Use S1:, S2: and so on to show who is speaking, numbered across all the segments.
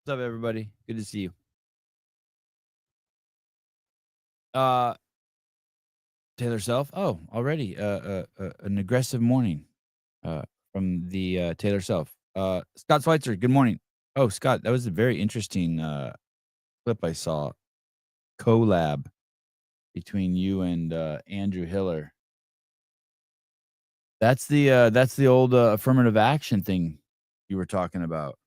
S1: What's up, everybody? Good to see you. Uh, Taylor Self. Oh, already. An aggressive morning. Uh, from the Taylor Self. Scott Schweitzer. Good morning. Oh, Scott, that was a very interesting clip I saw. Collab between you and Andrew Hiller. That's the old affirmative action thing you were talking about.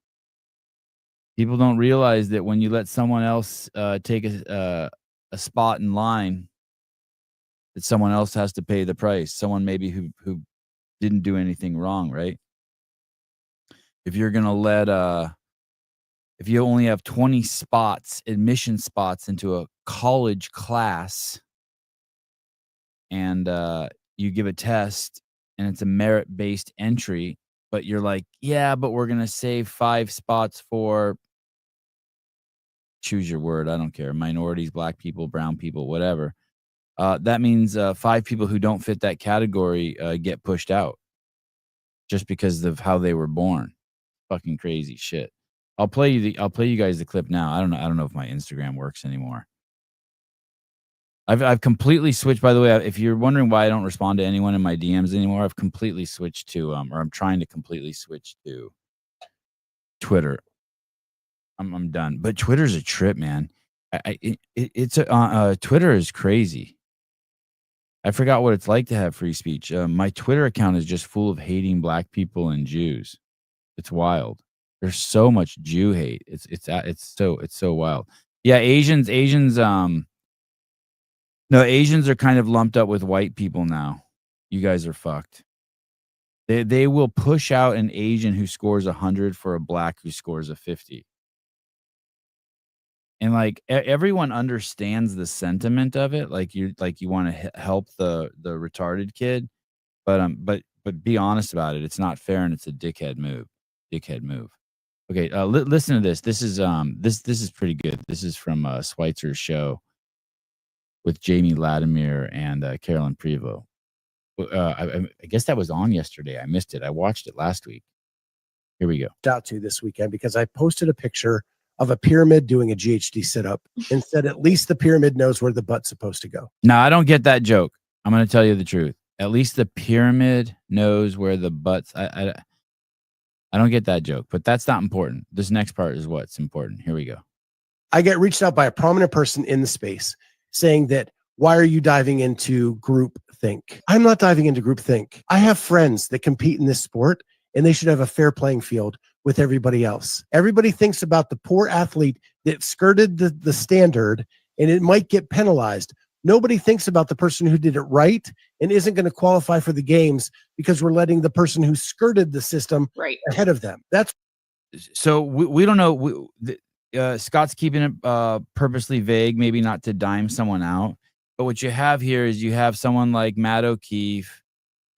S1: People don't realize that when you let someone else take a spot in line, that someone else has to pay the price. Someone maybe who didn't do anything wrong, right? If you're gonna let if you only have 20 spots, admission spots into a college class, and you give a test and it's a merit-based entry, but you're like, yeah, but we're gonna save 5 spots for, choose your word, I don't care, minorities, black people, brown people, whatever. That means 5 people who don't fit that category get pushed out just because of how they were born. Fucking crazy shit. I'll play you guys the clip now. I don't know if my Instagram works anymore. I've completely switched, by the way. If you're wondering why I don't respond to anyone in my DMs anymore, I've completely switched to or I'm trying to completely switch to Twitter. I'm done. But Twitter's a trip, man. Twitter is crazy. I forgot what it's like to have free speech. My Twitter account is just full of hating black people and Jews. It's wild. There's so much Jew hate. It's so wild. Yeah, Asians. No, Asians are kind of lumped up with white people now. You guys are fucked. They will push out an Asian who scores 100 for a black who scores a 50. And like everyone understands the sentiment of it. Like you want to help the retarded kid, but be honest about it. It's not fair and it's a dickhead move. Okay, listen to this. This is pretty good. This is from Schweitzer's show with Jamie Latimer and Carolyn Prevost. I guess that was on yesterday. I missed it. I watched it last week. Here we go.
S2: Out to this weekend because I posted a picture of a pyramid doing a GHD sit-up and said at least the pyramid knows where the butt's supposed to go.
S1: No, I don't get that joke. I'm going to tell you the truth. At least the pyramid knows where the butt's. I don't get that joke, but that's not important. This next part is what's important. Here we go.
S2: I get reached out by a prominent person in the space saying that, why are you diving into group think? I'm not diving into group think. I have friends that compete in this sport and they should have a fair playing field with everybody else. Everybody thinks about the poor athlete that skirted the standard and it might get penalized. Nobody thinks about the person who did it right and isn't going to qualify for the games because we're letting the person who skirted the system ahead of them. That's
S1: so we don't know. Scott's keeping it purposely vague, maybe not to dime someone out. But what you have here is you have someone like Matt O'Keefe,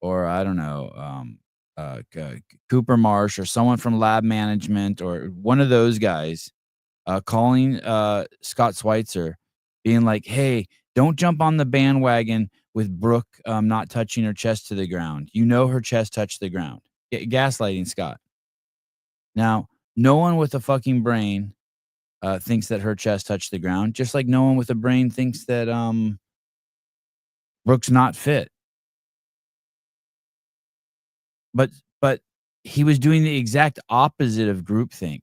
S1: or I don't know, Cooper Marsh, or someone from lab management, or one of those guys calling Scott Schweitzer, being like, hey, don't jump on the bandwagon with Brooke not touching her chest to the ground. You know her chest touched the ground. Gaslighting Scott. Now, no one with a fucking brain thinks that her chest touched the ground, just like no one with a brain thinks that Brooke's not fit. But he was doing the exact opposite of groupthink,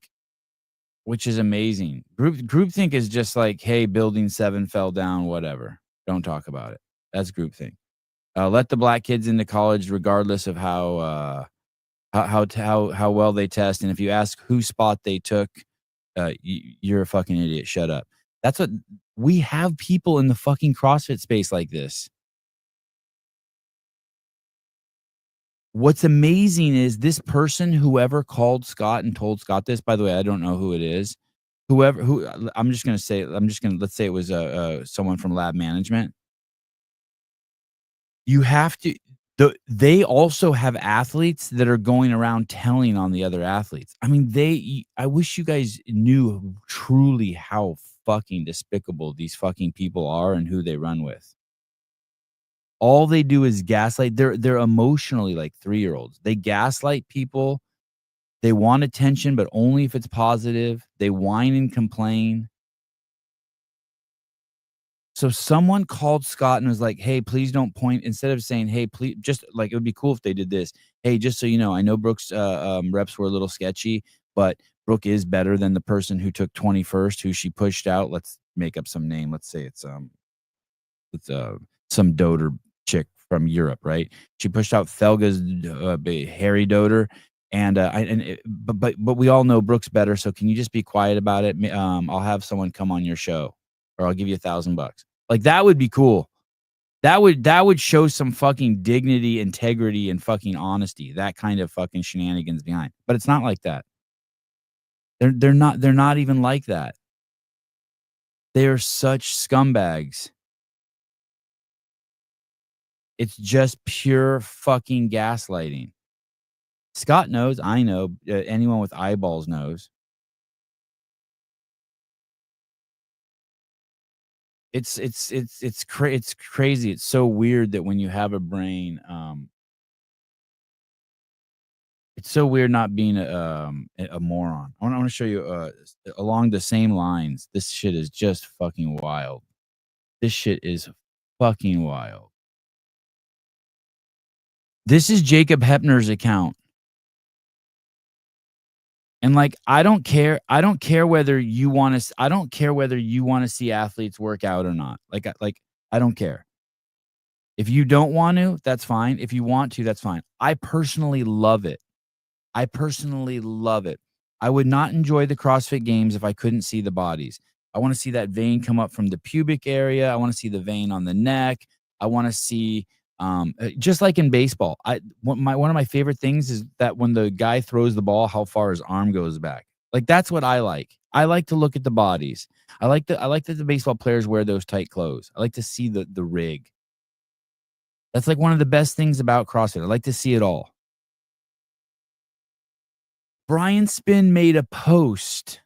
S1: which is amazing. Groupthink is just like, hey, building 7 fell down, whatever. Don't talk about it. That's groupthink. Let the black kids into college, regardless of how well they test. And if you ask whose spot they took, you're a fucking idiot. Shut up. That's what we have. People in the fucking CrossFit space like this. What's amazing is this person, whoever called Scott and told Scott this, by the way, I don't know who it is. Let's say it was someone from lab management. You have to, they also have athletes that are going around telling on the other athletes. I mean, I wish you guys knew truly how fucking despicable these fucking people are and who they run with. All they do is gaslight. They're emotionally like 3-year-olds. They gaslight people They want attention, but only if it's positive. They whine and complain. So someone called Scott and was like, "Hey, please don't point." Instead of saying, "Hey, please," just like it would be cool if they did this. "Hey, just so you know, I know Brooke's reps were a little sketchy, but Brooke is better than the person who took 21st, who she pushed out. Let's make up some name. Let's say it's some doter chick from Europe, right? She pushed out Thelga's hairy doter, and but we all know Brooke's better. So can you just be quiet about it? I'll have someone come on your show, or I'll give you $1,000. Like that would be cool. That would show some fucking dignity, integrity, and fucking honesty. That kind of fucking shenanigans behind. But it's not like that. They're not even like that. They are such scumbags. It's just pure fucking gaslighting. Scott knows, I know, anyone with eyeballs knows. It's crazy. It's so weird that when you have a brain, it's so weird not being a moron. I want to show you along the same lines. This shit is just fucking wild. This shit is fucking wild. This is Jacob Hepner's account. And like, I don't care whether you want to see athletes work out or not. I don't care. If you don't want to, that's fine. If you want to, that's fine. I personally love it. I would not enjoy the CrossFit Games if I couldn't see the bodies. I want to see that vein come up from the pubic area. I want to see the vein on the neck. I want to see just like in baseball. One of my favorite things is that when the guy throws the ball, how far his arm goes back. Like that's what I like. I like to look at the bodies. I like that the baseball players wear those tight clothes. I like to see the rig. That's like one of the best things about CrossFit. I like to see it all. Brian Spin made a post.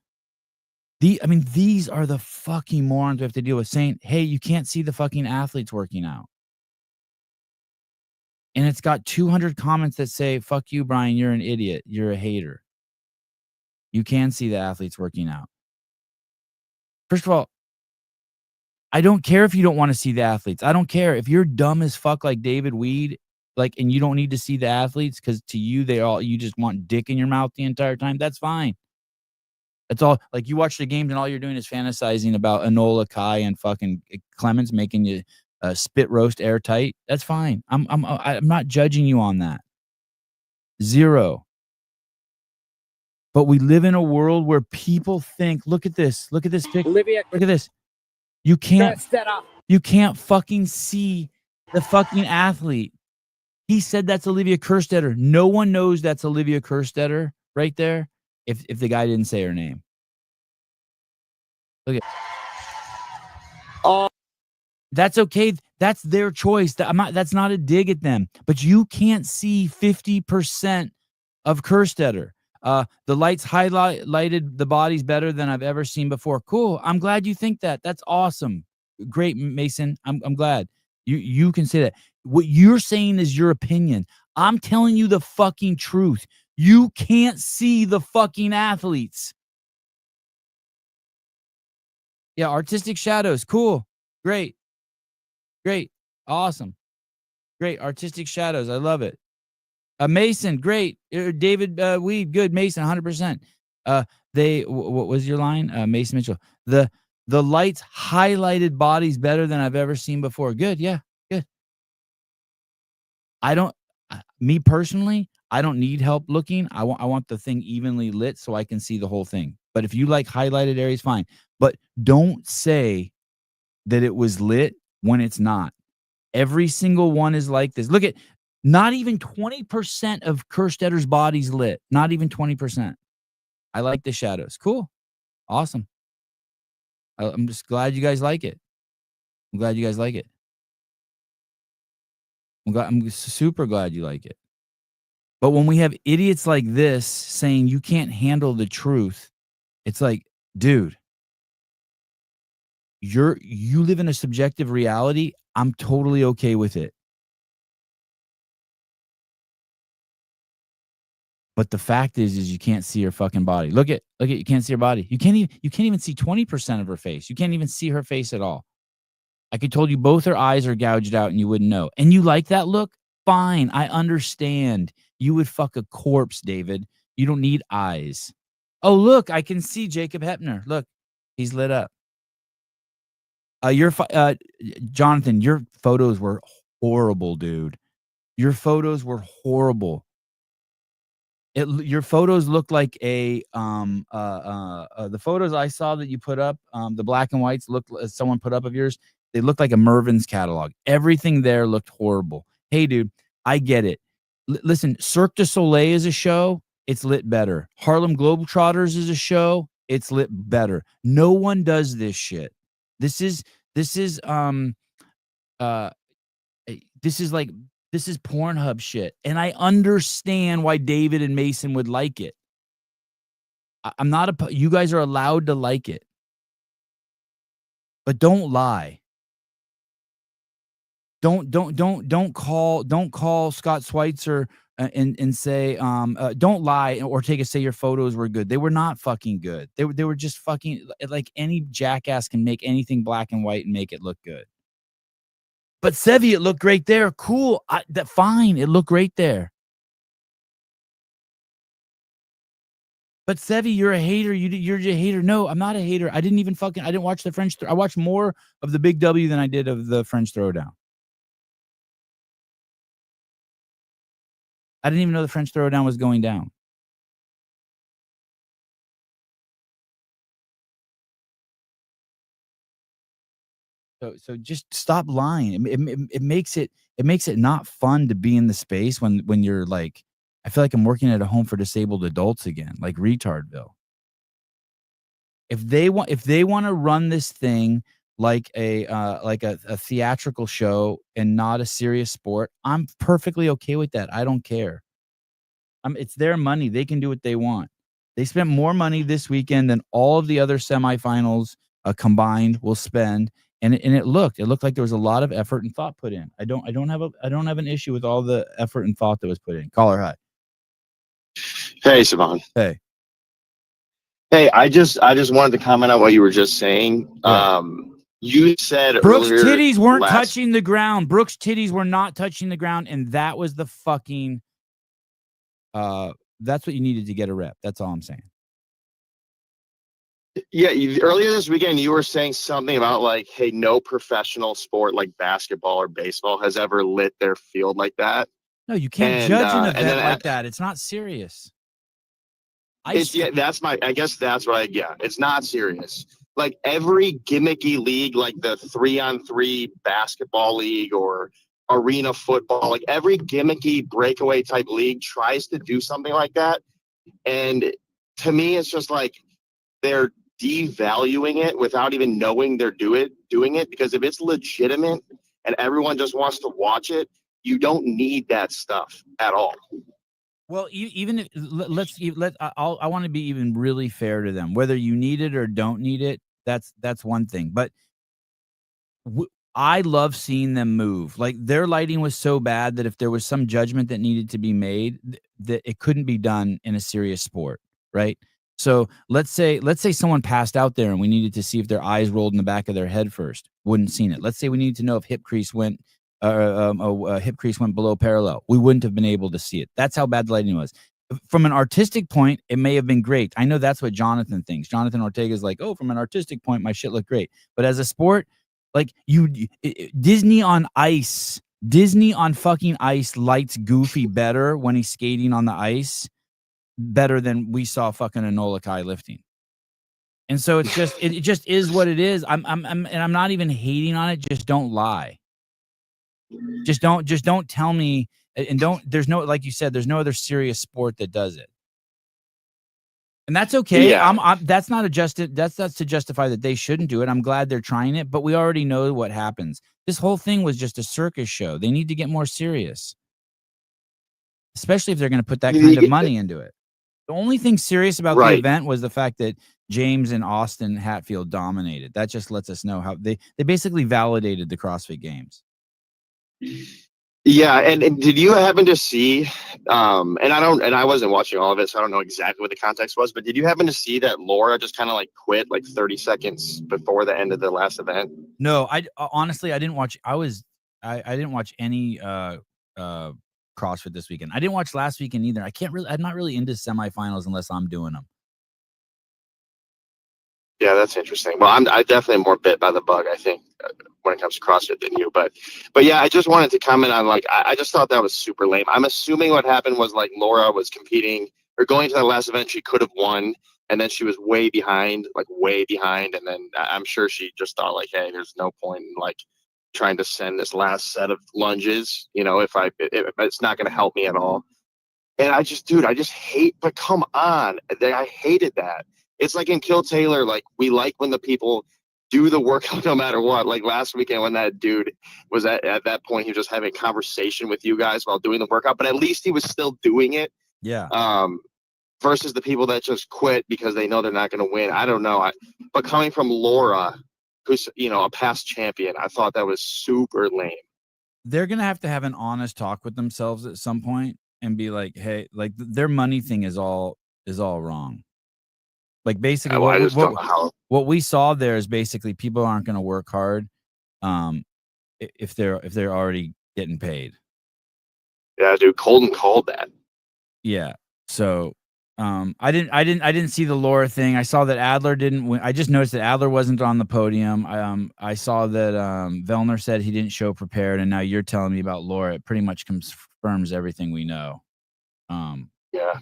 S1: These are the fucking morons we have to deal with, saying, "Hey, you can't see the fucking athletes working out." And it's got 200 comments that say, "Fuck you, Brian, you're an idiot. You're a hater. You can see the athletes working out." First of all, I don't care if you don't want to see the athletes. I don't care if you're dumb as fuck like David Weed, and you don't need to see the athletes because to you you just want dick in your mouth the entire time. That's fine. That's all. Like you watch the games and all you're doing is fantasizing about Enola Kai and fucking Clemens making you spit roast airtight. That's fine. I'm not judging you on that. Zero. But we live in a world where people think, look at this picture. Look at this. You can't fucking see the fucking athlete. He said that's Olivia Kerstetter. No one knows that's Olivia Kerstetter right there if the guy didn't say her name. Look at that's okay. That's their choice. That's not a dig at them. But you can't see 50% of Kerstetter. The lights highlighted the bodies better than I've ever seen before. Cool. I'm glad you think that. That's awesome. Great, Mason. I'm glad. You can say that. What you're saying is your opinion. I'm telling you the fucking truth. You can't see the fucking athletes. Yeah, artistic shadows. Cool. Great. Awesome. Great. Artistic shadows. I love it. Mason, great. David Weed, good. Mason, 100%. What was your line? Mason Mitchell. The lights highlighted bodies better than I've ever seen before. Good. Yeah. Good. Me personally, I don't need help looking. I want the thing evenly lit so I can see the whole thing. But if you like highlighted areas, fine. But don't say that it was lit when it's not. Every single one is like this. Look at not even 20% of Kerstetter's body's lit. Not even 20%. I like the shadows. Cool. Awesome. I'm just glad you guys like it. I'm glad you guys like it. I'm super glad you like it. But when we have idiots like this saying you can't handle the truth, it's like, dude, you live in a subjective reality. I'm totally okay with it. But the fact is you can't see her fucking body. Look at you can't see her body. You can't even see 20% of her face. You can't even see her face at all. I could told you both her eyes are gouged out and you wouldn't know. And you like that look? Fine. I understand. You would fuck a corpse, David. You don't need eyes. Oh, look, I can see Jacob Hepner. Look, he's lit up. Jonathan, your photos were horrible, dude. Your photos were horrible. Your photos look like the photos I saw that you put up, the black and whites someone put up of yours. They look like a Mervin's catalog. Everything there looked horrible. Hey, dude, I get it. Listen, Cirque du Soleil is a show. It's lit better. Harlem Globetrotters is a show. It's lit better. No one does this shit. This is Pornhub shit. And I understand why David and Mason would like it. I'm not you guys are allowed to like it. But don't lie. Don't call Scott Schweitzer and say don't lie or say your photos were good. They were not fucking good. They were just fucking like any jackass can make anything black and white and make it look good. But Sevi, it looked great there. Cool. Fine. It looked great there. But Sevi, you're a hater. You're a hater. No, I'm not a hater. I didn't watch the French. I watched more of the Big W than I did of the French Throwdown. I didn't even know the French Throwdown was going down. So just stop lying. It makes it not fun to be in the space when you're like, I feel like I'm working at a home for disabled adults again, like Retardville. If they want to run this thing like a theatrical show and not a serious sport, I'm perfectly okay with that. I don't care. It's their money. They can do what they want. They spent more money this weekend than all of the other semifinals combined will spend. And it looked like there was a lot of effort and thought put in. I don't have an issue with all the effort and thought that was put in. Caller, hi.
S3: Hey, Savon.
S1: Hey.
S3: Hey, I just wanted to comment on what you were just saying.
S1: Yeah.
S3: You said
S1: Brooks'
S3: earlier
S1: titties weren't touching the ground. Brooks' titties were not touching the ground, and that was the fucking that's what you needed to get a rep. That's all I'm saying.
S3: Yeah, earlier this weekend, you were saying something about like, hey, no professional sport like basketball or baseball has ever lit their field like that.
S1: No, you can't judge an event like that. It's not serious.
S3: I guess that's what it's not serious. Like every gimmicky league, like the 3-on-3 basketball league or arena football, like every gimmicky breakaway type league tries to do something like that. And to me, it's just like they're devaluing it without even knowing they're doing it, because if it's legitimate and everyone just wants to watch it, you don't need that stuff at all.
S1: Well, even if I want to be even really fair to them. Whether you need it or don't need it, that's one thing. But I love seeing them move. Like their lighting was so bad that if there was some judgment that needed to be made, that it couldn't be done in a serious sport, right? So let's say someone passed out there and we needed to see if their eyes rolled in the back of their head first. Wouldn't seen it. Let's say we needed to know if hip crease went below parallel. We wouldn't have been able to see it. That's how bad the lighting was. From an artistic point, it may have been great. I know that's what Jonathan thinks. Jonathan Ortega is like, oh, from an artistic point, my shit looked great. But as a sport, like Disney on fucking ice lights Goofy better when he's skating on the ice, better than we saw fucking Enola Kai lifting. And so it's just it just is what it is. I'm not even hating on it. Just don't lie. Just don't tell me, and there's no, like you said, there's no other serious sport that does it. And that's okay. Yeah. That's not to justify that they shouldn't do it. I'm glad they're trying it, but we already know what happens. This whole thing was just a circus show. They need to get more serious, especially if they're going to put that kind of money into it. The only thing serious about the event was the fact that James and Austin Hatfield dominated. That just lets us know how they basically validated the CrossFit Games.
S3: Yeah, and did you happen to see? And I wasn't watching all of it, so I don't know exactly what the context was. But did you happen to see that Laura just kind of like quit like 30 seconds before the end of the last event?
S1: No, honestly I didn't watch. I didn't watch any CrossFit this weekend. I didn't watch last weekend either. I'm not really into semifinals unless I'm doing them.
S3: Yeah, that's interesting. Well, I definitely am more bit by the bug, I think, when it comes to CrossFit than you. But yeah, I just wanted to comment on like I just thought that was super lame. I'm assuming what happened was like Laura was competing or going to the last event she could have won, and then she was way behind, and then I'm sure she just thought like, hey, there's no point in like trying to send this last set of lunges. You know, if it's not going to help me at all. And I just, dude, I just hate, but come on. I hated that. It's like in Kill Taylor, like we like when the people do the workout no matter what. Like last weekend when that dude was at that point, he was just having a conversation with you guys while doing the workout, but at least he was still doing it.
S1: Yeah.
S3: Versus the people that just quit because they know they're not going to win. I don't know. But coming from Laura, who's, you know, a past champion, I thought that was super lame.
S1: They're gonna have to have an honest talk with themselves at some point and be like, hey, like their money thing is all wrong. Like basically
S3: I just don't know how.
S1: what we saw there is basically people aren't going to work hard if they're already getting paid.
S3: Yeah, dude, Colten called that.
S1: Yeah. So I didn't see the Laura thing. I saw that Adler didn't win. I just noticed that Adler wasn't on the podium. I saw that Vellner said he didn't show prepared, and now you're telling me about Laura. It pretty much confirms everything we know.
S3: Yeah.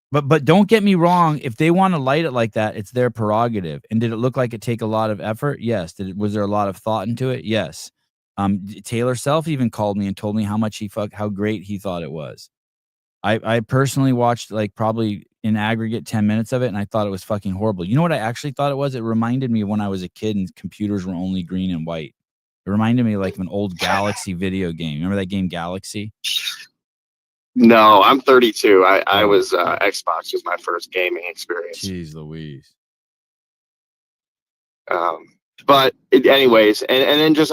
S1: But don't get me wrong. If they want to light it like that, it's their prerogative. And did it look like it take a lot of effort? Yes. Was there a lot of thought into it? Yes. Taylor Self even called me and told me how great he thought it was. I personally watched like probably in aggregate 10 minutes of it, and I thought it was fucking horrible. You know what I actually thought it was? It reminded me of when I was a kid and computers were only green and white. It reminded me like of an old Galaxy video game. Remember that game Galaxy?
S3: No, I'm 32. I was Xbox was my first gaming experience.
S1: Jeez Louise.
S3: But anyways, and then just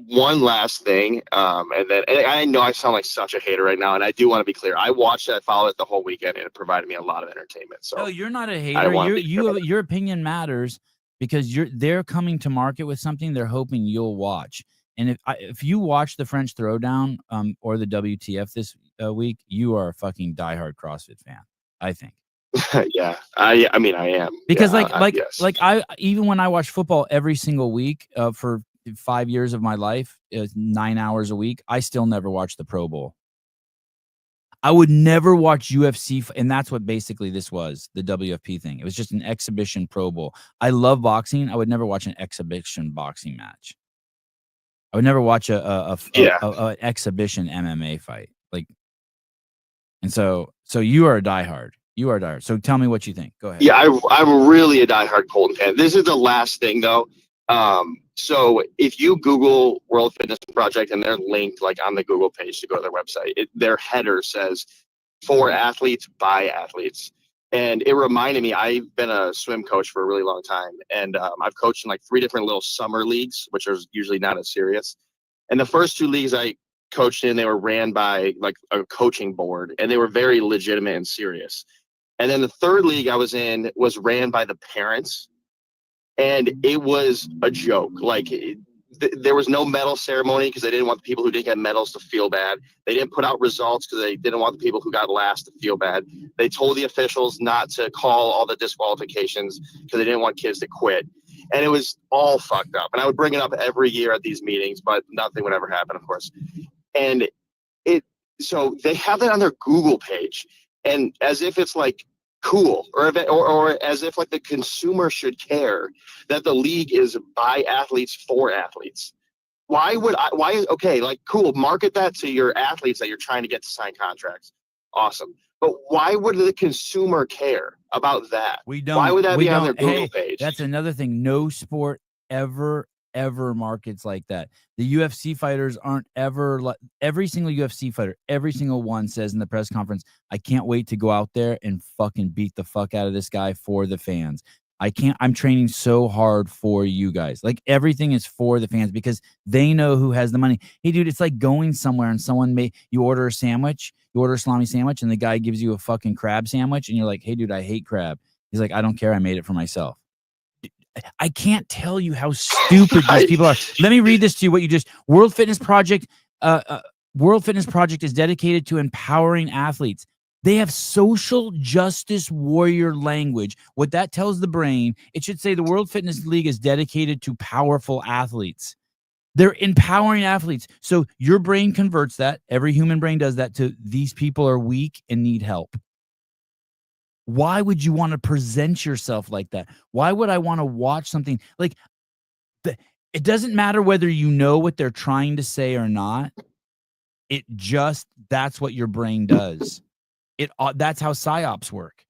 S3: one last thing, and I know I sound like such a hater right now, and I do want to be clear. I watched it, I followed it the whole weekend, and it provided me a lot of entertainment. So
S1: no, you're not a hater. Your opinion matters because they're coming to market with something they're hoping you'll watch. And if you watch the French Throwdown or the WTF this week, you are a fucking diehard CrossFit fan, I think.
S3: Yeah, I mean I am,
S1: because
S3: yes.
S1: I even when I watch football every single week for 5 years of my life, 9 hours a week, I still never watch the Pro Bowl. I would never watch UFC, and that's what basically this was, the WFP thing. It was just an exhibition Pro Bowl. I love boxing. I would never watch an exhibition boxing match. I would never watch a exhibition MMA fight. Like, and so you are a diehard. You are a diehard. So tell me what you think. Go ahead.
S3: Yeah, I'm really a diehard Colten fan. This is the last thing though. So if you Google World Fitness Project and they're linked like on the Google page to go to their website, their header says for athletes by athletes. And it reminded me, I've been a swim coach for a really long time. And I've coached in like 3 different little summer leagues, which are usually not as serious. And the first 2 leagues I coached in, they were ran by like a coaching board, and they were very legitimate and serious. And then the 3rd league I was in was ran by the parents, and it was a joke. Like there was no medal ceremony because they didn't want the people who didn't get medals to feel bad. They didn't put out results because they didn't want the people who got last to feel bad. They told the officials not to call all the disqualifications because they didn't want kids to quit. And it was all fucked up. And I would bring it up every year at these meetings, but nothing would ever happen, of course. And so they have that on their Google page, and as if it's like cool, or as if like the consumer should care that the league is by athletes for athletes. Okay, like cool, market that to your athletes that you're trying to get to sign contracts. Awesome. But why would the consumer care about that?
S1: We don't.
S3: Why would that be on their Google page?
S1: That's another thing. No sport ever markets like that. The UFC fighters aren't ever like, every single UFC fighter, every single one says in the press conference, I can't wait to go out there and fucking beat the fuck out of this guy for the fans. I'm training so hard for you guys. Like everything is for the fans because they know who has the money. Hey, dude, it's like going somewhere and you order a sandwich, you order a salami sandwich, and the guy gives you a fucking crab sandwich, and you're like, hey, dude, I hate crab. He's like, I don't care. I made it for myself. I can't tell you how stupid these people are. Let me read this to you. What you just World Fitness Project is dedicated to empowering athletes. They have social justice warrior language. What that tells the brain, it should say the World Fitness League is dedicated to powerful athletes. They're empowering athletes. So your brain converts that. Every human brain does that to these people are weak and need help. Why would you want to present yourself like that? Why would I want to watch something like it doesn't matter whether you know what they're trying to say or not. That's what your brain does. That's how psyops work.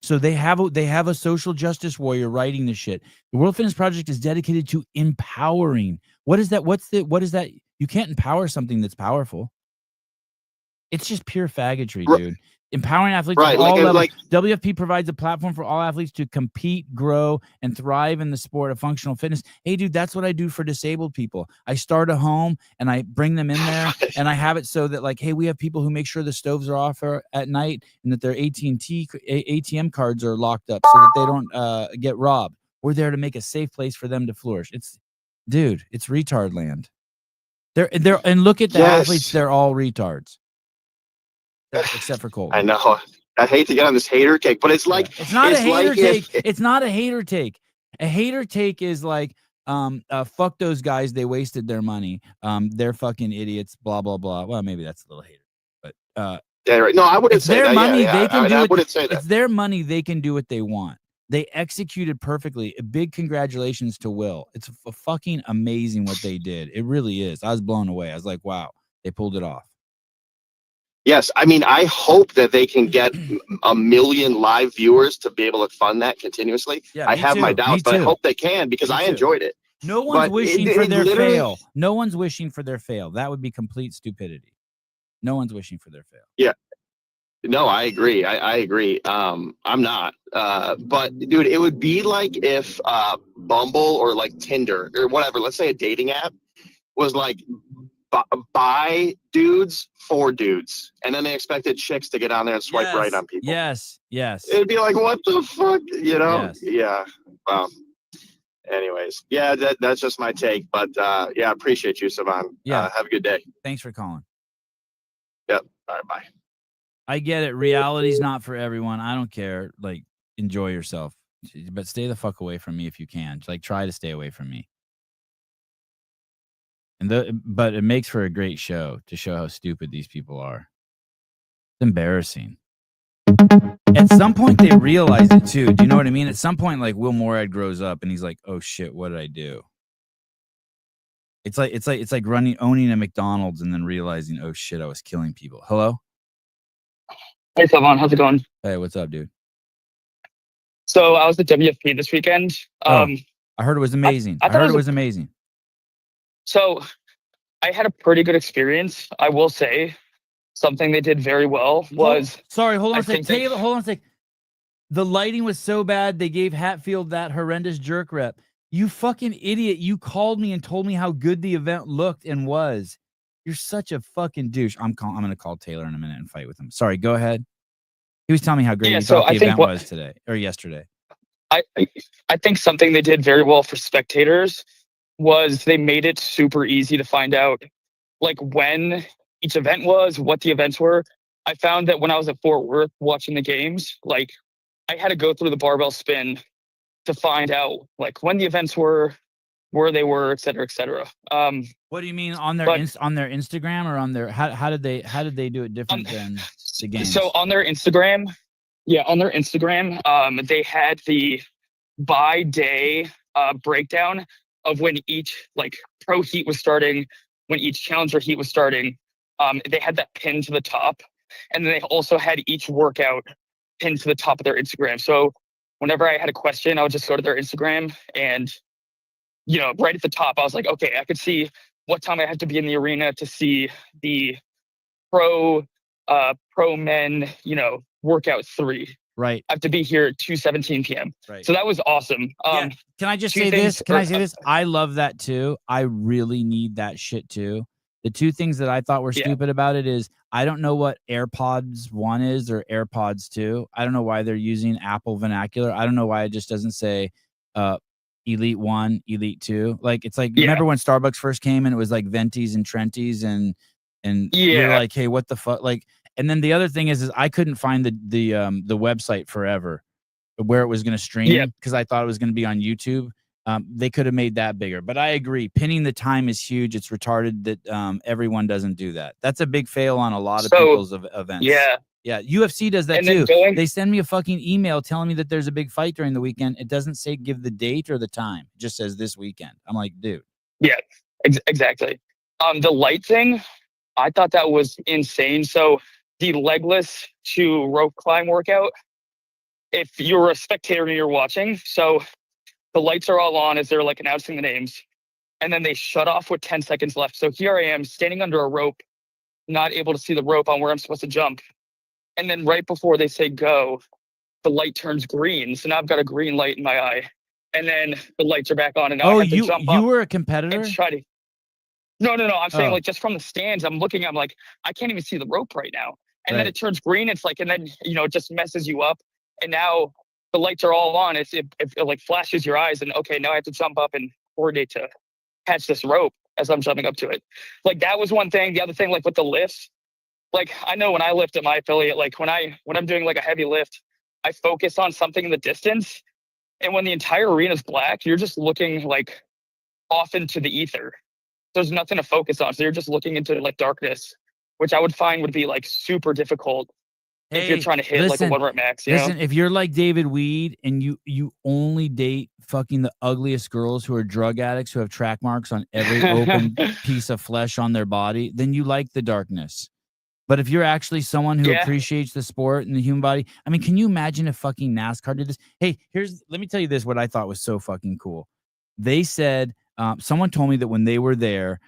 S1: So they have a social justice warrior writing this shit. The World Fitness Project is dedicated to empowering. What is that? What is that? You can't empower something that's powerful. It's just pure faggotry, dude. Empowering athletes at all levels. WFP provides a platform for all athletes to compete, grow, and thrive in the sport of functional fitness. Hey, dude, that's what I do for disabled people. I start a home and I bring them in there, and I have it so that, like, hey, we have people who make sure the stoves are off at night and that their AT&T ATM cards are locked up so that they don't get robbed. We're there to make a safe place for them to flourish. It's retard land. And look at the athletes; they're all retards. Except for Colten.
S3: I know. I hate to get on this hater take, but it's like
S1: it's not a hater take. It's not a hater take. A hater take is like, fuck those guys. They wasted their money. They're fucking idiots. Blah blah blah. Well, maybe that's a little hater, but
S3: yeah, right. No, I wouldn't say
S1: their
S3: that.
S1: Money. They can do
S3: I
S1: it.
S3: Wouldn't say that.
S1: It's their money. They can do what they want. They executed perfectly. A big congratulations to Will. It's fucking amazing what they did. It really is. I was blown away. I was like, wow, they pulled it off.
S3: Yes, I mean, I hope that they can get 1 million live viewers to be able to fund that continuously.
S1: Yeah,
S3: I have my doubts, but I hope they can because I enjoyed it.
S1: No one's wishing for their fail. No one's wishing for their fail. That would be complete stupidity. No one's wishing for their fail.
S3: Yeah. No, I agree. I agree. I'm not. But dude, it would be like if Bumble or like Tinder or whatever, let's say a dating app was like buy dudes for dudes, and then they expected chicks to get on there and swipe right on people.
S1: Yes.
S3: It'd be like, what the fuck, you know?
S1: Yes.
S3: Yeah. Well, anyways, yeah, that's just my take. But yeah, appreciate you, Savan.
S1: Yeah.
S3: Have a good day.
S1: Thanks for calling.
S3: Yep. All right, bye.
S1: I get it. Reality's not for everyone. I don't care. Like, enjoy yourself, but stay the fuck away from me if you can. Like, try to stay away from me. But it makes for a great show to show how stupid these people are. It's embarrassing. At some point, they realize it too. Do you know what I mean? At some point, like Will Morad grows up and he's like, "Oh shit, what did I do?" It's like owning a McDonald's and then realizing, "Oh shit, I was killing people." Hello.
S4: Hey, Savan, how's it going?
S1: Hey, what's up, dude?
S4: So I was at WFP this weekend.
S1: I heard it was amazing. I heard it was amazing.
S4: So I had a pretty good experience. I will say something they did very well was...
S1: Hold on a sec. Taylor, hold on a sec. The lighting was so bad, they gave Hatfield that horrendous jerk rep. You fucking idiot. You called me and told me how good the event looked and was. You're such a fucking douche. I'm going to call Taylor in a minute and fight with him. Sorry, go ahead. He was telling me how great he thought the event was today or yesterday.
S4: I think something they did very well for spectators was they made it super easy to find out like when each event was, what the events were. I found that when I was at Fort Worth watching the games, like I had to go through the barbell spin to find out like when the events were, where they were, et cetera, et cetera.
S1: What do you mean on their on their Instagram or on their how did they do it different than the games?
S4: So on their Instagram, they had the by day breakdown of when each like pro heat was starting, when each challenger heat was starting. They had that pinned to the top, and then they also had each workout pinned to the top of their Instagram. So whenever I had a question, I would just go to their Instagram, and right at the top, I was like, okay, I could see what time I have to be in the arena to see the pro men, workout 3,
S1: Right.
S4: I have to be here at 2:17 p.m.
S1: Right.
S4: So that was awesome.
S1: Yeah. Can I just
S4: two
S1: say
S4: things
S1: this? Can I
S4: are-
S1: say this? I love that too. I really need that shit too. The two things that I thought were
S4: Yeah.
S1: stupid about it is I don't know what AirPods 1 is or AirPods 2. I don't know why they're using Apple vernacular. I don't know why it just doesn't say Elite 1, Elite 2. Like it's like remember when Starbucks first came and it was like Ventis and Trentis and you're like, hey, what the fuck? Like, and then the other thing is I couldn't find the website forever where it was going to stream because I thought it was going to be on YouTube. They could have made that bigger, but I agree. Pinning the time is huge. It's retarded that everyone doesn't do that. That's a big fail on a lot of people's events. Yeah. UFC does that too. They send me a fucking email telling me that there's a big fight during the weekend. It doesn't say give the date or the time. It just says this weekend. I'm like, dude.
S4: Yeah, exactly. The light thing, I thought that was insane. So the legless to rope climb workout, if you're a spectator and you're watching, so the lights are all on as they're like announcing the names, and then they shut off with 10 seconds left. So here I am standing under a rope, not able to see the rope on where I'm supposed to jump. And then right before they say go, the light turns green. So now I've got a green light in my eye. And then the lights are back on. And now I have to jump up.
S1: You were a competitor?
S4: No. I'm saying like just from the stands, I'm looking, I'm like, I can't even see the rope right now. And then it turns green. It's like, and then, it just messes you up. And now the lights are all on. It like flashes your eyes. And okay, now I have to jump up and coordinate to catch this rope as I'm jumping up to it. Like that was one thing. The other thing, like with the lifts, like I know when I lift at my affiliate, like when I'm doing like a heavy lift, I focus on something in the distance. And when the entire arena is black, you're just looking like off into the ether. There's nothing to focus on. So you're just looking into like darkness, which I would find would be like super difficult if you're trying to hit like a 1 rep max.
S1: Listen, if you're like David Weed and you only date fucking the ugliest girls who are drug addicts who have track marks on every open piece of flesh on their body, then you like the darkness. But if you're actually someone who appreciates the sport and the human body, I mean, can you imagine if fucking NASCAR did this? Hey, let me tell you this, what I thought was so fucking cool. They said, someone told me that when they were there,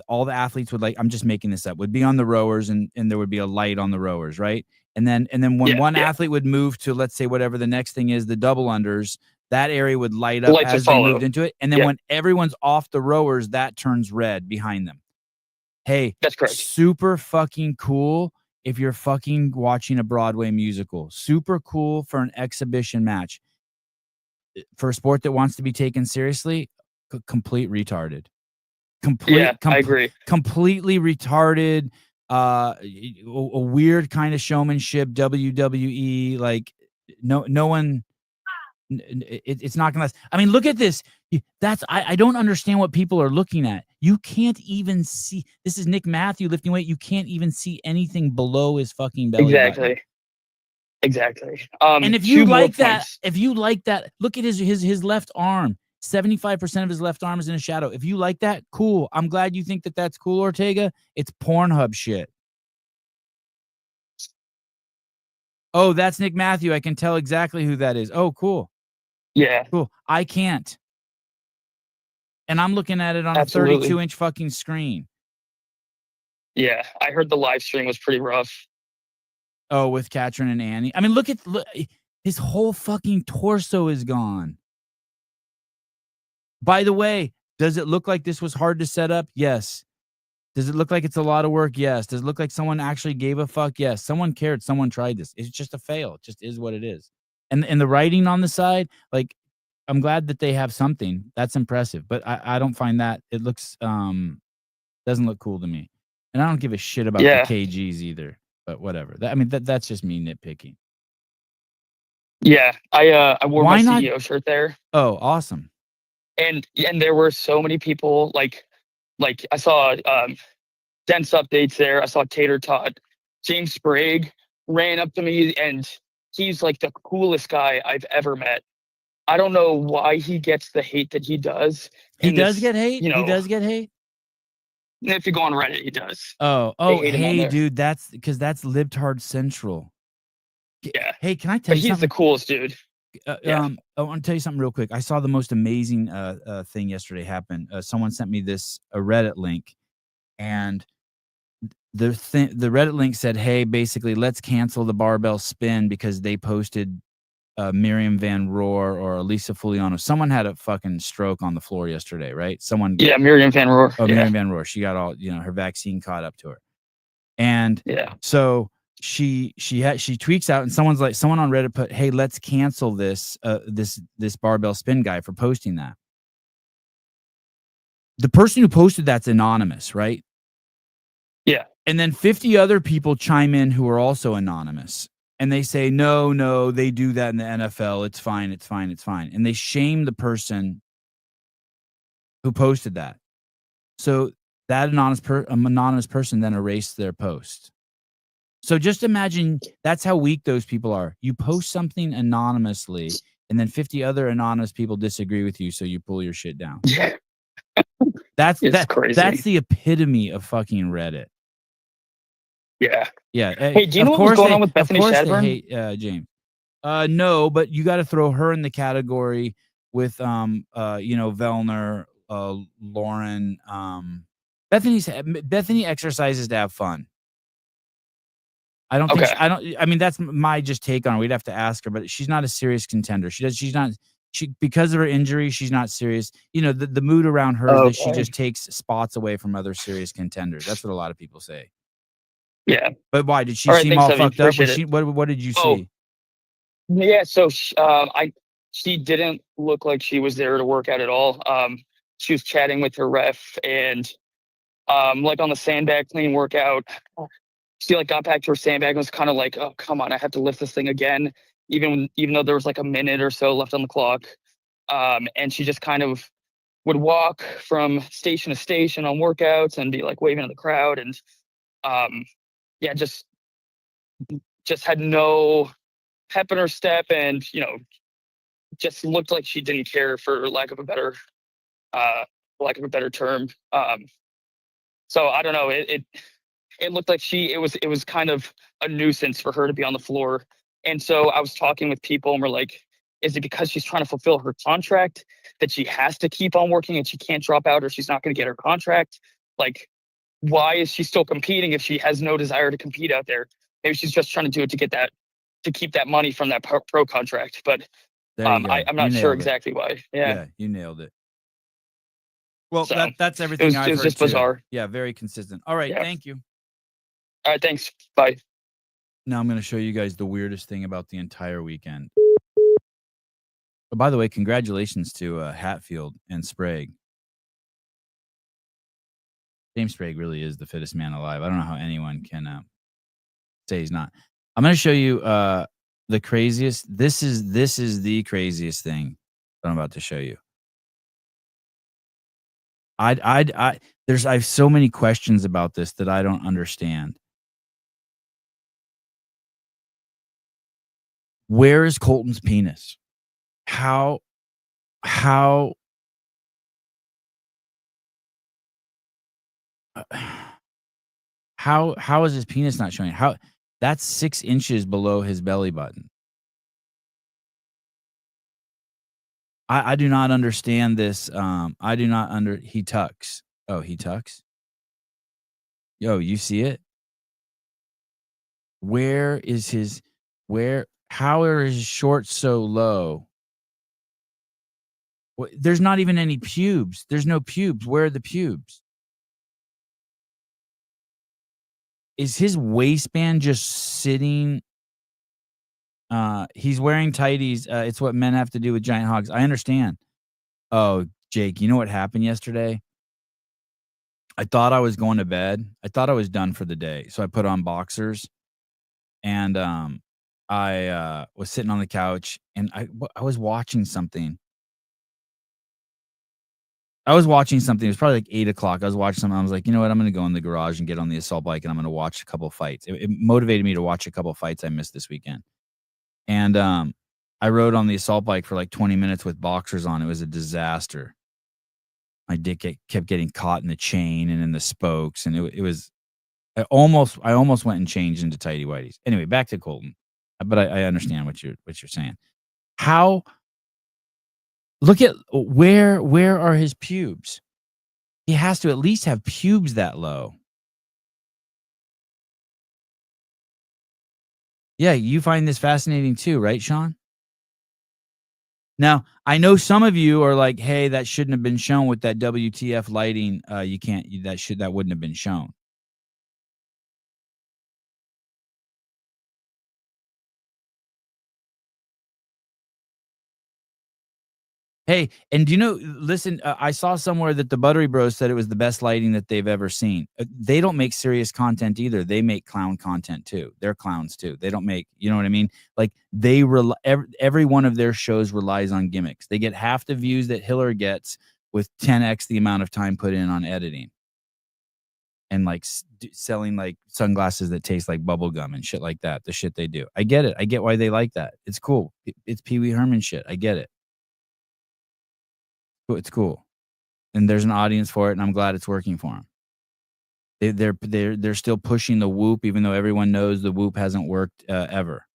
S1: all the athletes would I'm just making this up, would be on the rowers and there would be a light on the rowers, right? And then when one athlete would move to, let's say, whatever the next thing is, the double unders, that area would light up as they moved into it. And then when everyone's off the rowers, that turns red behind them. Hey,
S4: that's correct.
S1: Super fucking cool if you're fucking watching a Broadway musical. Super cool for an exhibition match. For a sport that wants to be taken seriously, complete retarded.
S4: I agree.
S1: Completely retarded. A weird kind of showmanship. WWE, like no one. It's not gonna last. I mean, look at this. I don't understand what people are looking at. You can't even see. This is Nick Matthew lifting weight. You can't even see anything below his fucking belly button.
S4: Exactly.
S1: And if you like that, look at his left arm. 75% of his left arm is in a shadow. If you like that, cool. I'm glad you think that that's cool, Ortega. It's Pornhub shit. Oh, that's Nick Matthew. I can tell exactly who that is. Oh, cool.
S4: Yeah.
S1: Cool. I can't. And I'm looking at it on a 32-inch fucking screen.
S4: Yeah. I heard the live stream was pretty rough.
S1: Oh, with Katrin and Annie. I mean, look, his whole fucking torso is gone. By the way, does it look like this was hard to set up? Yes. Does it look like it's a lot of work? Yes. Does it look like someone actually gave a fuck? Yes. Someone cared. Someone tried this. It's just a fail. It just is what it is. And the writing on the side, like, I'm glad that they have something. That's impressive. But I don't find that. It looks, doesn't look cool to me. And I don't give a shit about the KGs either. But whatever. That's just me nitpicking.
S4: Yeah. I wore my CEO shirt there.
S1: Oh, awesome.
S4: And there were so many people like I saw Dense Updates there. I saw Tater Tot. James Sprague ran up to me and he's like the coolest guy I've ever met. I don't know why he gets the hate that he does.
S1: He does get hate? He does get hate?
S4: If you go on Reddit, he does.
S1: Oh, hey, dude, that's because that's Libtard Central.
S4: Yeah.
S1: Hey, can I tell you something?
S4: He's the coolest dude.
S1: I want to tell you something real quick. I saw the most amazing thing yesterday happen. Someone sent me a Reddit link, and the Reddit link said, hey, basically, let's cancel the barbell spin because they posted Miriam Van Roor or Elisa Fuliano. Someone had a fucking stroke on the floor yesterday, right? Someone.
S4: Yeah, Miriam Van Roor.
S1: Oh, Miriam Van Roor. She got all, her vaccine caught up to her. And so she tweaks out, and someone on Reddit put, hey, let's cancel this barbell spin guy for posting that. The person who posted that's anonymous, right?
S4: Yeah.
S1: And then 50 other people chime in who are also anonymous. And they say, no, they do that in the NFL. It's fine. And they shame the person who posted that. So that anonymous person then erased their post. So just imagine that's how weak those people are. You post something anonymously, and then 50 other anonymous people disagree with you, so you pull your shit down.
S4: Yeah.
S1: That's
S4: crazy.
S1: That's the epitome of fucking Reddit.
S4: Yeah.
S1: Yeah.
S4: Hey, do you know what's going on with Bethany Shadburn?
S1: They hate James. No, but you got to throw her in the category with Vellner, Lauren. Bethany exercises to have fun. I mean, that's my just take on it. We'd have to ask her, but she's not a serious contender. Because of her injury, she's not serious. The mood around her is that she just takes spots away from other serious contenders. That's what a lot of people say.
S4: Yeah.
S1: But why? Did she seem all fucked up? What did you see?
S4: Yeah, so she didn't look like she was there to work out at all. She was chatting with her ref, and like on the sandbag clean workout, she like got back to her sandbag and was kind of like, oh, come on, I have to lift this thing again, even though there was like a minute or so left on the clock. And she just kind of would walk from station to station on workouts and be like waving at the crowd, and just had no pep in her step, and just looked like she didn't care, for lack of a better term. So I don't know. It looked like it was kind of a nuisance for her to be on the floor. And so I was talking with people, and we're like, is it because she's trying to fulfill her contract that she has to keep on working and she can't drop out, or she's not going to get her contract? Like, why is she still competing if she has no desire to compete out there? Maybe she's just trying to do it to keep that money from that pro contract. But I'm not sure exactly why. Yeah,
S1: you nailed it. Well,
S4: so,
S1: that's everything I've heard.
S4: It was just bizarre.
S1: Yeah, very consistent. All right, thank you.
S4: All right, thanks. Bye.
S1: Now I'm going to show you guys the weirdest thing about the entire weekend. Oh, by the way, congratulations to Hatfield and Sprague. James Sprague really is the fittest man alive. I don't know how anyone can say he's not. I'm going to show you the craziest. This is the craziest thing that I'm about to show you. I have so many questions about this that I don't understand. Where is Colten's penis? How is his penis not showing? How that's 6 inches below his belly button. I do not understand this. He tucks. Oh, he tucks. Yo, you see it? How are his shorts so low? There's not even any pubes. There's no pubes. Where are the pubes? Is his waistband just sitting? He's wearing tighties. It's what men have to do with giant hogs. I understand. Oh, Jake, you know what happened yesterday? I thought I was going to bed. I thought I was done for the day. So I put on boxers, and I was sitting on the couch, and I was watching something. It was probably like 8 o'clock. I was watching something. I was like, you know what? I'm going to go in the garage and get on the assault bike, and I'm going to watch a couple of fights. It motivated me to watch a couple of fights I missed this weekend. And I rode on the assault bike for like 20 minutes with boxers on. It was a disaster. My dick kept getting caught in the chain and in the spokes, and it was. I almost went and changed into tighty whities. Anyway, back to Colten. But I understand what you're saying. How? Look at where are his pubes? He has to at least have pubes that low. Yeah, you find this fascinating too, right, Sean? Now, I know some of you are like, "Hey, that shouldn't have been shown with that WTF lighting. You can't. That wouldn't have been shown." Hey, and do you know? Listen, I saw somewhere that the Buttery Bros said it was the best lighting that they've ever seen. They don't make serious content either. They make clown content too. They're clowns too. They don't make, you know what I mean? Like every one of their shows relies on gimmicks. They get half the views that Hiller gets with 10x the amount of time put in on editing and like selling like sunglasses that taste like bubble gum and shit like that. The shit they do. I get it. I get why they like that. It's cool. It's Pee Wee Herman shit. I get it. It's cool, and there's an audience for it, and I'm glad it's working for them. They're still pushing the Whoop, even though everyone knows the Whoop hasn't worked ever.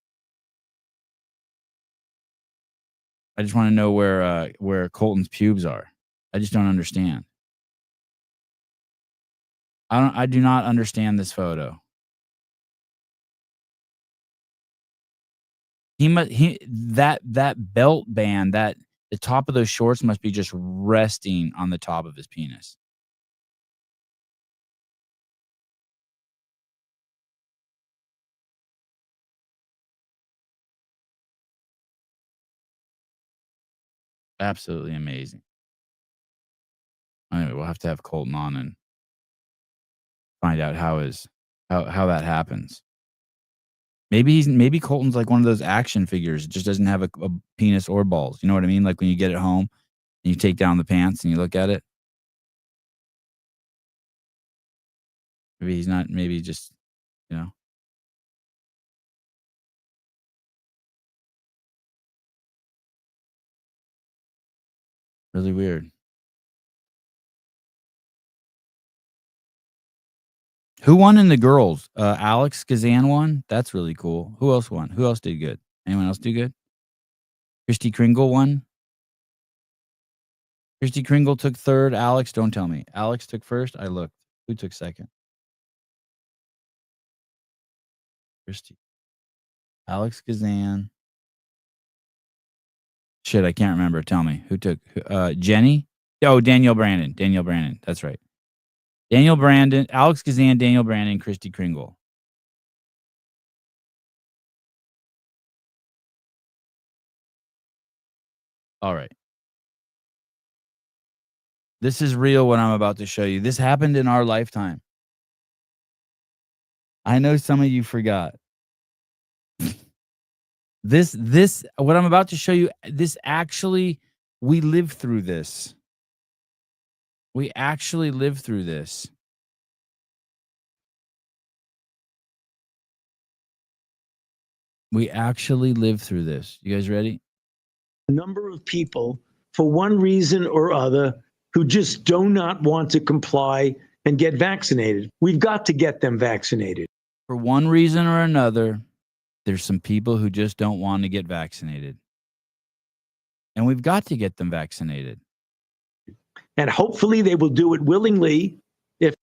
S1: I just want to know where Colten's pubes are. I just don't understand. I do not understand this photo. That belt band, that the top of those shorts must be just resting on the top of his penis. Absolutely amazing. Anyway, we'll have to have Colten on and find out how that happens. Maybe Colten's like one of those action figures. It just doesn't have a penis or balls. You know what I mean? Like when you get it home and you take down the pants and you look at it. Maybe he's not. Maybe just, you know. Really weird. Who won in the girls? Alex Kazan won. That's really cool. Who else won? Who else did good? Anyone else do good? Christy Kringle won. Christy Kringle took third. Alex, don't tell me. Alex took first. I looked. Who took second? Christy. Alex Kazan. Shit, I can't remember. Tell me. Who took Jenny? Oh, Danielle Brandon. Danielle Brandon. That's right. Daniel Brandon, Alex Kazan, Daniel Brandon, Christy Kringle. All right. This is real what I'm about to show you. This happened in our lifetime. I know some of you forgot. This what I'm about to show you, this actually, we lived through this. We actually lived through this. We actually lived through this. You guys ready?
S5: A number of people, for one reason or other, who just do not want to comply and get vaccinated. We've got to get them vaccinated.
S1: For one reason or another, there's some people who just don't want to get vaccinated. And we've got to get them vaccinated.
S5: And hopefully they will do it willingly. If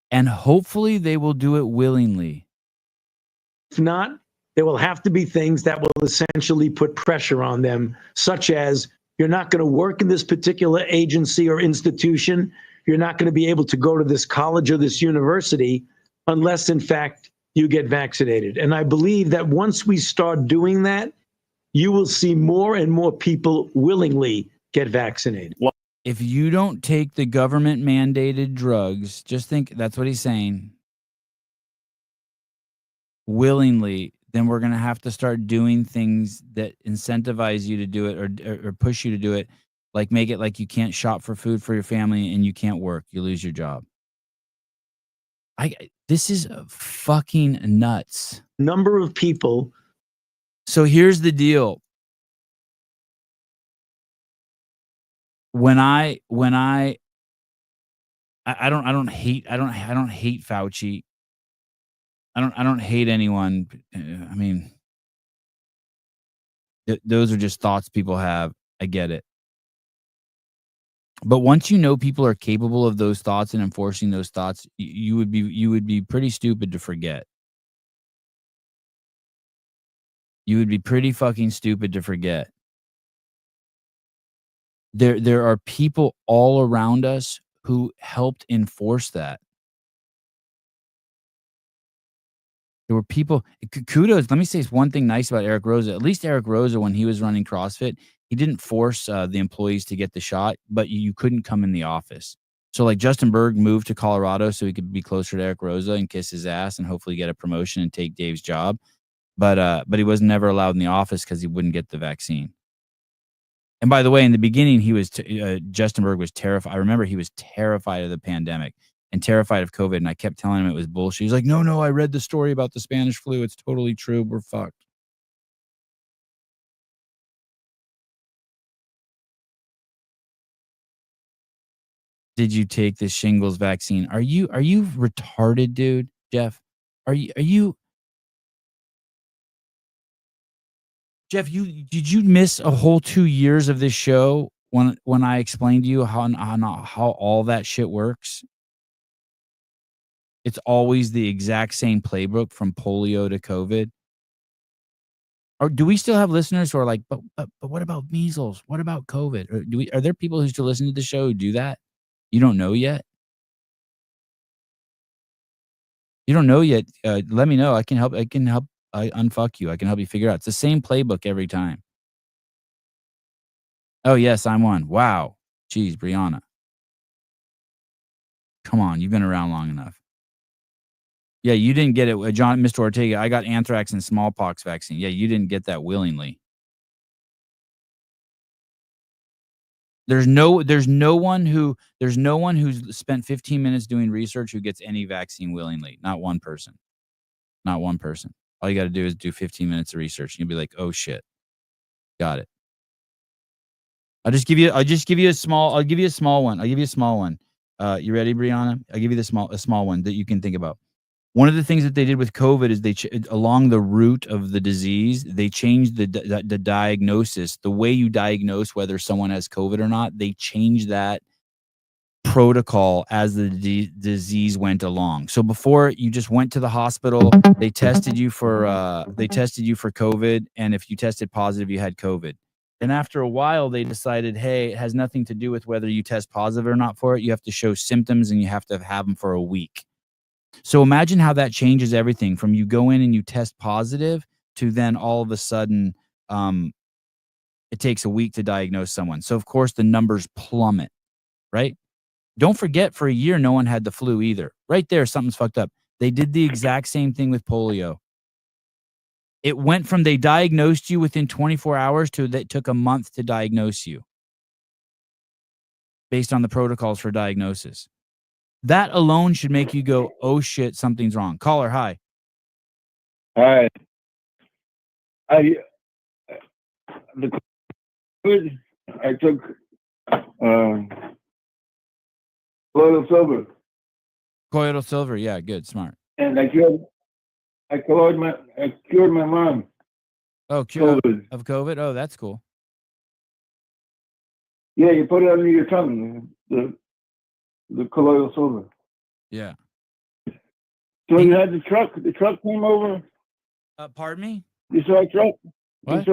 S5: not, there will have to be things that will essentially put pressure on them, such as you're not going to work in this particular agency or institution. You're not going to be able to go to this college or this university unless, in fact, you get vaccinated. And I believe that once we start doing that, you will see more and more people willingly get vaccinated.
S1: If you don't take the government mandated drugs, just think that's what he's saying. Willingly, then we're going to have to start doing things that incentivize you to do it or push you to do it. Like make it like you can't shop for food for your family and you can't work. You lose your job. This is fucking nuts.
S5: Number of people.
S1: So here's the deal. When I don't hate Fauci. I don't hate anyone. I mean, those are just thoughts people have. I get it. But once you know people are capable of those thoughts and enforcing those thoughts, you would be pretty stupid to forget. You would be pretty fucking stupid to forget. There are people all around us who helped enforce that. There were people. Kudos. Let me say one thing nice about Eric Roza. At least Eric Roza, when he was running CrossFit, he didn't force the employees to get the shot, but you couldn't come in the office. So like Justin Berg moved to Colorado so he could be closer to Eric Roza and kiss his ass and hopefully get a promotion and take Dave's job. But he was never allowed in the office because he wouldn't get the vaccine. And by the way, in the beginning, he was Justin Berg was terrified. I remember he was terrified of the pandemic and terrified of COVID. And I kept telling him it was bullshit. He's like, no, I read the story about the Spanish flu. It's totally true. We're fucked. Did you take the shingles vaccine? Are you retarded, dude? Jeff, are you Jeff, did you miss a whole 2 years of this show when I explained to you how all that shit works? It's always the exact same playbook from polio to COVID. Or do we still have listeners who are like, but what about measles? What about COVID? Or are there people who still listen to the show who do that? You don't know yet? You don't know yet. Let me know. I can help. I unfuck you. I can help you figure out. It's the same playbook every time. Oh, yes, I'm one. Wow. Jeez, Brianna. Come on. You've been around long enough. Yeah, you didn't get it. Mr. Ortega, I got anthrax and smallpox vaccine. Yeah, you didn't get that willingly. There's no one who's spent 15 minutes doing research who gets any vaccine willingly. Not one person. Not one person. All you got to do is do 15 minutes of research. And you'll be like, oh shit. Got it. I'll give you a small one. You ready, Brianna? I'll give you a small one that you can think about. One of the things that they did with COVID is along the root of the disease, they changed the diagnosis, the way you diagnose whether someone has COVID or not. They changed that protocol as the disease went along. So before, you just went to the hospital, they tested you for COVID, and if you tested positive, you had COVID. And after a while, they decided, hey, it has nothing to do with whether you test positive or not for it. You have to show symptoms, and you have to have them for a week. So imagine how that changes everything from you go in and you test positive to then all of a sudden it takes a week to diagnose someone. So of course the numbers plummet, right? Don't forget, for a year, no one had the flu either. Right there, something's fucked up. They did the exact same thing with polio. It went from they diagnosed you within 24 hours to that took a month to diagnose you based on the protocols for diagnosis. That alone should make you go, oh shit, something's wrong. Caller, hi.
S6: Hi. I took colloidal silver.
S1: Colloidal silver, yeah, good, smart.
S6: And I cured my mom.
S1: Oh, cure of COVID? Oh, that's cool.
S6: Yeah, you put it under your tongue, the colloidal silver.
S1: Yeah.
S6: So you had the truck came over.
S1: Pardon me?
S6: You saw a truck?
S1: What?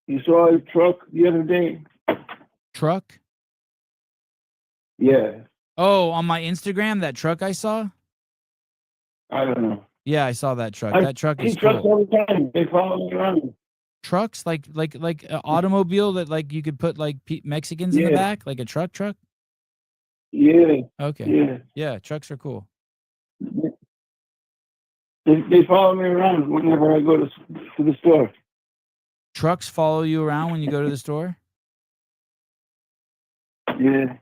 S6: You saw a truck the other day.
S1: Truck?
S6: Yeah.
S1: Oh, on my Instagram, that truck I saw?
S6: I don't know.
S1: Yeah, I saw that truck. That truck is
S6: trucks
S1: cool.
S6: all the time. They follow me around.
S1: Trucks? Like an automobile that like you could put like Mexicans in the back? Like a truck?
S6: Yeah.
S1: Okay. Yeah, trucks are cool.
S6: They follow me around whenever I go to the store.
S1: Trucks follow you around when you go to the store?
S6: Yeah.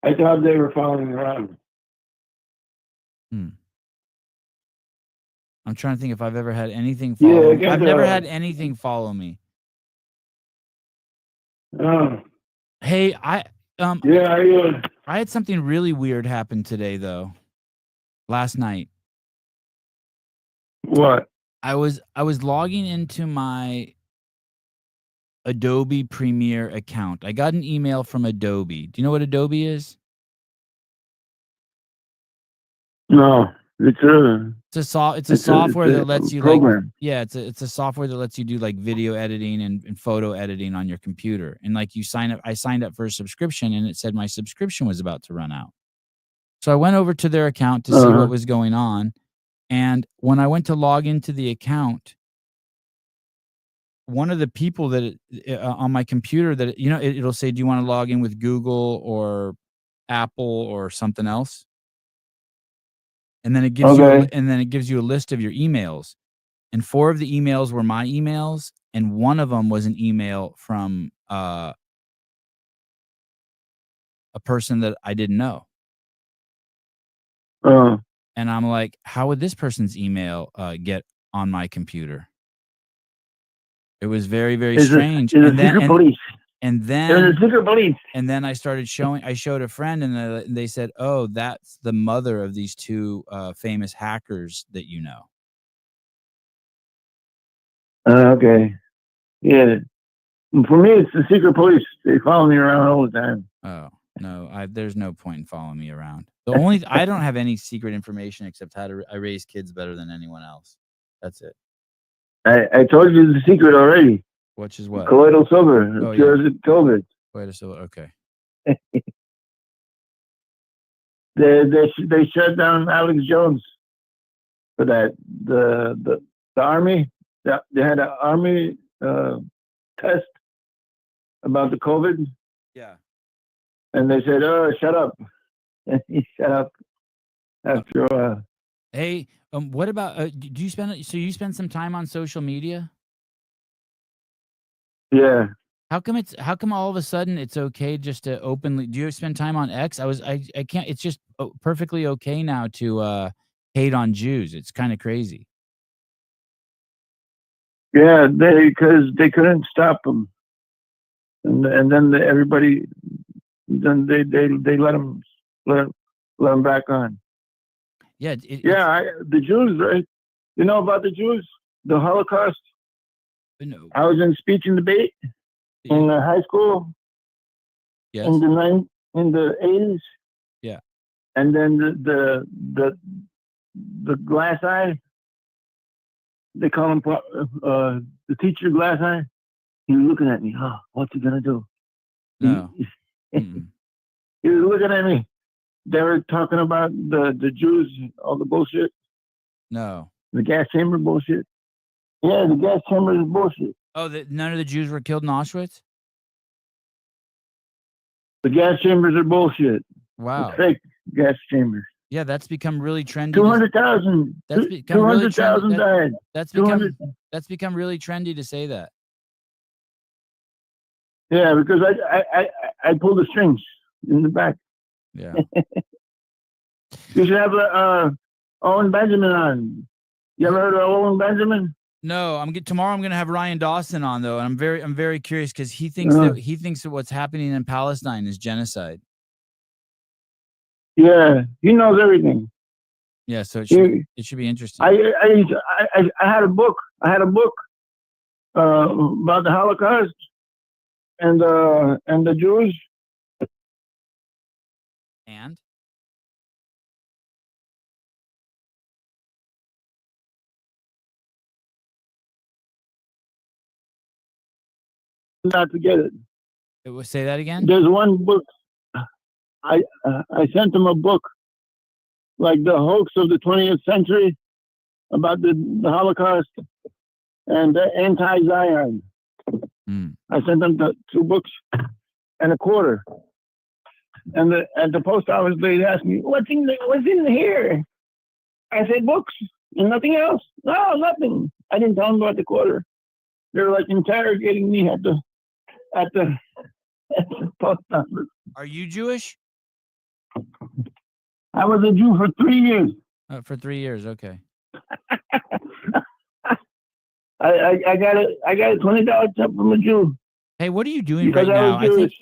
S6: I thought they were following me around.
S1: I'm trying to think if I've ever had anything follow me. I've never had anything follow me. Hey, I had something really weird happen today though. Last night.
S6: What?
S1: I was logging into my Adobe Premiere account. I got an email from Adobe. Do you know what Adobe is?
S6: No, it's a
S1: It's a software that lets you
S6: program.
S1: it's a software that lets you do like video editing and photo editing on your computer. And like I signed up for a subscription and it said my subscription was about to run out. So I went over to their account to see what was going on. And when I went to log into the account, one of the people that on my computer that it'll say, do you want to log in with Google or Apple or something else? And then it gives you a list of your emails. And 4 of the emails were my emails, and one of them was an email from a person that I didn't know. And I'm like, how would this person's email get on my computer? It was very, very strange. And then I showed a friend, and they said, oh, that's the mother of these 2 famous hackers that you know.
S6: Okay. Yeah. For me, it's the secret police. They follow me around all the time.
S1: Oh, no, there's no point in following me around. I don't have any secret information except I raise kids better than anyone else. That's it.
S6: I told you the secret already.
S1: Which is what?
S6: Colloidal silver.
S1: Oh,
S6: cures COVID.
S1: Colloidal silver. Okay.
S6: They shut down Alex Jones for that. The army. They had an army test about the COVID.
S1: Yeah.
S6: And they said, "Oh, shut up." And he shut up after a while.
S1: Hey, what about do you spend some time on social media?
S6: Yeah.
S1: How come all of a sudden it's okay just to openly, do you spend time on X? I can't, it's just perfectly okay now to hate on Jews. It's kind of crazy.
S6: Yeah, because they couldn't stop them. And then everybody, then they let them back on.
S1: Yeah.
S6: The Jews, right? You know about the Jews, the Holocaust?
S1: No.
S6: I was in speech and debate in high school.
S1: Yes.
S6: In the 80s.
S1: Yeah.
S6: And then the glass eye. They call him the teacher glass eye. He was looking at me. Oh, what's he gonna do?
S1: No.
S6: He was looking at me. They were talking about the Jews, all the bullshit.
S1: No.
S6: The gas chamber bullshit. Yeah, the gas chamber is bullshit.
S1: Oh, none of the Jews were killed in Auschwitz?
S6: The gas chambers are bullshit.
S1: Wow.
S6: It's fake gas chambers.
S1: Yeah, that's become really trendy.
S6: 200,000. 200,000 died.
S1: That's become really trendy to say that.
S6: Yeah, because I pulled the strings in the back.
S1: Yeah.
S6: You should have Owen Benjamin on. You ever heard of Owen Benjamin?
S1: No, tomorrow I'm gonna have Ryan Dawson on though, and I'm very curious because he thinks that what's happening in Palestine is genocide.
S6: Yeah, he knows everything.
S1: Yeah, so it should be interesting.
S6: I had a book. About the Holocaust and the Jews.
S1: And
S6: not to get it.
S1: Say that again.
S6: There's one book. I sent him a book, like the hoax of the 20th century, about the Holocaust and the anti-Zion. I sent them 2 books and a quarter. And at the post office, they asked me, "What's in here?" I said, "Books and nothing else." "No, nothing." I didn't tell them about the quarter. They're like interrogating me at the post office.
S1: Are you Jewish?
S6: I was a Jew for 3 years.
S1: For 3 years, okay.
S6: I got a $20 tip from a Jew.
S1: Hey, what are you doing right now?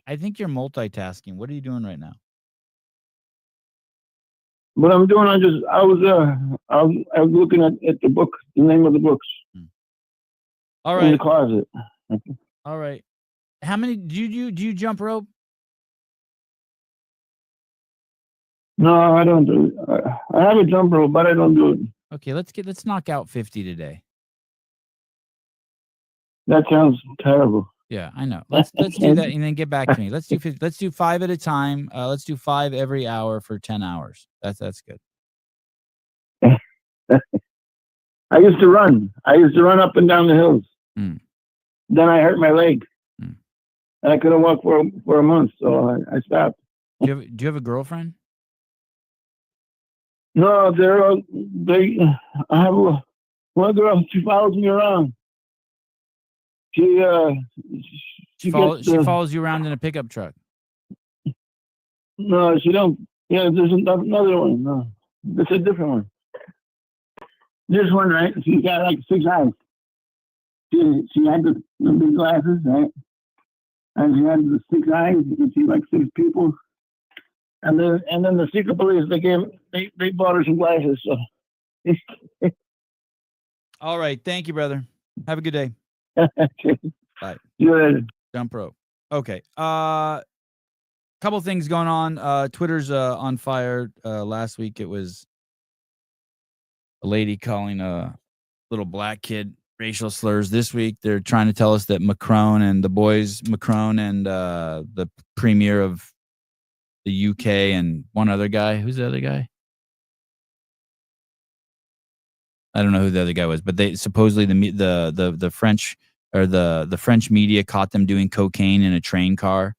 S1: I think you're multitasking. What are you doing right now?
S6: What I'm doing, I was looking at the book, the name of the books.
S1: All right.
S6: In the closet.
S1: All right. How many do you jump rope?
S6: No, I don't do it. I have a jump rope, but I don't do it.
S1: Okay, let's knock out 50 today.
S6: That sounds terrible.
S1: Yeah, I know. Let's do that and then get back to me. Let's do 50, let's do 5 at a time. Let's do 5 every hour for 10 hours. That's good.
S6: I used to run. Up and down the hills.
S1: Mm.
S6: Then I hurt my leg,
S1: Mm.
S6: and I couldn't walk for a month, so I stopped.
S1: Do you have a girlfriend?
S6: No, I have one girl. She follows me around. She
S1: follows you around in a pickup truck.
S6: No, she don't. Yeah, there's another one. No, it's a different one. This one, right? She's got like 6 eyes. She had the big glasses, right? And she had the 6 eyes. You can see like 6 people. And then the secret police, they bought her some glasses. So.
S1: All right, thank you, brother. Have a good day.
S6: Okay.
S1: Bye.
S6: Good.
S1: Jump rope. Okay. Couple things going on. Twitter's on fire. Last week it was a lady calling a little black kid racial slurs. This week they're trying to tell us that Macron and the premier of the UK and one other guy. Who's the other guy? I don't know who the other guy was, but they supposedly the French or the French media caught them doing cocaine in a train car.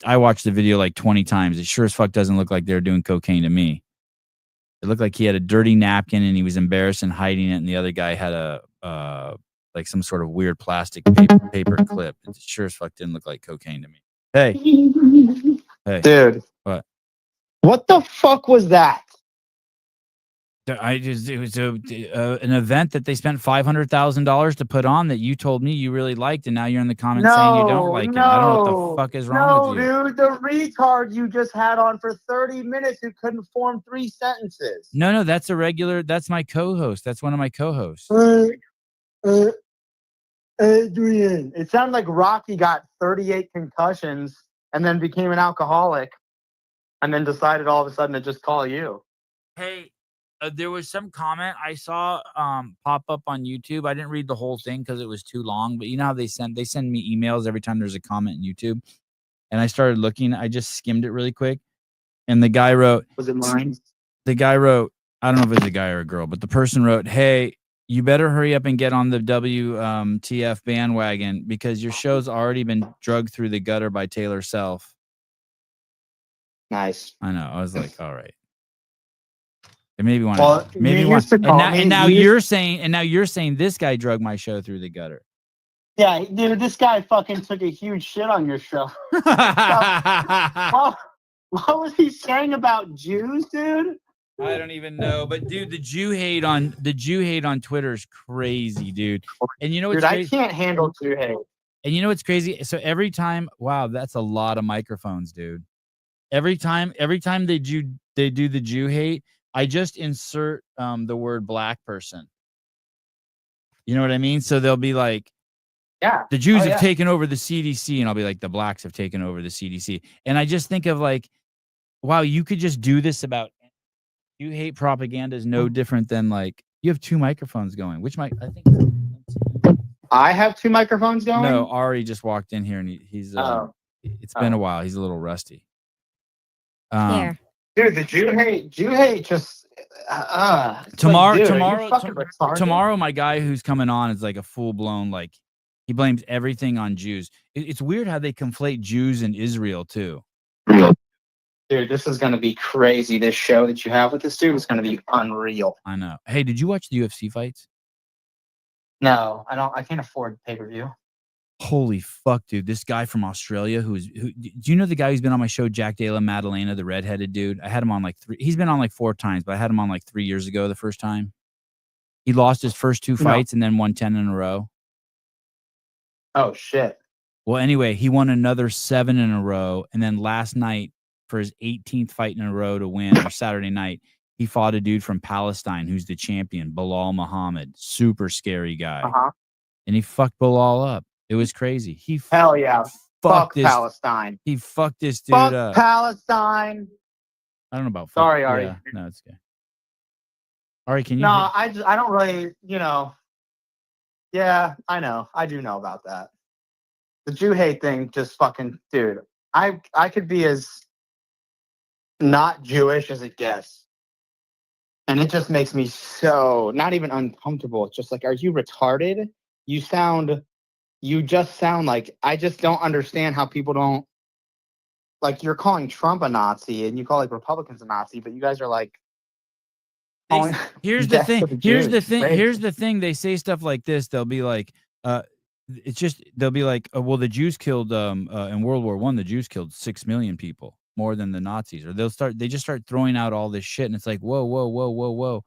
S1: I watched the video like 20 times. It sure as fuck doesn't look like they're doing cocaine to me. It looked like he had a dirty napkin and he was embarrassed and hiding it, and the other guy had a like some sort of weird plastic paper clip. It sure as fuck didn't look like cocaine to me. Hey,
S7: dude, what the fuck was that?
S1: It was an event that they spent $500,000 to put on that you told me you really liked, and now you're in the comments saying you don't like it. I don't know what the fuck is wrong with you.
S7: No, dude, the retard you just had on for 30 minutes who couldn't form 3 sentences.
S1: No, that's that's my co-host. That's one of my co-hosts.
S7: Adrian. It sounded like Rocky got 38 concussions and then became an alcoholic and then decided all of a sudden to just call you.
S1: Hey, there was some comment I saw pop up on YouTube. I didn't read the whole thing because it was too long, but you know how they send me emails every time there's a comment in YouTube. And I started looking. I just skimmed it really quick. And the guy wrote,
S7: was it mine?
S1: The guy wrote, I don't know if it's a guy or a girl, but the person wrote, hey, you better hurry up and get on the WTF bandwagon because your show's already been drugged through the gutter by Taylor Self.
S7: Nice.
S1: I know. I was like, all right. It made me want
S7: to.
S1: Maybe want. And now you're saying this guy drug my show through the gutter.
S7: Yeah, dude, this guy fucking took a huge shit on your show. What was he saying about Jews, dude?
S1: I don't even know, but dude, the Jew hate on Twitter is crazy, dude. And you know what's crazy?
S7: I can't handle Jew hate.
S1: And you know what's crazy? So every time, wow, that's a lot of microphones, dude. Every time they do the Jew hate, I just insert the word black person. You know what I mean? So they'll be like,
S7: yeah,
S1: the Jews have taken over the CDC, and I'll be like, the blacks have taken over the CDC. And I just think of like, wow, you could just do this about you hate propaganda is no different than like you have 2 microphones going. Which mic? I think
S7: I have 2 microphones going.
S1: No, Ari just walked in here and he's it's been a while. He's a little rusty.
S8: There.
S7: Dude, the Jew hate just
S1: tomorrow my guy who's coming on is like a full-blown like he blames everything on Jews. It's weird how they conflate Jews and Israel too.
S7: Dude, this is gonna be crazy. This show that you have with this dude is gonna be unreal.
S1: I know. Hey, did you watch the UFC fights?
S7: No, I don't. I can't afford pay-per-view.
S1: Holy fuck, dude! This guy from Australia, who do you know the guy who's been on my show, Jack Della Maddalena, the redheaded dude? I had him on like 3. He's been on like 4 times, but I had him on like 3 years ago. The first time, he lost his first 2 fights and then won 10 in a row.
S7: Oh shit!
S1: Well, anyway, he won another 7 in a row, and then last night for his 18th fight in a row to win, or Saturday night, he fought a dude from Palestine who's the champion, Bilal Muhammad, super scary guy, and he fucked Bilal up. It was crazy.
S7: Hell yeah. Fuck Palestine.
S1: He fucked this dude up.
S7: Palestine.
S1: I don't know about.
S7: Sorry, Ari.
S1: Yeah, no, it's okay. Ari, can you?
S7: No, I don't really, Yeah, I know. I do know about that. The Jew hate thing, just fucking, dude. I could be as not Jewish as it gets, and it just makes me so not even uncomfortable. It's just like, are you retarded? You just sound like, I just don't understand how people don't, like, you're calling Trump a Nazi and you call like Republicans a Nazi, but you guys are like,
S1: Here's the thing. Here's the thing. They say stuff like this. They'll be like, they'll be like, well, the Jews killed in World War I. The Jews killed 6 million people, more than the Nazis. Or they just start throwing out all this shit, and it's like, whoa.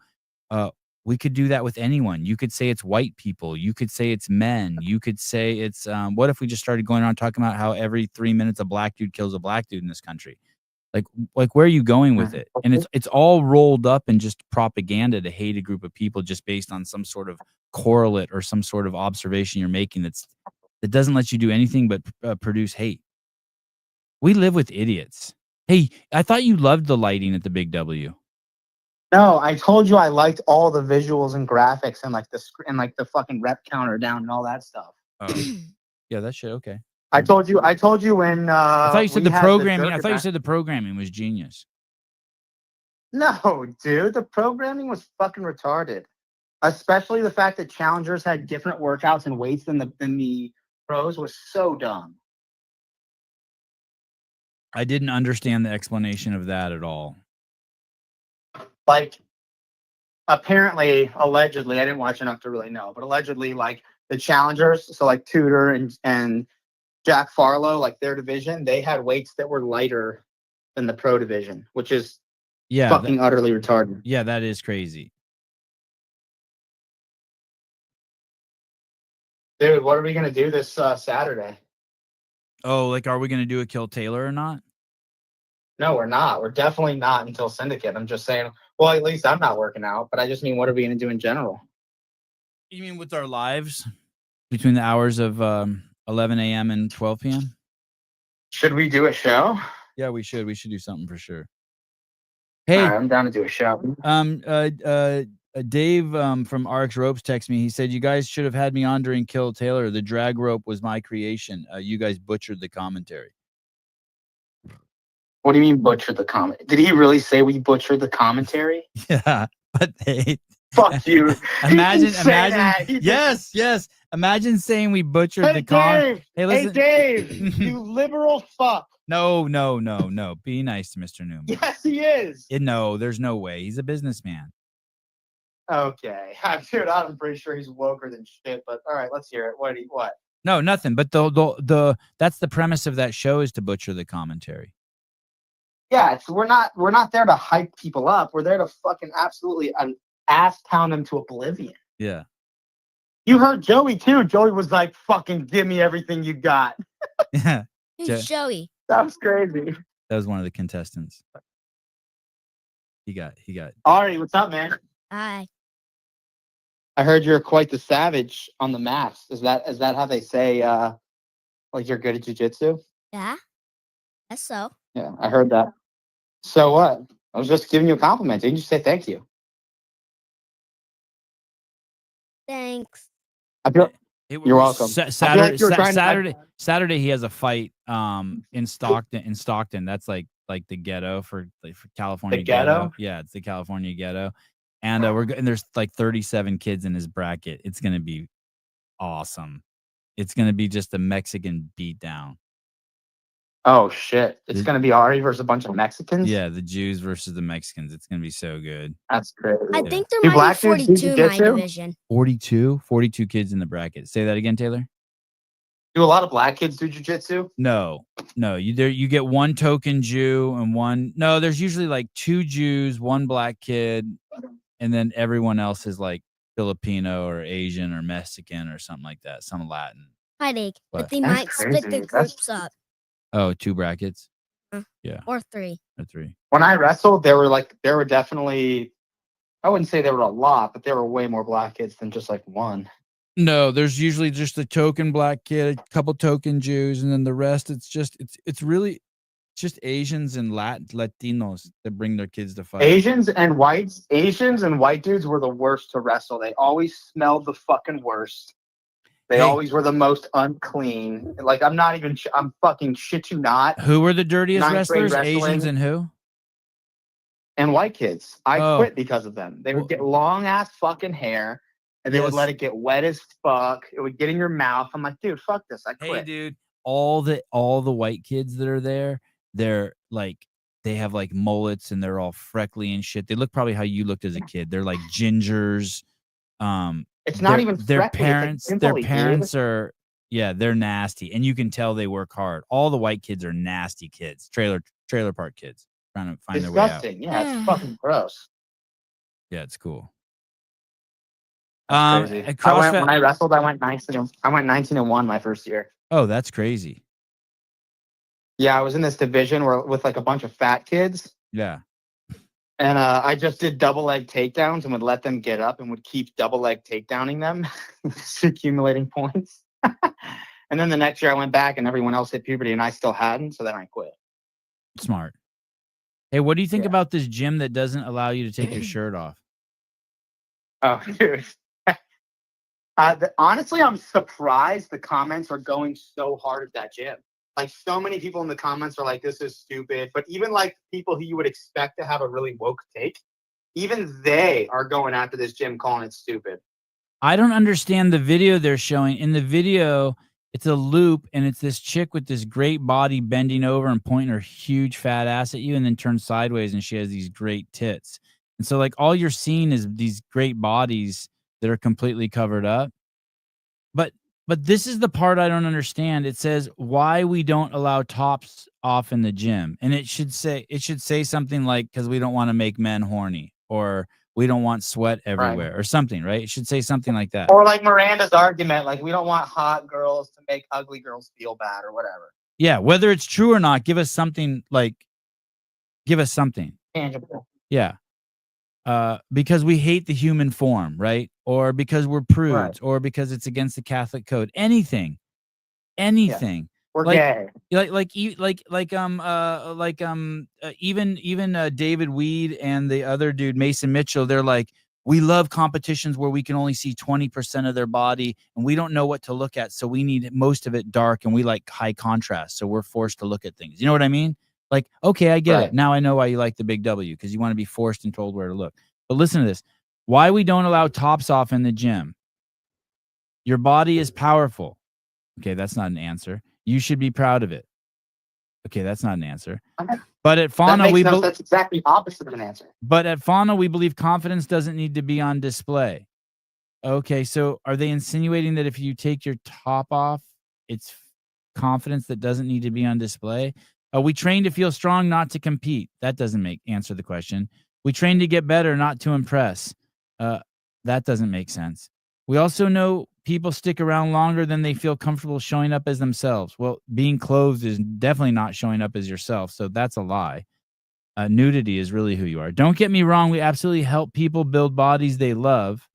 S1: We could do that with anyone. You could say it's white people. You could say it's men. You could say it's what if we just started going around talking about how every 3 minutes a black dude kills a black dude in this country? Like where are you going with it? And it's all rolled up in just propaganda to hate a group of people just based on some sort of correlate or some sort of observation you're making that doesn't let you do anything but produce hate. We live with idiots. Hey, I thought you loved the lighting at the Big W.
S7: No, I told you I liked all the visuals and graphics and like the fucking rep counter down and all that stuff.
S1: Oh. Yeah, that shit. Okay.
S7: I told you when
S1: I thought you said the programming. I thought you said the programming was genius.
S7: No, dude, the programming was fucking retarded. Especially the fact that challengers had different workouts and weights than the pros was so dumb.
S1: I didn't understand the explanation of that at all.
S7: Like, apparently, allegedly, I didn't watch enough to really know, but allegedly, like, the challengers, so like Tudor and Jack Farlow, like their division, they had weights that were lighter than the pro division, which is fucking utterly retarded.
S1: Yeah, that is crazy.
S7: Dude, what are we going to do this Saturday?
S1: Oh, like, are we going to do a Kill Taylor or not?
S7: No, we're not. We're definitely not until Syndicate. I'm just saying, well, at least I'm not working out, but I just mean, what are we going to do in general?
S1: You mean with our lives between the hours of 11 a.m. and 12 p.m.?
S7: Should we do a show?
S1: Yeah, we should. We should do something for sure. Hey,
S7: right, I'm down to do a show.
S1: Dave from RX Ropes texted me. He said, you guys should have had me on during Kill Taylor. The drag rope was my creation. You guys butchered the commentary.
S7: What do you mean butchered the comment? Did he really say we butchered the commentary?
S1: Yeah, but they...
S7: Fuck you.
S1: Imagine. Yes. Imagine saying we butchered the comment.
S7: Hey, listen. Hey, Dave, you liberal fuck.
S1: No. Be nice to Mr. Newman.
S7: Yes, he is.
S1: No, there's no way. He's a businessman.
S7: Okay. Dude, I'm pretty sure he's woker than shit, but all right, let's hear it. What?
S1: No, nothing. But the that's the premise of that show, is to butcher the commentary.
S7: Yeah, we're not there to hype people up. We're there to fucking absolutely ass pound them to oblivion.
S1: Yeah.
S7: You heard Joey too. Joey was like, fucking give me everything you got.
S1: Yeah.
S8: Who's Joey?
S7: That was crazy.
S1: That was one of the contestants. He got.
S7: Ari, what's up, man?
S8: Hi.
S7: I heard you're quite the savage on the mats. Is that how they say like you're good at jiu-jitsu?
S8: Yeah. Guess so.
S7: Yeah, I heard that. So what? I was just giving you a compliment. Didn't you say thank you?
S8: Thanks.
S7: You're welcome.
S1: Saturday he has a fight in Stockton. That's like the ghetto for California.
S7: The ghetto?
S1: Yeah, it's the California ghetto. And there's like 37 kids in his bracket. It's gonna be awesome. It's gonna be just a Mexican beatdown.
S7: Oh shit! It's gonna be Ari versus a bunch of Mexicans.
S1: Yeah, the Jews versus the Mexicans. It's gonna be so good.
S7: That's crazy.
S8: I think there might be 42 in my division.
S1: 42 kids in the bracket. Say that again, Taylor.
S7: Do a lot of black kids do jiu-jitsu?
S1: No. You get one token Jew and one. No, there's usually like 2 Jews, 1 black kid, and then everyone else is like Filipino or Asian or Mexican or something like that. Some Latin.
S8: Hi, Nick. But they
S7: That's
S8: might
S7: crazy.
S8: split the groups up.
S1: Oh, 2 brackets. Yeah.
S8: Or 3.
S1: Or 3.
S7: When I wrestled, there were definitely, I wouldn't say there were a lot, but there were way more black kids than just like one.
S1: No, there's usually just a token black kid, a couple token Jews, and then the rest. It's really just Asians and Latinos that bring their kids to fight.
S7: Asians and white dudes were the worst to wrestle. They always smelled the fucking worst. They always were the most unclean. Like, I'm fucking shit you not.
S1: Who were the dirtiest
S7: Ninth grade
S1: wrestlers?
S7: wrestling.
S1: Asians and who?
S7: And white kids. I quit because of them. They would get long ass fucking hair and they would let it get wet as fuck. It would get in your mouth. I'm like, dude, fuck this. I quit.
S1: Hey, dude, all the white kids that are there, they're like, they have like mullets and they're all freckly and shit. They look probably how you looked as a kid. They're like gingers.
S7: It's not even
S1: their
S7: freckly,
S1: parents.
S7: like
S1: Their
S7: pimply,
S1: parents are they're nasty, and you can tell they work hard. All the white kids are nasty kids. Trailer park kids trying to find their way out.
S7: Disgusting. Yeah, it's fucking gross.
S1: Yeah, it's cool.
S7: That's crazy. When I wrestled, I went 19-1 my first year.
S1: Oh, that's crazy.
S7: Yeah, I was in this division with like a bunch of fat kids.
S1: Yeah.
S7: And I just did double leg takedowns and would let them get up and would keep double leg takedowning them, accumulating points. And then the next year I went back and everyone else hit puberty and I still hadn't. So then I quit.
S1: Smart. Hey, what do you think about this gym that doesn't allow you to take your shirt off?
S7: Oh, dude. Honestly, I'm surprised the comments are going so hard at that gym. Like, so many people in the comments are like, this is stupid. But even like people who you would expect to have a really woke take, even they are going after this gym calling it stupid.
S1: I don't understand the video they're showing. In the video, it's a loop and it's this chick with this great body bending over and pointing her huge fat ass at you and then turns sideways and she has these great tits. And so like all you're seeing is these great bodies that are completely covered up. But this is the part I don't understand. It says why we don't allow tops off in the gym. And it should say something like, because we don't want to make men horny, or we don't want sweat everywhere, or something, right? It should say something like that.
S7: Or like Miranda's argument, like we don't want hot girls to make ugly girls feel bad or whatever.
S1: Yeah, whether it's true or not, give us something
S7: Tangible.
S1: Yeah. Because we hate the human form, right? Or because we're prudes, or because it's against the Catholic code. Anything.
S7: Yeah. We're gay.
S1: Even David Weed and the other dude Mason Mitchell, they're like, we love competitions where we can only see 20% of their body and we don't know what to look at, so we need most of it dark and we like high contrast, so we're forced to look at things. You know what I mean? Like, okay, I get it. Now I know why you like the big W, because you want to be forced and told where to look. But listen to this. Why we don't allow tops off in the gym. Your body is powerful. Okay, that's not an answer. You should be proud of it. Okay, that's not an answer. But at Fauna,
S7: that's exactly opposite of an answer.
S1: But at Fauna, we believe confidence doesn't need to be on display. Okay, so are they insinuating that if you take your top off, it's confidence that doesn't need to be on display? We train to feel strong, not to compete. That doesn't answer the question. We train to get better, not to impress. That doesn't make sense. We also know people stick around longer than they feel comfortable showing up as themselves. Well, being clothed is definitely not showing up as yourself, so that's a lie. Nudity is really who you are. Don't get me wrong. We absolutely help people build bodies they love.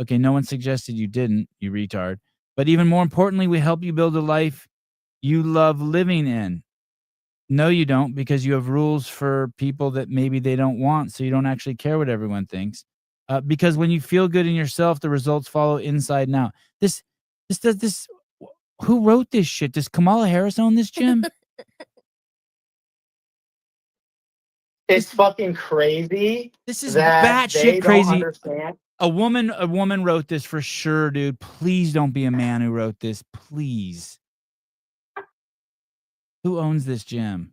S1: Okay, no one suggested you didn't, you retard. But even more importantly, we help you build a life you love living in. No, you don't, because you have rules for people that maybe they don't want, so you don't actually care what everyone thinks. Because when you feel good in yourself, the results follow inside and out. Who wrote this shit? Does Kamala Harris own this gym?
S7: It's fucking crazy.
S1: This is batshit crazy.
S7: Understand.
S1: A woman wrote this for sure, dude. Please don't be a man who wrote this. Please. Who owns this gym?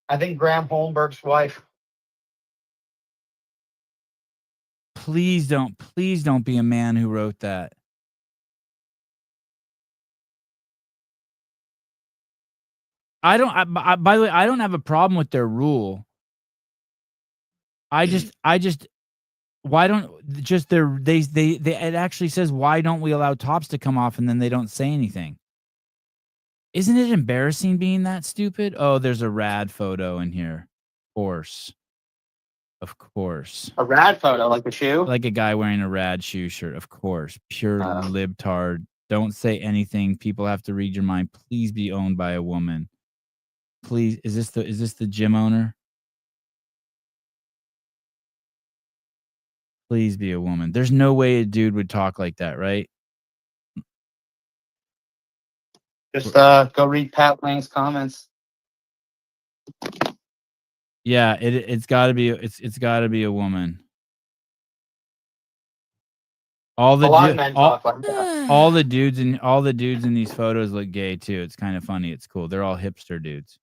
S7: I think Graham Holmberg's wife.
S1: Please don't be a man who wrote that. By the way, I don't have a problem with their rule. Why don't just it actually says, why don't we allow tops to come off, and then they don't say anything. Isn't it embarrassing being that stupid? Oh, there's a rad photo in here. Of course.
S7: A rad photo, like the shoe?
S1: Like a guy wearing a rad shoe shirt, of course. Pure libtard Don't say anything. People have to read your mind. Please be owned by a woman. Please. Is this the gym owner? Please be a woman. There's no way a dude would talk like that, right?
S7: Just go read Pat Lang's comments.
S1: Yeah, it's got to be it's got to be a woman. All the
S7: A lot of men talk like that.
S1: all the dudes in these photos look gay too. It's kind of funny. It's cool. They're all hipster dudes.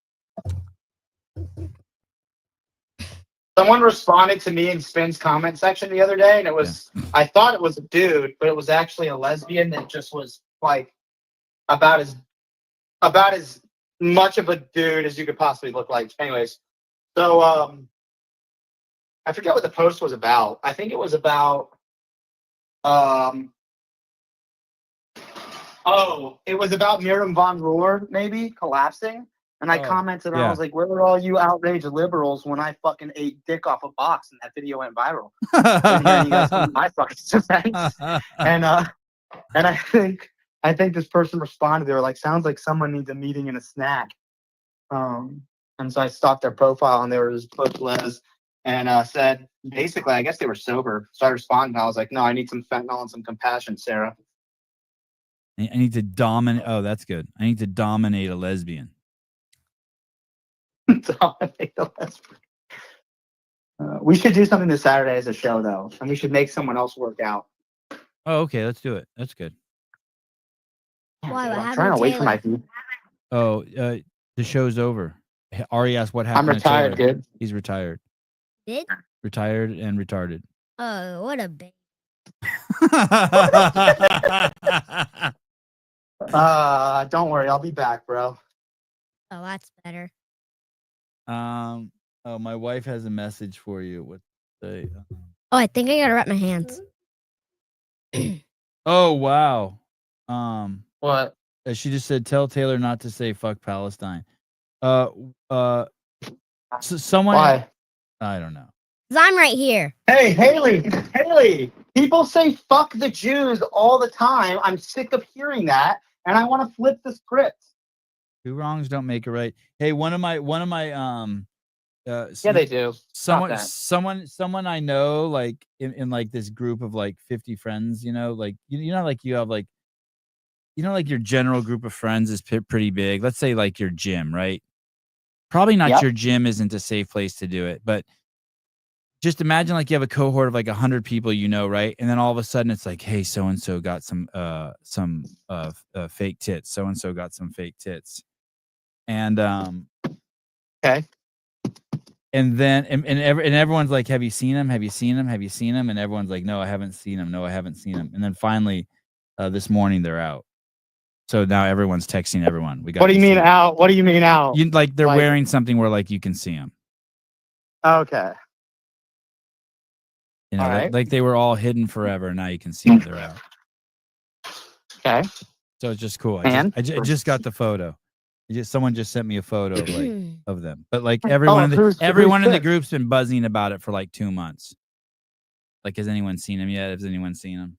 S7: Someone responded to me in Spin's comment section the other day, and it was I thought it was a dude, but it was actually a lesbian that just was like about as much of a dude as you could possibly look like. Anyways, so I forget what the post was about. I think it was about it was about Miriam von Rohr maybe collapsing. And I commented, I was like, where were all you outraged liberals when I fucking ate dick off a box and that video went viral? And then you guys come to my fucking defense. And I think this person responded, they were like, sounds like someone needs a meeting and a snack. And so I stalked their profile and they were just les and said, basically, I guess they were sober. So I responded and I was like, no, I need some fentanyl and some compassion, Sarah.
S1: I need to dominate. Oh, that's good. I need to dominate a lesbian.
S7: We should do something this Saturday as a show, though, and we should make someone else work out.
S1: Oh, okay, let's do it. That's good.
S8: Why?
S7: I'm trying to wait for my feed.
S1: Oh, the show's over. Ari asked what happened.
S7: I'm retired,
S1: to
S7: dude.
S1: He's retired.
S8: Did?
S1: Retired and retarded.
S8: Oh, what a baby.
S7: Don't worry, I'll be back, bro.
S8: Oh, that's better.
S1: Oh, my wife has a message for you. What the?
S8: Oh, I think I gotta wrap my hands.
S1: Oh, wow.
S7: What?
S1: She just said, tell Taylor not to say fuck Palestine. So someone.
S7: Why?
S1: I don't know.
S8: 'Cause I'm right here.
S7: Hey, Haley. People say fuck the Jews all the time. I'm sick of hearing that, and I want to flip the script.
S1: Two wrongs don't make it right. Hey, one of my
S7: Yeah, they do.
S1: Someone I know, like in like this group of like 50 friends, like like you have like like your general group of friends is pretty big. Let's say like your gym, right? Probably not your gym isn't a safe place to do it, but just imagine like you have a cohort of like 100 people, right? And then all of a sudden it's like, hey, so and so got some fake tits. So and so got some fake tits. And
S7: okay.
S1: And then and everyone's like, have you seen him? Have you seen him? Have you seen him? And everyone's like, no, I haven't seen him. No, I haven't seen him. And then finally, this morning they're out. So now everyone's texting everyone.
S7: What do you mean out? What do you mean out?
S1: Like they're wearing something where like you can see them.
S7: Okay.
S1: Like they were all hidden forever. Now you can see them. They're out.
S7: Okay.
S1: So it's just cool. I just got the photo. Someone just sent me a photo of them, but like everyone in the group's been buzzing about it for like 2 months. Like, has anyone seen him yet? Has anyone seen him?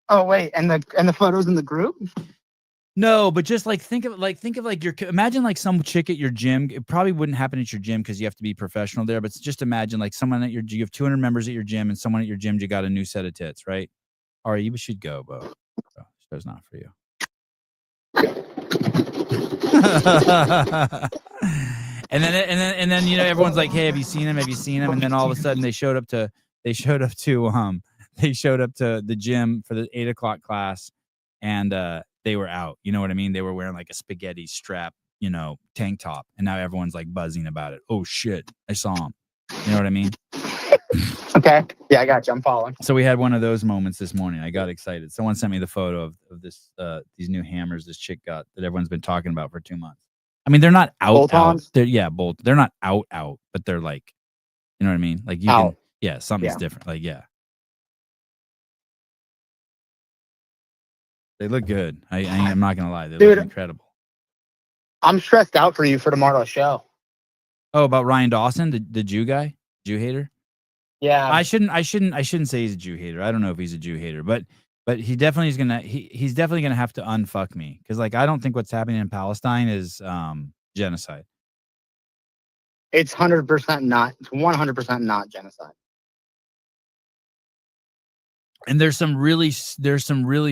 S7: Oh wait, and the photos in the group?
S1: No, but just like think of your imagine like some chick at your gym. It probably wouldn't happen at your gym because you have to be professional there. But just imagine like someone at you have 200 members at your gym, and someone at your gym got a new set of tits, right? All right, you should go, Bo. Show's not for you. and then everyone's like, hey, have you seen him? Have you seen him? And then all of a sudden they showed up to the gym for the 8 o'clock class, and they were out. You know what I mean? They were wearing like a spaghetti strap, tank top, and now everyone's like buzzing about it. Oh shit, I saw him. You know what I mean?
S7: Okay. Yeah, I got you. I'm following.
S1: So we had one of those moments this morning. I got excited. Someone sent me the photo of this these new hammers this chick got that everyone's been talking about for 2 months. I mean, they're not out. They're They're not out, but they're like, you know what I mean? Like you can, something's different. Like, yeah. They look good. I'm not gonna lie. They look incredible.
S7: I'm stressed out for you for tomorrow's show.
S1: Oh, about Ryan Dawson, the Jew guy, Jew hater.
S7: Yeah.
S1: I shouldn't say he's a Jew hater. I don't know if he's a Jew hater, but But he definitely is gonna he's definitely gonna have to unfuck me because like I don't think what's happening in Palestine is genocide.
S7: It's 100% not. It's 100% not genocide.
S1: And there's some really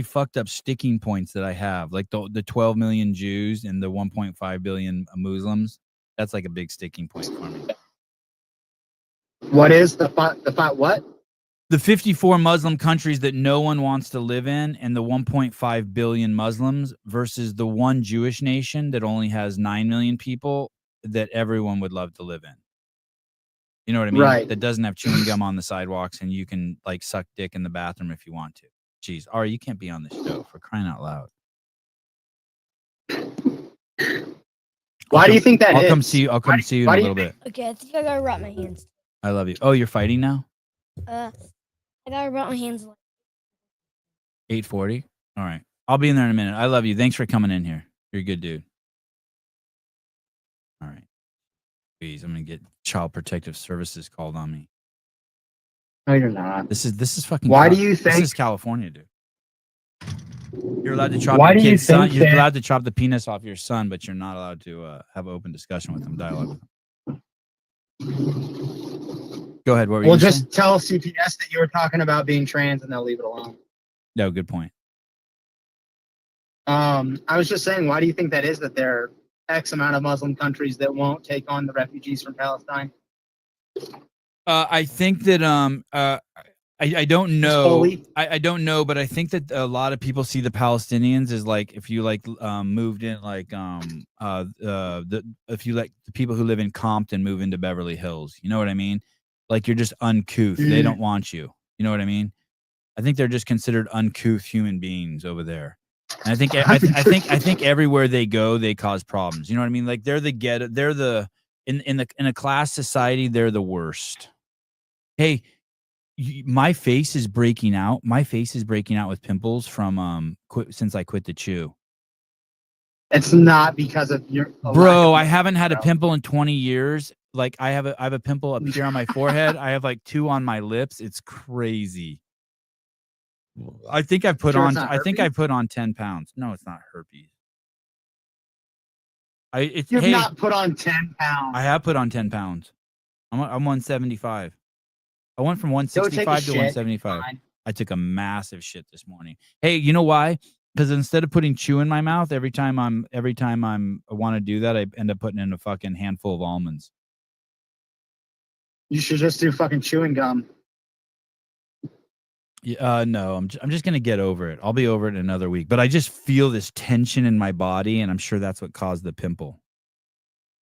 S1: fucked up sticking points that I have, like the 12 million Jews and the 1.5 billion Muslims. That's like a big sticking point for me.
S7: What is the fight? What?
S1: The 54 Muslim countries that no one wants to live in, and the 1.5 billion Muslims versus the one Jewish nation that only has 9 million people that everyone would love to live in. You know what I mean?
S7: Right.
S1: That doesn't have chewing gum on the sidewalks, and you can like suck dick in the bathroom if you want to. Jeez, Ari, you can't be on the show for crying out loud.
S7: Why do you think that
S1: I'll
S7: is?
S1: come see you. I'll come see you in a little bit.
S8: Okay, I think I gotta rub my hands.
S1: I love you. Oh, you're fighting now?
S8: I gotta rub my hands.
S1: 8:40. All right. I'll be in there in a minute. I love you. Thanks for coming in here. You're a good dude. All right. Please, I'm gonna get Child Protective Services called on me.
S7: No, you're not.
S1: This is fucking.
S7: Why do you think?
S1: This is California, dude? You're allowed to chop
S7: Why
S1: your
S7: do you
S1: kid's son.
S7: think
S1: You're
S7: that-
S1: allowed to chop the penis off your son, but you're not allowed to have an open discussion with him, dialogue with him. Go ahead. What were you
S7: Well,
S1: saying?
S7: just tell CPS that you were talking about being trans, and they'll leave it alone.
S1: No, good point.
S7: I was just saying, why do you think that is? That there are X amount of Muslim countries that won't take on the refugees from Palestine?
S1: I think that I don't know.
S7: Holy.
S1: I don't know, but I think that a lot of people see the Palestinians as like if you like moved in like if you like the people who live in Compton move into Beverly Hills. You know what I mean? Like you're just uncouth. They don't want you. You know what I mean? I think they're just considered uncouth human beings over there. And I think I think everywhere they go, they cause problems. You know what I mean? Like they're the ghetto. They're the in a class society. They're the worst. Hey, my face is breaking out. My face is breaking out with pimples from since I quit the chew.
S7: It's not because of your
S1: Bro, I haven't had a pimple in 20 years. Like I have a pimple up here on my forehead. I have like 2 on my lips. It's crazy. I think I put on 10 pounds. No, it's not herpes.
S7: You've not put on 10 pounds.
S1: I have put on 10 pounds. I'm 175. I went from 165 to 175. I took a massive shit this morning. Hey, you know why? Because instead of putting chew in my mouth every time I want to do that, I end up putting in a fucking handful of almonds.
S7: You should just do fucking chewing gum.
S1: Yeah, no, I'm just gonna get over it. I'll be over it in another week. But I just feel this tension in my body, and I'm sure that's what caused the pimple.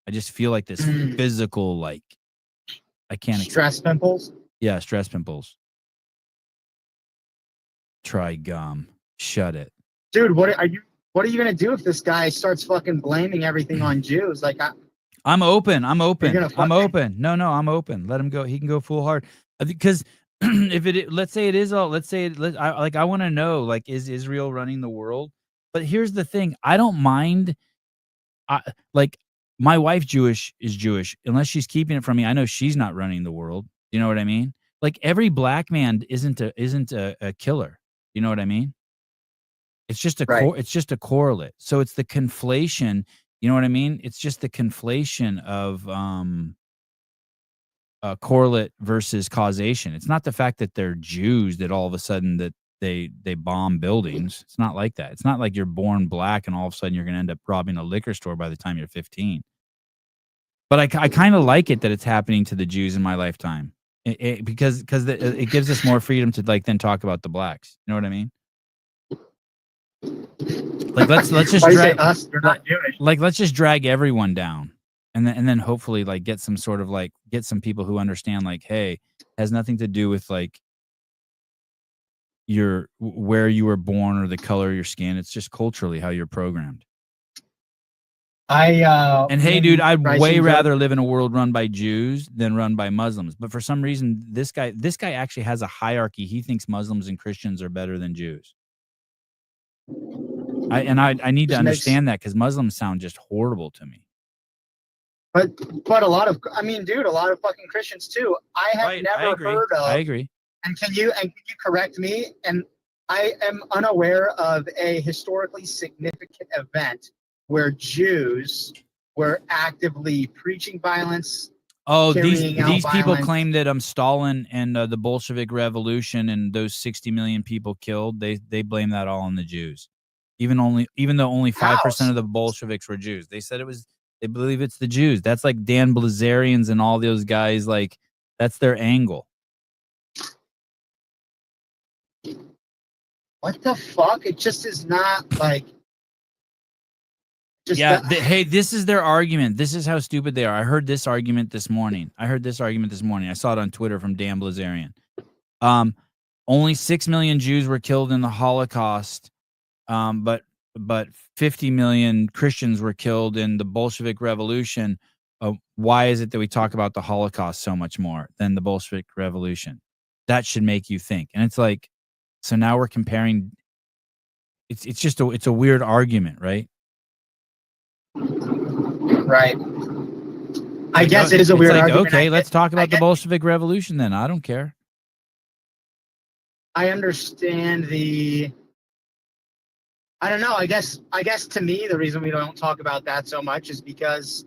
S1: I just feel like this physical, like I can't
S7: stress pimples.
S1: Yeah, stress pimples. Try gum. Shut it,
S7: dude. What are you gonna do if this guy starts fucking blaming everything on Jews? Like
S1: I'm open. I'm open. No, I'm open. Let him go. He can go full hard. Because if let's say it is all, I want to know, like, is Israel running the world? But here's the thing. I don't mind. Like my wife is Jewish. Unless she's keeping it from me, I know she's not running the world. You know what I mean? Like every black man isn't a killer. You know what I mean? It's just it's just a correlate. So it's the conflation. You know what I mean? It's just the conflation of correlate versus causation. It's not the fact that they're Jews that all of a sudden that they bomb buildings. It's not like that. It's not like you're born black and all of a sudden you're going to end up robbing a liquor store by the time you're 15. But I kind of like it that it's happening to the Jews in my lifetime, because it gives us more freedom to like then talk about the blacks. You know what I mean? Like let's just drag us. You're not Jewish. Like let's just drag everyone down. And then hopefully like get some sort of like get some people who understand like, hey, it has nothing to do with like where you were born or the color of your skin. It's just culturally how you're programmed. And hey, dude, I'd way rather live in a world run by Jews than run by Muslims. But for some reason, this guy actually has a hierarchy. He thinks Muslims and Christians are better than Jews. I need to understand that because Muslims sound just horrible to me.
S7: But a lot of fucking Christians too. I have never heard of.
S1: I agree.
S7: And can you correct me? And
S9: I am unaware of a historically significant event where Jews were actively preaching violence.
S1: Oh,
S9: carrying out
S1: these people
S9: violence.
S1: claim that Stalin and the Bolshevik Revolution and those 60 million people killed. They blame that all on the Jews, even though only 5% of the Bolsheviks were Jews. They said they believe it's the Jews. That's like Dan Blazarians and all those guys. Like that's their angle.
S9: What the fuck? It just is not like. Just
S1: Yeah. Hey, this is their argument. This is how stupid they are. I heard this argument this morning. I saw it on Twitter from Dan Blazarian. Only 6 million Jews were killed in the Holocaust, but 50 million Christians were killed in the Bolshevik Revolution. Why is it that we talk about the Holocaust so much more than the Bolshevik Revolution? That should make you think. And it's like, so now we're comparing. It's a weird argument, right?
S9: Right. I guess it is a weird argument.
S1: Okay, let's talk about the Bolshevik Revolution then. I don't care.
S9: I understand I don't know. I guess to me, the reason we don't talk about that so much is because,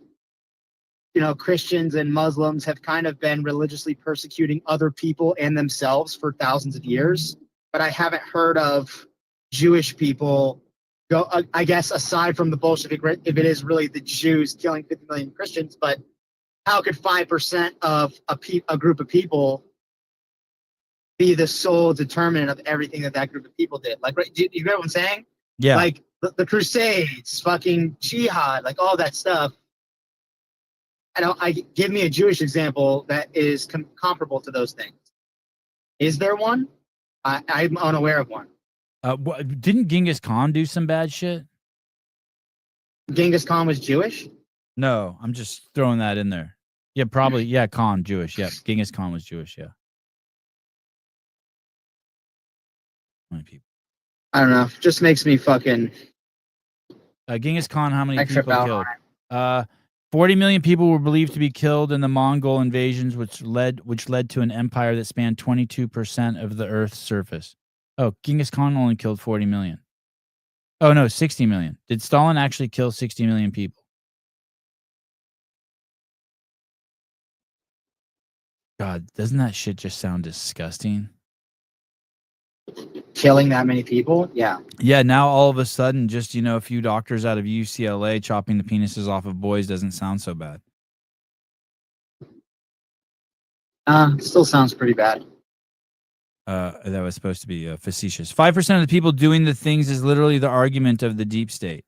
S9: Christians and Muslims have kind of been religiously persecuting other people and themselves for thousands of years. But I haven't heard of Jewish people go, I guess, aside from the Bolshevik, if it is really the Jews killing 50 million Christians, but how could 5% of a group of people be the sole determinant of everything that group of people did? Like, right, you get what I'm saying?
S1: Yeah.
S9: Like the Crusades, fucking jihad, like all that stuff. Give me a Jewish example that is comparable to those things. Is there one? I'm unaware of one.
S1: Didn't Genghis Khan do some bad shit?
S9: Genghis Khan was Jewish?
S1: No, I'm just throwing that in there. Yeah, probably. Yeah, Khan, Jewish. Yeah, Genghis Khan was Jewish. Yeah. How many people?
S9: I don't know. Just makes me fucking.
S1: Genghis Khan, how many people killed? 40 million people were believed to be killed in the Mongol invasions, which led to an empire that spanned 22% of the Earth's surface. Oh, Genghis Khan only killed 40 million. Oh, no, 60 million. Did Stalin actually kill 60 million people? God, doesn't that shit just sound disgusting?
S9: Killing that many people? Yeah.
S1: Yeah, now all of a sudden, just, a few doctors out of UCLA chopping the penises off of boys doesn't sound so bad.
S9: Still sounds pretty bad.
S1: That was supposed to be facetious. 5% of the people doing the things is literally the argument of the deep state.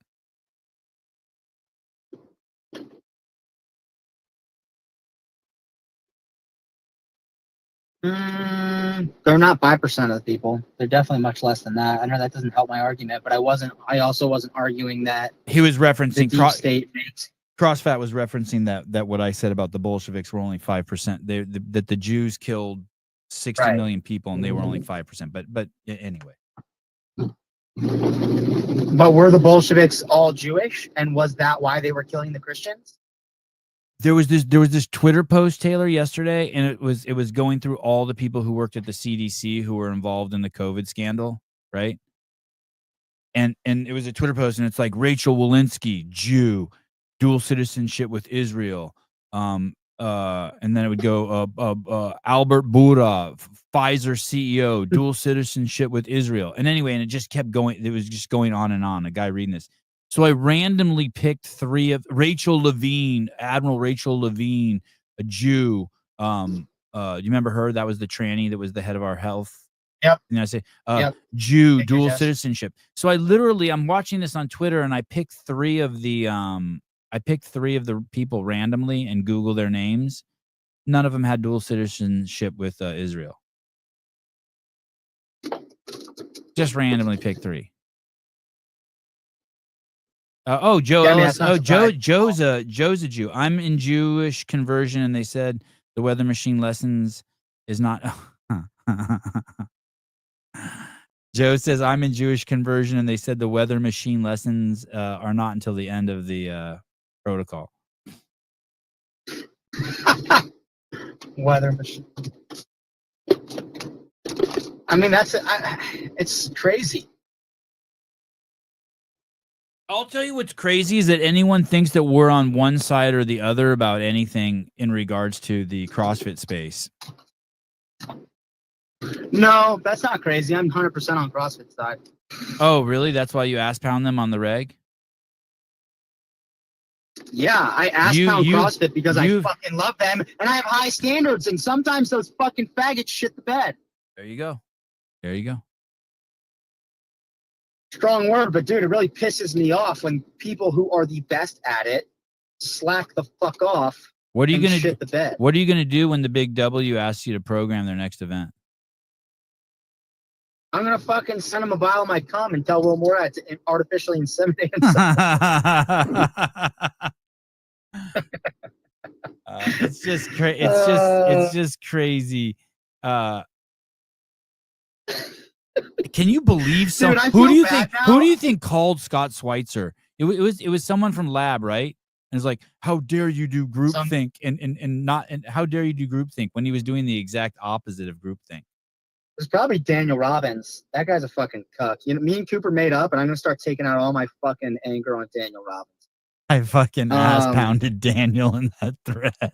S9: They're not 5% of the people. They're definitely much less than that. I know that doesn't help my argument, but I also wasn't arguing that
S1: he was referencing
S9: the deep state makes.
S1: CrossFit was referencing that what I said about the Bolsheviks were only 5%. That the Jews killed 60 million people and they were only 5%. But anyway.
S9: But were the Bolsheviks all Jewish? And was that why they were killing the Christians?
S1: There was this Twitter post, Taylor, yesterday, and it was going through all the people who worked at the CDC who were involved in the COVID scandal, right? And it was a Twitter post, and it's like Rachel Walensky, Jew, dual citizenship with Israel. And then it would go Albert Bourla, Pfizer CEO, dual citizenship with Israel. And anyway, and it just kept going. It was just going on and on. A guy reading this. So I randomly picked 3 of Rachel Levine, Admiral Rachel Levine, a Jew. Do you remember her? That was the tranny that was the head of our health.
S9: Yep.
S1: And I say,
S9: yep.
S1: Jew, dual citizenship. So I'm watching this on Twitter, and I picked 3 of the people randomly and Google their names. None of them had dual citizenship with Israel. Just randomly picked 3. Joe Ellis. Joe's a Jew. I'm in Jewish conversion, and they said the weather machine lessons is not. Joe says I'm in Jewish conversion, and they said the weather machine lessons are not until the end of the protocol.
S9: Weather machine. I mean, it's crazy.
S1: I'll tell you what's crazy is that anyone thinks that we're on one side or the other about anything in regards to the CrossFit space.
S9: No, that's not crazy. I'm 100% on CrossFit side.
S1: Oh, really? That's why you ass pound them on the reg?
S9: Yeah, I ass pound CrossFit because I fucking love them and I have high standards. And sometimes those fucking faggots shit the bed.
S1: There you go. There you go.
S9: Strong word, but dude, it really pisses me off when people who are the best at it slack the fuck off.
S1: What are you gonna
S9: shit the bed?
S1: What are you gonna do when the big W asks you to program their next event?
S9: I'm gonna fucking send them a vial of my cum and tell Will Morat to artificially inseminate
S1: It's just it's just crazy. Can you believe so?
S9: Dude,
S1: Who do you think called Scott Schweitzer? It was someone from Lab, right? And it's like, how dare you do groupthink and how dare you do groupthink when he was doing the exact opposite of groupthink?
S9: It was probably Daniel Robbins. That guy's a fucking cuck. You know, me and Cooper made up, and I'm gonna start taking out all my fucking anger on Daniel Robbins.
S1: I fucking ass pounded Daniel in that thread.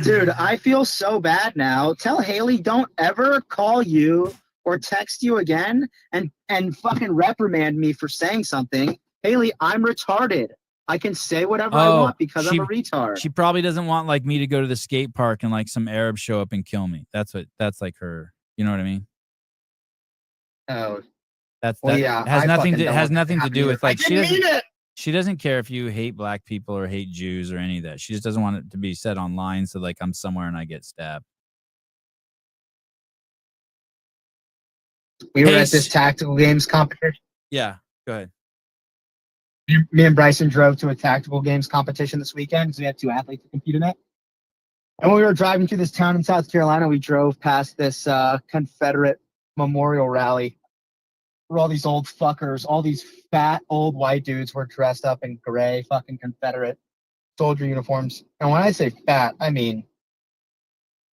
S9: Dude, I feel so bad now. Tell Haley don't ever call you or text you again and fucking reprimand me for saying something. Haley, I'm retarded. I can say whatever I want because I'm a retard.
S1: She probably doesn't want like me to go to the skate park and like some Arab show up and kill me. That's like her. You know what I mean?
S9: Oh,
S1: yeah. Has nothing to do with like she doesn't care if you hate black people or hate Jews or any of that. She just doesn't want it to be said online. So like I'm somewhere and I get stabbed.
S9: We were at this tactical games competition.
S1: Yeah, go ahead.
S9: Me and Bryson drove to a tactical games competition this weekend because we had 2 athletes to compete in it. And when we were driving through this town in South Carolina, we drove past this Confederate memorial rally where all these old fuckers, all these fat old white dudes were dressed up in gray fucking Confederate soldier uniforms. And when I say fat, I mean,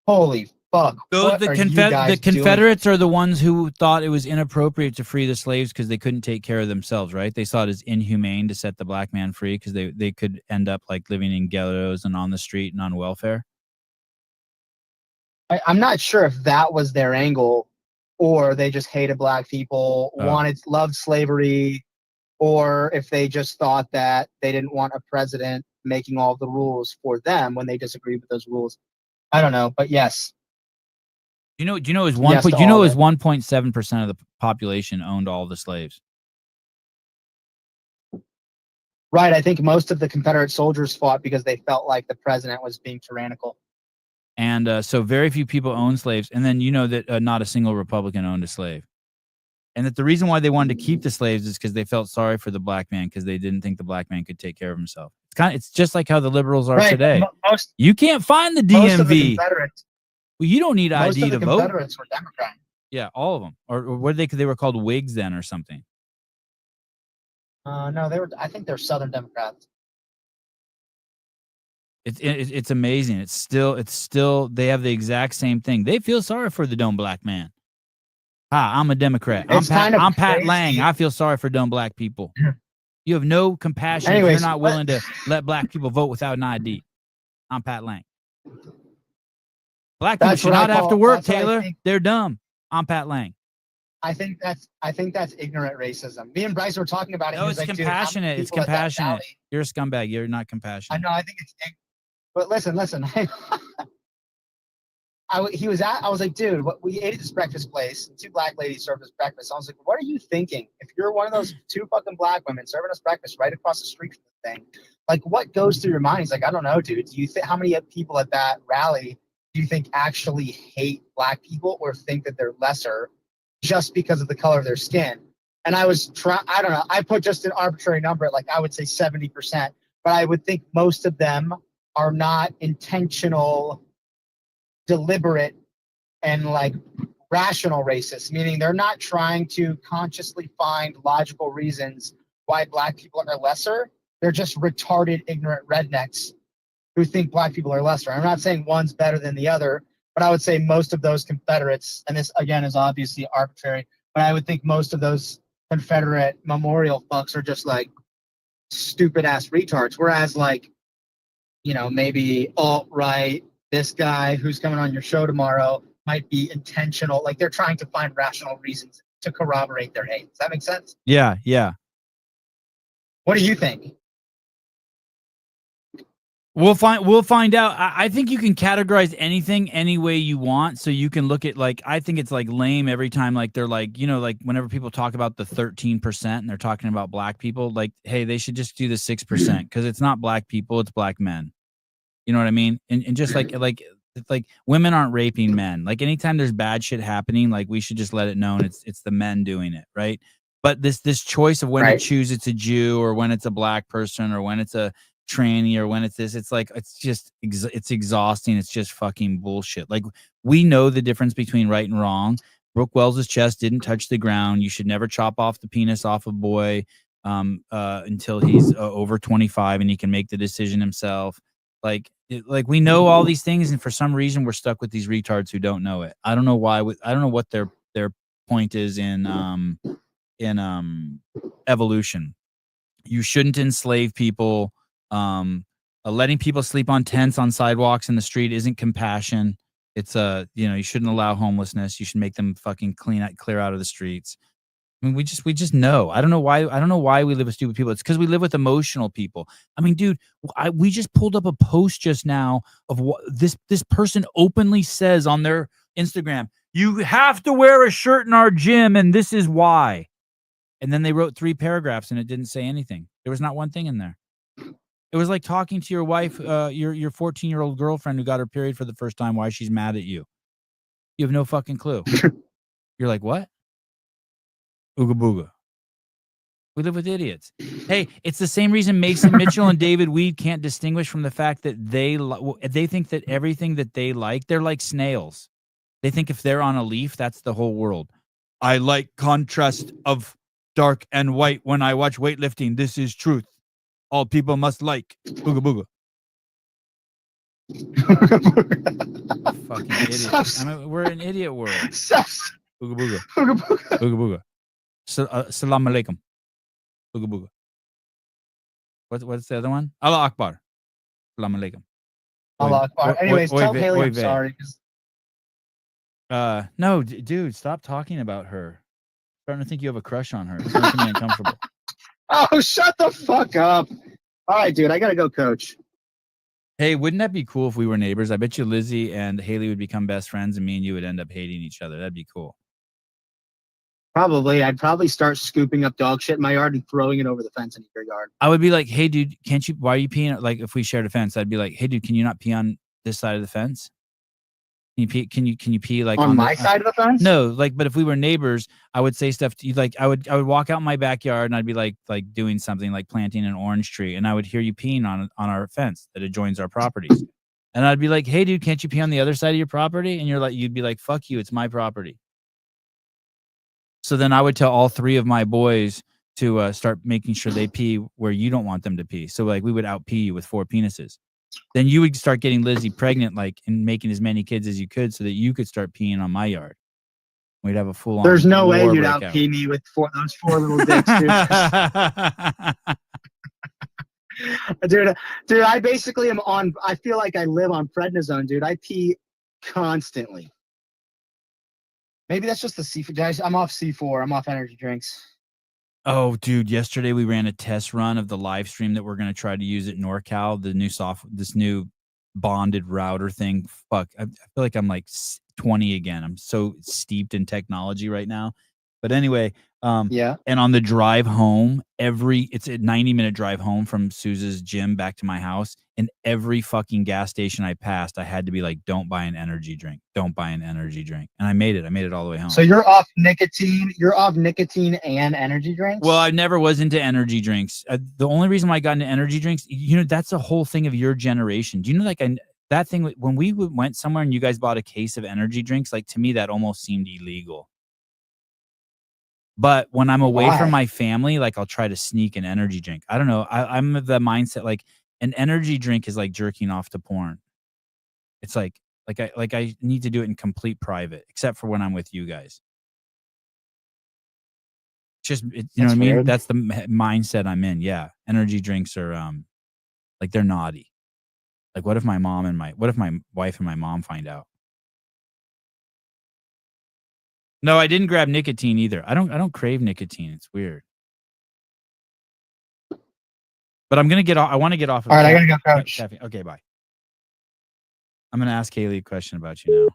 S9: holy fuck.
S1: The Confederates are the ones who thought it was inappropriate to free the slaves because they couldn't take care of themselves, right? They saw it as inhumane to set the black man free because they could end up like living in ghettos and on the street and on welfare.
S9: I'm not sure if that was their angle or they just hated black people, loved slavery, or if they just thought that they didn't want a president making all the rules for them when they disagreed with those rules. I don't know, but yes.
S1: Do you know it was 1.7% of the population owned all the slaves.
S9: Right. I think most of the Confederate soldiers fought because they felt like the president was being tyrannical.
S1: And so very few people owned slaves. And then you know that not a single Republican owned a slave. And that the reason why they wanted to keep the slaves is because they felt sorry for the black man because they didn't think the black man could take care of himself. It's just like how the liberals are today. You can't find the DMV.
S9: Most of the Confederates,
S1: well, you don't need ID to vote.
S9: Most of the Confederates were Democrat.
S1: Yeah, all of them. Or what they were called Whigs then or something.
S9: No, I think they're Southern Democrats.
S1: It's amazing. It's still they have the exact same thing. They feel sorry for the dumb black man. Hi, I'm a Democrat. I'm Pat Lang. I feel sorry for dumb black people. You have no compassion if you're not willing to let black people vote without an ID. I'm Pat Lang. Black people should not have to work, Taylor. They're dumb. I'm Pat Lang.
S9: I think that's ignorant racism. Me and Bryce were talking about it.
S1: No, it's compassionate. It's compassionate. You're a scumbag. You're not compassionate.
S9: I know. I think it's. But listen. I was like, dude, we ate at this breakfast place. 2 black ladies served us breakfast. I was like, what are you thinking? If you're one of those 2 fucking black women serving us breakfast right across the street from the thing, like, what goes through your mind? He's like, I don't know, dude. Do you think how many people at that rally do you think actually hate black people or think that they're lesser just because of the color of their skin? And I was I don't know. I put just an arbitrary number, like I would say 70%, but I would think most of them are not intentional, deliberate, and like rational racists, meaning they're not trying to consciously find logical reasons why black people are lesser. They're just retarded, ignorant rednecks who think black people are lesser. I'm not saying one's better than the other, but I would say most of those Confederates, and this again is obviously arbitrary, but I would think most of those Confederate memorial fucks are just like stupid ass retards. Whereas like, you know, maybe alt-right, this guy who's coming on your show tomorrow might be intentional. Like they're trying to find rational reasons to corroborate their hate. Does that make sense?
S1: Yeah, yeah.
S9: What do you think?
S1: We'll find out. I think you can categorize anything any way you want. So you can look at like, I think it's like lame every time, like they're like, you know, like whenever people talk about the 13% and they're talking about black people, like, hey, they should just do the 6% because it's not black people, it's black men. You know what I mean? And just like women aren't raping men. Like anytime there's bad shit happening, like we should just let it known it's the men doing it, right? But this choice of when to choose it's a Jew or when it's a black person or when it's a tranny or when it's this, it's like it's exhausting. It's just fucking bullshit. Like we know the difference between right and wrong. Brooke Wells's chest didn't touch the ground. You should never chop off the penis off a boy until he's over 25 and he can make the decision himself. Like we know all these things, and for some reason we're stuck with these retards who don't know it. I don't know why. I don't know what their point is in evolution. You shouldn't enslave people. Letting people sleep on tents on sidewalks in the street isn't compassion. It's you know, you shouldn't allow homelessness. You should make them fucking clear out of the streets. I mean, we just know. I don't know why we live with stupid people. It's because we live with emotional people. I mean, dude, we just pulled up a post just now of what this person openly says on their Instagram. You have to wear a shirt in our gym, and this is why. And then they wrote 3 paragraphs, and it didn't say anything. There was not one thing in there. It was like talking to your wife, your 14-year-old girlfriend who got her period for the first time, why she's mad at you. You have no fucking clue. You're like, what? Ooga booga. We live with idiots. Hey, it's the same reason Mason Mitchell and David Weed can't distinguish from the fact that they think that everything that they like, they're like snails. They think if they're on a leaf, that's the whole world. I like contrast of dark and white when I watch weightlifting. This is truth. All people must like. Ooga booga. Fucking idiots. I mean, we're an idiot world. Ooga booga. Ooga booga. Ooga booga. Salam alaikum. Ooga booga. What's the other one? Allah Akbar. Salam alaikum.
S9: Allah Akbar. Anyways, tell Haley I'm sorry.
S1: No, dude, stop talking about her. I'm starting to think you have a crush on her. It's making me uncomfortable.
S9: Oh, shut the fuck up. All right, dude, I gotta go coach.
S1: Hey, wouldn't that be cool if we were neighbors? I bet you Lizzie and Haley would become best friends and me and you would end up hating each other. That'd be cool.
S9: Probably. I'd probably start scooping up dog shit in my yard and throwing it over the fence in your yard.
S1: I would be like, hey, dude, why are you peeing? Like, if we shared a fence, I'd be like, hey, dude, can you not pee on this side of the fence? Can you pee like
S9: on my side of the fence?
S1: No, like, but if we were neighbors, I would say stuff to you. Like, I would walk out in my backyard and I'd be like doing something like planting an orange tree, and I would hear you peeing on our fence that adjoins our properties. And I'd be like, hey, dude, can't you pee on the other side of your property? And you'd be like, fuck you, it's my property. So then I would tell all 3 of my boys to start making sure they pee where you don't want them to pee. So like we would out pee you with 4 penises. Then you would start getting Lizzie pregnant, like, and making as many kids as you could so that you could start peeing on my yard. We'd have a full on.
S9: There's no way you'd out pee me with those 4 little dicks, dude. dude, I basically am on, I feel like I live on prednisone, dude. I pee constantly. Maybe that's just the C4. I'm off C4. I'm off energy drinks.
S1: Oh, dude! Yesterday we ran a test run of the live stream that we're going to try to use at NorCal. This new bonded router thing. Fuck! I feel like I'm like 20 again. I'm so steeped in technology right now. But anyway,
S9: yeah.
S1: And on the drive home, it's a 90-minute drive home from Sousa's gym back to my house. And every fucking gas station I passed, I had to be like, "Don't buy an energy drink. Don't buy an energy drink." And I made it. I made it all the way home.
S9: So you're off nicotine. You're off nicotine and energy drinks.
S1: Well, I never was into energy drinks. The only reason why I got into energy drinks, you know, that's a whole thing of your generation. Do you know, like, that thing when we went somewhere and you guys bought a case of energy drinks? Like, to me, that almost seemed illegal. But when I'm away from my family, like, I'll try to sneak an energy drink. I don't know. I'm of the mindset, like, an energy drink is like jerking off to porn. It's like Like I need to do it in complete private, except for when I'm with you guys. Just you know what I mean?
S9: weird.
S1: That's the mindset I'm in. Yeah, energy drinks are like they're naughty. Like what if my wife and my mom find out? No, I didn't grab nicotine either. I don't crave nicotine. It's weird. But I'm gonna get off. I want to get off of.
S9: All right, I gotta go, coach.
S1: Caffeine. Okay, bye. I'm gonna ask Haley a question about you now.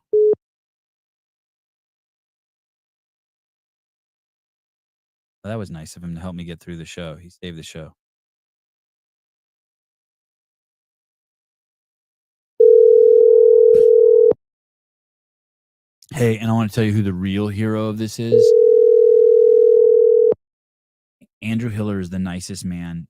S1: Well, that was nice of him to help me get through the show. He saved the show. Hey, and I want to tell you who the real hero of this is. Andrew Hiller is the nicest man.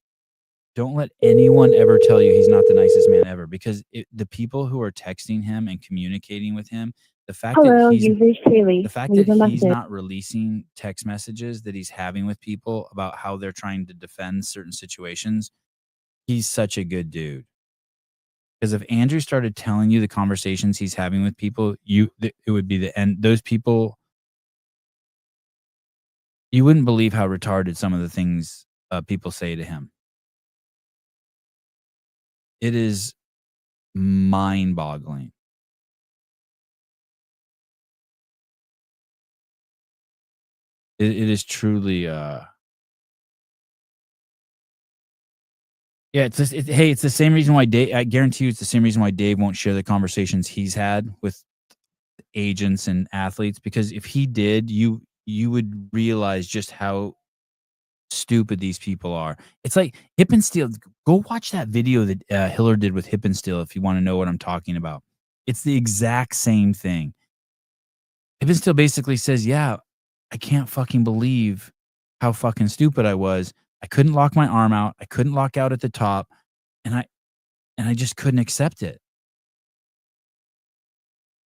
S1: Don't let anyone ever tell you he's not the nicest man ever, because the people who are texting him and communicating with him, the fact that he's not releasing text messages that he's having with people about how they're trying to defend certain situations, he's such a good dude. Because if Andrew started telling you the conversations he's having with people, it would be the end. Those people, you wouldn't believe how retarded some of the things people say to him. It is mind-boggling. It is truly. Yeah, it's the same reason why Dave. I guarantee you, it's the same reason why Dave won't share the conversations he's had with agents and athletes. Because if he did, you would realize just how stupid these people are. It's like Hip and Steel. Go watch that video that Hiller did with Hip and Steel if you want to know what I'm talking about. It's the exact same thing. Hip and Steel basically says, "Yeah, I can't fucking believe how fucking stupid I was. I couldn't lock my arm out. I couldn't lock out at the top, and I just couldn't accept it.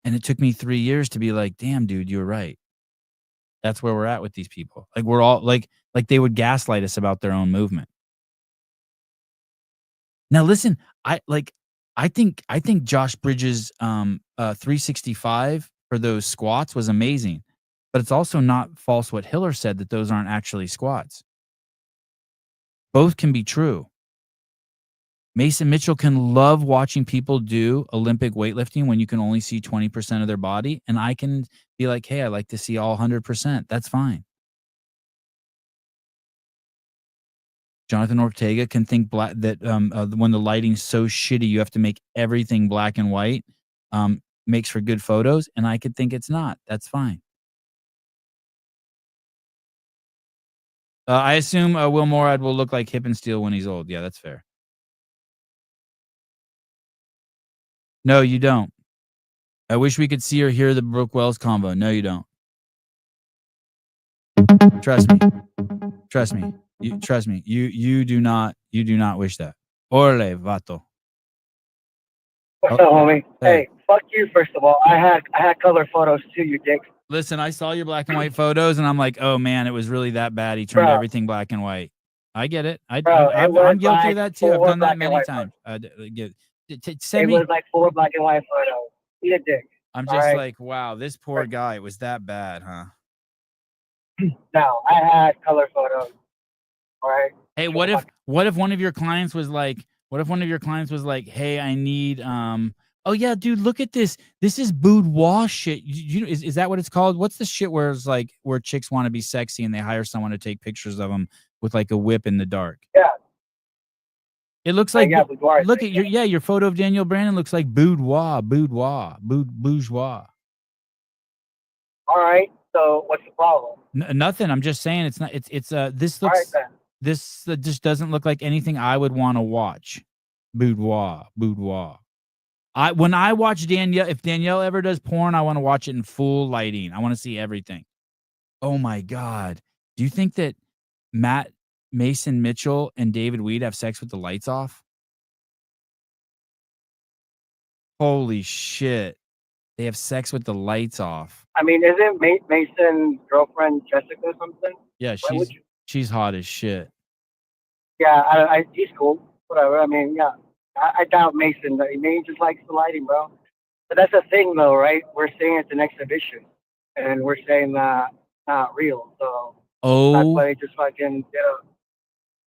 S1: And it took me 3 years to be like, damn, dude, you're right." That's where we're at with these people. Like we're all like they would gaslight us about their own movement. Now listen, I think Josh Bridges' 365 for those squats was amazing, but it's also not false what Hiller said that those aren't actually squats. Both can be true. Mason Mitchell can love watching people do Olympic weightlifting when you can only see 20% of their body, and I can be like, hey, I like to see all 100%. That's fine. Jonathan Ortega can think that when the lighting's so shitty, you have to make everything black and white, makes for good photos, and I could think it's not. That's fine. I assume Will Morad will look like Hip and Steel when he's old. Yeah, that's fair. No, you don't. I wish we could see or hear the Brooke Wells combo. No, you don't. Trust me. Trust me. Trust me. You do not wish that. Orle, vato.
S10: What's up, homie? Hey, fuck you, first of all. I had color photos too, you dick.
S1: Listen, I saw your black and white photos, and I'm like, oh man, it was really that bad. He turned everything black and white. I get it. I'm guilty of that too. I've done that many times.
S10: It was like 4 black and white photos. Eat a dick.
S1: I'm just like, wow, this poor guy. It was that bad, huh?
S10: No, I had color photos. All right.
S1: Hey, what if one of your clients was like, hey, I need oh yeah, dude, look at this. This is boudoir shit. Is that what it's called? What's the shit where it's like where chicks want to be sexy and they hire someone to take pictures of them with like a whip in the dark?
S10: Yeah.
S1: It looks like look at your photo of Danielle Brandon looks like bourgeois.
S10: All right. So what's the problem?
S1: Nothing. I'm just saying it's not. It's this looks.
S10: All right,
S1: this just doesn't look like anything I would want to watch. Boudoir. When I watch Danielle, if Danielle ever does porn, I want to watch it in full lighting. I want to see everything. Oh my God. Do you think that Mason Mitchell and David Weed have sex with the lights off? Holy shit. They have sex with the lights off.
S10: I mean, isn't Mason's girlfriend Jessica or something?
S1: Yeah, she's hot as shit.
S10: Yeah, he's cool. Whatever. I mean, yeah. I doubt Mason. He just likes the lighting, bro. But that's the thing, though, right? We're saying it's an exhibition, and we're saying that not real. So that's why
S1: Oh,
S10: they just fucking,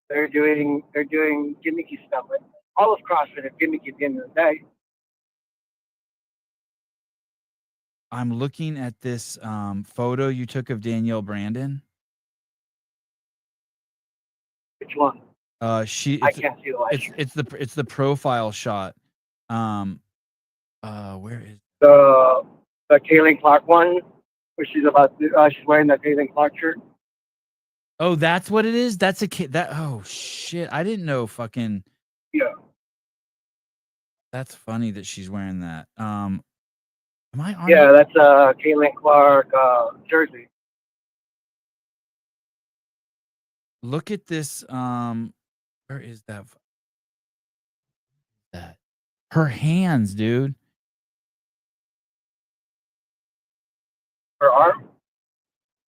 S10: they're doing gimmicky stuff. Like, all of CrossFit is gimmicky at the end of the day.
S1: I'm looking at this photo you took of Danielle Brandon.
S10: Which one? I
S1: It's
S10: can't see the live stream.
S1: it's the profile shot. Where is
S10: The Kaylin Clark one, where she's she's wearing the Kaylin Clark shirt.
S1: Oh, that's what it is. That's a kid. Oh shit! I didn't know. Fucking
S10: Yeah.
S1: That's funny that she's wearing that. Am I on?
S10: Yeah, that's Kaylin Clark jersey.
S1: Look at this. Where is that? Her hands, dude.
S10: Her arm.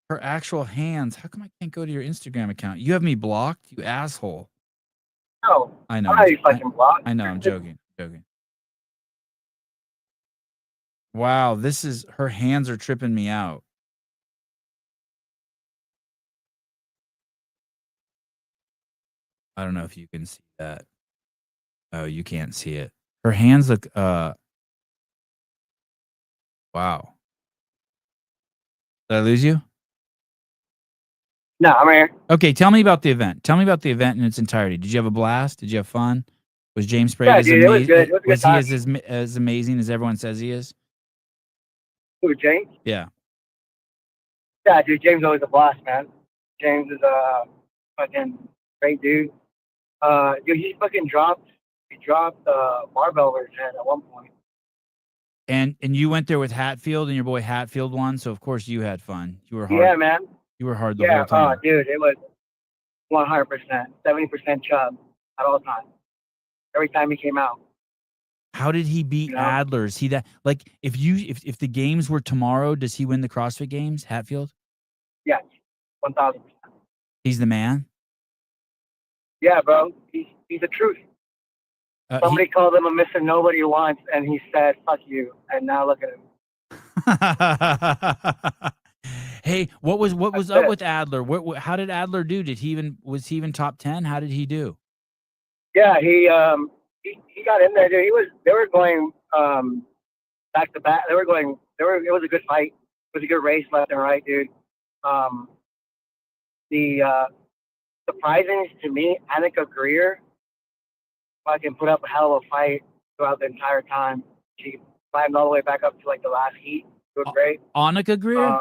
S1: Her actual hands. How come I can't go to your Instagram account? You have me blocked, you asshole.
S10: No.
S1: I know.
S10: How you fucking blocked?
S1: I know. I'm joking. Wow, this is her hands are tripping me out. I don't know if you can see that. Oh, you can't see it. Her hands look wow. Did I lose you?
S10: No, I'm here.
S1: Okay, tell me about the event. Tell me about the event in its entirety. Did you have a blast? Did you have fun? Was James Sprague
S10: Yeah, dude, it was good. It was a good
S1: was he
S10: time.
S1: as amazing as everyone says he is?
S10: Who, James?
S1: Yeah.
S10: Yeah, dude, James is always a blast, man. James is a fucking great dude. Dude, he dropped barbell over his head at one point.
S1: And you went there with Hatfield, and your boy Hatfield won, so of course you had fun. You were hard.
S10: Yeah, man.
S1: You were hard the whole time.
S10: Yeah, dude, it was 100%, 70% chub at all times. Every time he came out.
S1: How did he beat Adler? Is he that like if the games were tomorrow, does he win the CrossFit Games, Hatfield?
S10: Yes, 1,000%.
S1: He's the man. Yeah,
S10: bro. He's the truth. Somebody called him a Mr. Nobody once, and he said, "Fuck you." And now look at him.
S1: Hey, what was up with Adler? How did Adler do? Was he even top 10? How did he do?
S10: Yeah, he got in there, dude. They were going back to back. It was a good fight. It was a good race left and right, dude. The surprising to me, Annika Greer fucking put up a hell of a fight throughout the entire time. She climbed all the way back up to like the last heat. It was great.
S1: Annika Greer?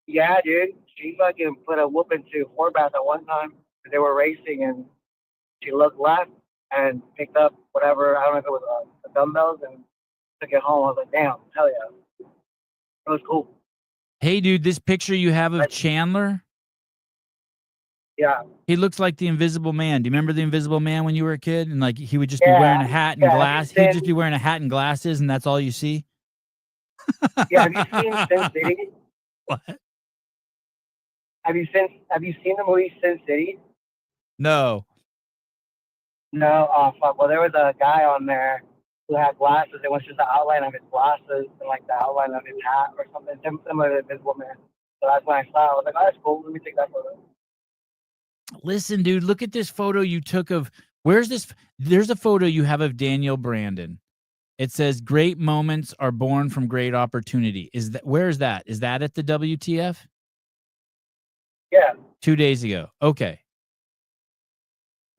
S10: Yeah, dude. She fucking put a whoop into Horvath at one time. They were racing and she looked left and picked up whatever, I don't know if it was the dumbbells, and took it home. I was like, damn, hell yeah. It was cool.
S1: Hey, dude, this picture you have of Chandler?
S10: Yeah.
S1: He looks like the Invisible Man. Do you remember the Invisible Man when you were a kid? And like he would just be wearing a hat and glass. He'd just be wearing a hat and glasses, and that's all you see?
S10: Yeah, have you seen Sin City?
S1: What?
S10: Have you seen the movie Sin City?
S1: No.
S10: No, oh fuck. Well, there was a guy on there who had glasses. It was just the outline of his glasses and like the outline of his hat or something similar to Invisible Man. So that's when I saw it. I was like, oh, that's cool. Let me take that photo.
S1: Listen, dude, look at this photo you took of where's this? There's a photo you have of Danielle Brandon. It says great moments are born from great opportunity. Where is that? Is that at the WTF?
S10: Yeah.
S1: 2 days ago. Okay.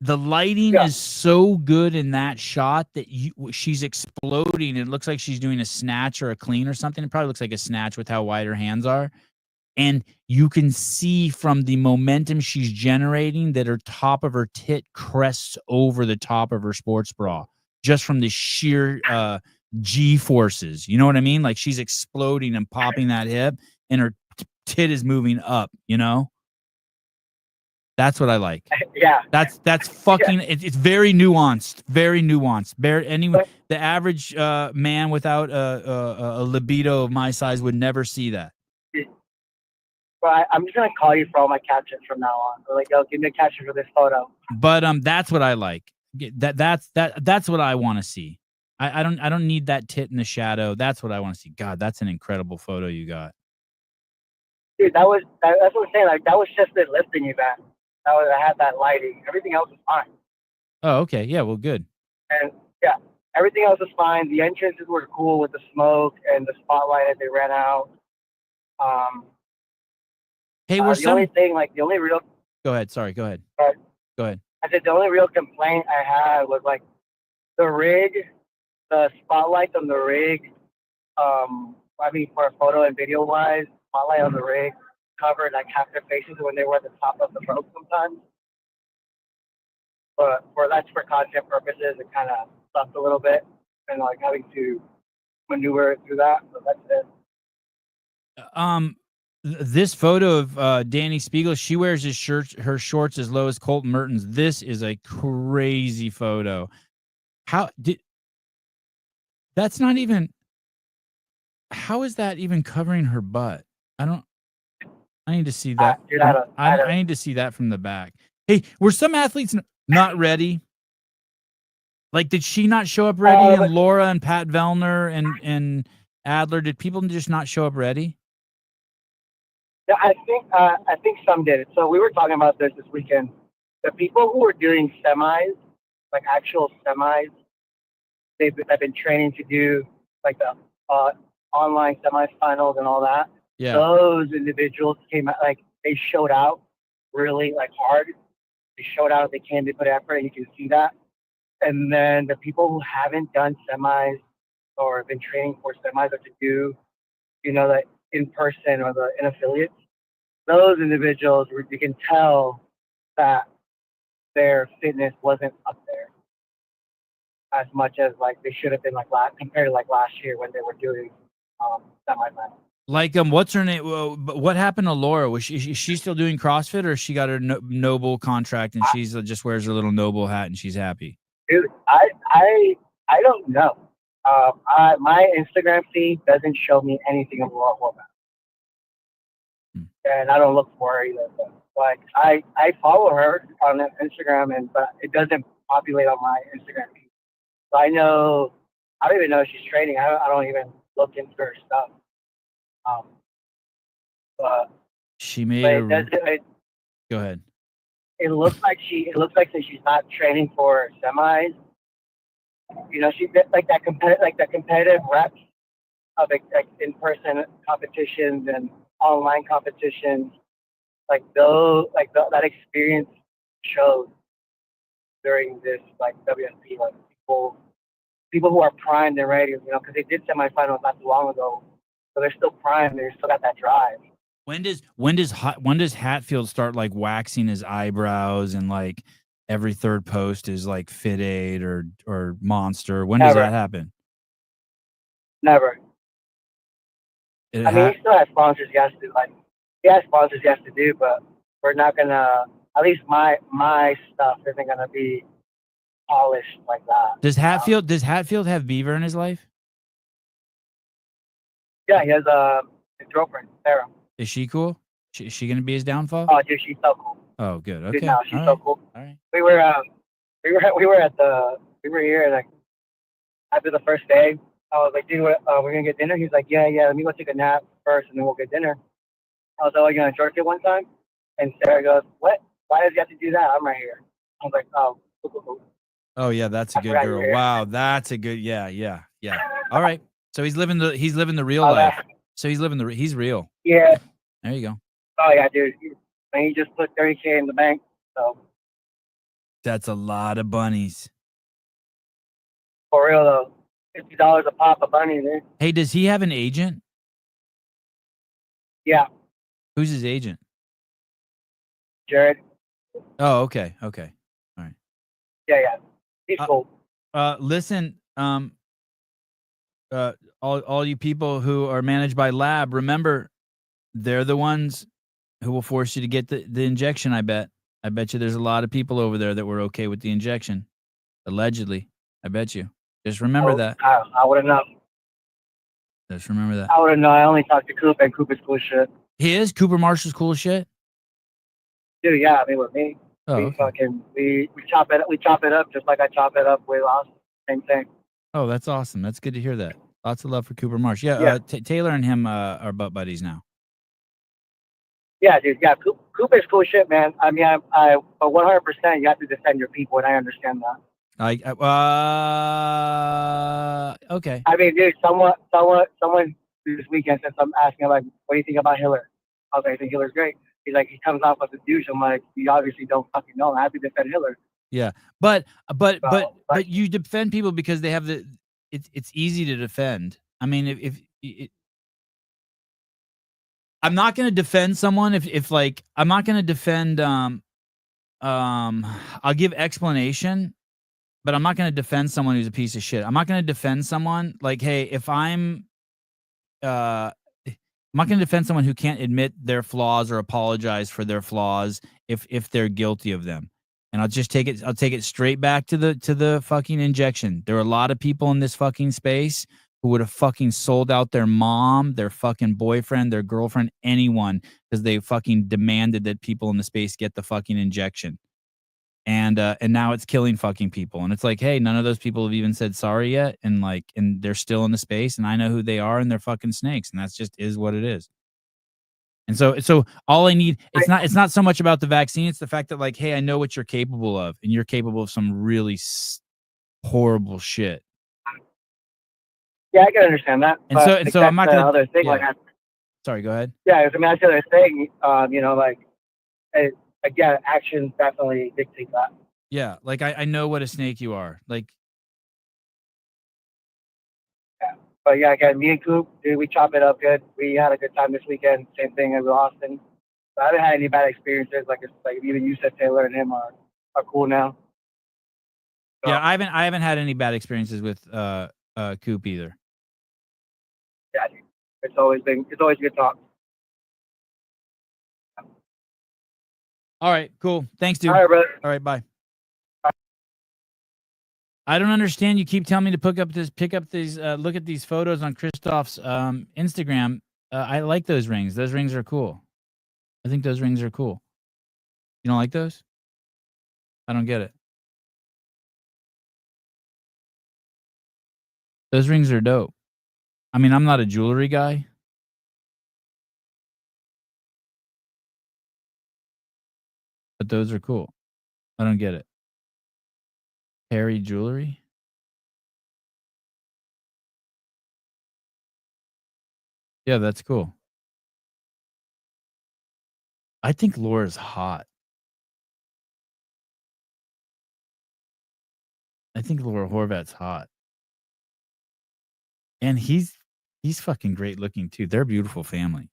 S1: The lighting is so good in that shot that she's exploding. It looks like she's doing a snatch or a clean or something. It probably looks like a snatch with how wide her hands are. And you can see from the momentum she's generating that her top of her tit crests over the top of her sports bra just from the sheer G forces. You know what I mean? Like she's exploding and popping that hip and her tit is moving up, you know? That's what I like.
S10: Yeah.
S1: That's fucking. Yeah. It's very nuanced. Very nuanced. The average man without a libido of my size would never see that.
S10: Well, I'm just gonna call you for all my captions from now on. Like, yo, give me a caption for this photo.
S1: But that's what I like. That's what I want to see. I don't need that tit in the shadow. That's what I want to see. God, that's an incredible photo you got.
S10: Dude, that's what I'm saying. Like, that was just the lifting event. I had that lighting. Everything else was fine.
S1: Oh, okay. Yeah, well, good.
S10: And yeah, everything else was fine. The entrances were cool with the smoke and the spotlight as they ran out.
S1: Hey,
S10: only thing, like the only real.
S1: Go ahead. Sorry. Go ahead. Go ahead.
S10: I said the only real complaint I had was like the rig, the spotlights on the rig. I mean, for photo and video wise, spotlight on the rig covered like half their faces when they were at the top of the rope sometimes. But that's for content purposes. It kind of sucked a little bit, and like having to maneuver through that. So that's it.
S1: This photo of Danny Spiegel, she wears her shorts as low as Colten Mertens. This is a crazy photo. That's not even, how is that even covering her butt? I need to see that.
S10: Dude,
S1: I need to see that from the back. Hey, were some athletes not ready? Like, did she not show up ready? And Laura and Pat Vellner and Adler, did people just not show up ready?
S10: Yeah, I think some did. So we were talking about this weekend. The people who were doing semis, like actual semis, they've been training to do like the online semifinals and all that.
S1: Yeah.
S10: Those individuals came out, like they showed out really like hard. They showed out. They came, they put effort, and you can see that. And then the people who haven't done semis or been training for semis or to do, like in person or in affiliates, those individuals, you can tell that their fitness wasn't up there as much as like they should have been, like compared to like last year when they were doing semifinals.
S1: Like, what's her name? What happened to Laura? Was she still doing CrossFit, or she got her Noble contract and she's just wears her little Noble hat and she's happy?
S10: Dude, I don't know. My Instagram feed doesn't show me anything of Laura Horvath, and I don't look for her either. But, like I follow her on Instagram, but it doesn't populate on my Instagram feed. So I don't even know if she's training. I don't even look into her stuff. But
S1: she made go ahead.
S10: It looks like she's not training for semis. She did like that competitive reps of like in-person competitions and online competitions. Like that experience shows during this like WSP, like people who are primed and ready, because they did semifinals not too long ago, so they're still primed. They still got that drive.
S1: When does Hatfield start like waxing his eyebrows and like every third post is like Fit Aid or Monster? When does that happen?
S10: Never. He still has sponsors he has to do, but we're not gonna. At least my stuff isn't gonna be polished like that.
S1: Does Hatfield have Beaver in his life?
S10: Yeah, he has his girlfriend, Sarah.
S1: Is she cool? Is she gonna be his downfall?
S10: Oh, dude, she's so cool.
S1: Oh, good. Okay.
S10: Dude, no, she's so cool.
S1: All right.
S10: We were here like after the first day. I was like, dude, we're gonna get dinner. He's like, yeah. Let me go take a nap first, and then we'll get dinner. I was like, oh, you gonna short it one time? And Sarah goes, what? Why does he have to do that? I'm right here. I was like, oh, cool.
S1: Oh yeah, that's a good girl. Wow, that's a good. Yeah. All right. So he's living the real life. So he's real.
S10: Yeah.
S1: There you go.
S10: Oh yeah, dude. And he just put $30K in the bank. So
S1: that's a lot of bunnies.
S10: For real though. $50 a pop of bunnies, man.
S1: Hey, does he have an agent?
S10: Yeah.
S1: Who's his agent?
S10: Jared.
S1: Oh, okay. All right.
S10: Yeah. He's cool.
S1: Listen, all you people who are managed by Lab, remember, they're the ones who will force you to get the injection. I bet you there's a lot of people over there that were okay with the injection, allegedly. I bet you. Just remember that.
S10: I wouldn't know.
S1: Just remember that.
S10: I wouldn't know. I only talked to Coop, and Coop is cool as shit.
S1: He is? Cooper Marshall's cool as shit?
S10: Dude, yeah. With me.
S1: Oh,
S10: we chop it up just like I chop it up with Austin. Same thing.
S1: Oh, that's awesome. That's good to hear that. Lots of love for Cooper Marsh. Yeah,
S10: Yeah.
S1: Taylor and him are butt buddies now.
S10: Yeah, dude. Yeah, Cooper's cool shit, man. I mean, but 100%, you have to defend your people, and I understand that.
S1: Okay.
S10: I mean, dude, someone this weekend said something, asking like, "What do you think about Hiller?" I was like, "I think Hiller's great." He's like, "He comes off as a douche." I'm like, "You obviously don't fucking know. I have to defend Hiller."
S1: Yeah, but
S10: like-
S1: you defend people because they have it's easy to defend. I mean, I'm not going to defend someone if like I'm not going to defend I'll give explanation, but I'm not going to defend someone who's a piece of shit. I'm not going to defend someone like, hey, if I'm not going to defend someone who can't admit their flaws or apologize for their flaws if they're guilty of them. And I'll take it straight back to the fucking injection. There are a lot of people in this fucking space who would have fucking sold out their mom, their fucking boyfriend, their girlfriend, anyone, because they fucking demanded that people in the space get the fucking injection. And now it's killing fucking people. And it's like, hey, none of those people have even said sorry yet. And they're still in the space, and I know who they are, and they're fucking snakes. And that's just is what it is. And so all I need, it's not so much about the vaccine. It's the fact that like, hey, I know what you're capable of, and you're capable of some really horrible shit.
S10: Yeah, I can understand that.
S1: And so I'm not gonna.
S10: Other thing,
S1: yeah. Sorry, go ahead.
S10: Yeah, I mean, that's the other thing. You know, like, again, actions definitely dictate that.
S1: Yeah, like I know what a snake you are. Like,
S10: yeah. But yeah, again, me and Coop, dude, we chop it up good. We had a good time this weekend. Same thing as Austin. So I haven't had any bad experiences. Like even you said, Taylor and him are cool now. So,
S1: yeah, I haven't had any bad experiences with Coop either.
S10: Yeah, it's always good talk.
S1: All right, cool. Thanks, dude.
S10: All right, brother.
S1: All right, bye. I don't understand. You keep telling me to pick up these, look at these photos on Christoph's Instagram. I like those rings. Those rings are cool. I think those rings are cool. You don't like those? I don't get it. Those rings are dope. I mean, I'm not a jewelry guy. But those are cool. I don't get it. Harry jewelry? Yeah, that's cool. I think Laura's hot. I think Laura Horvat's hot. And he's fucking great looking too. They're a beautiful family.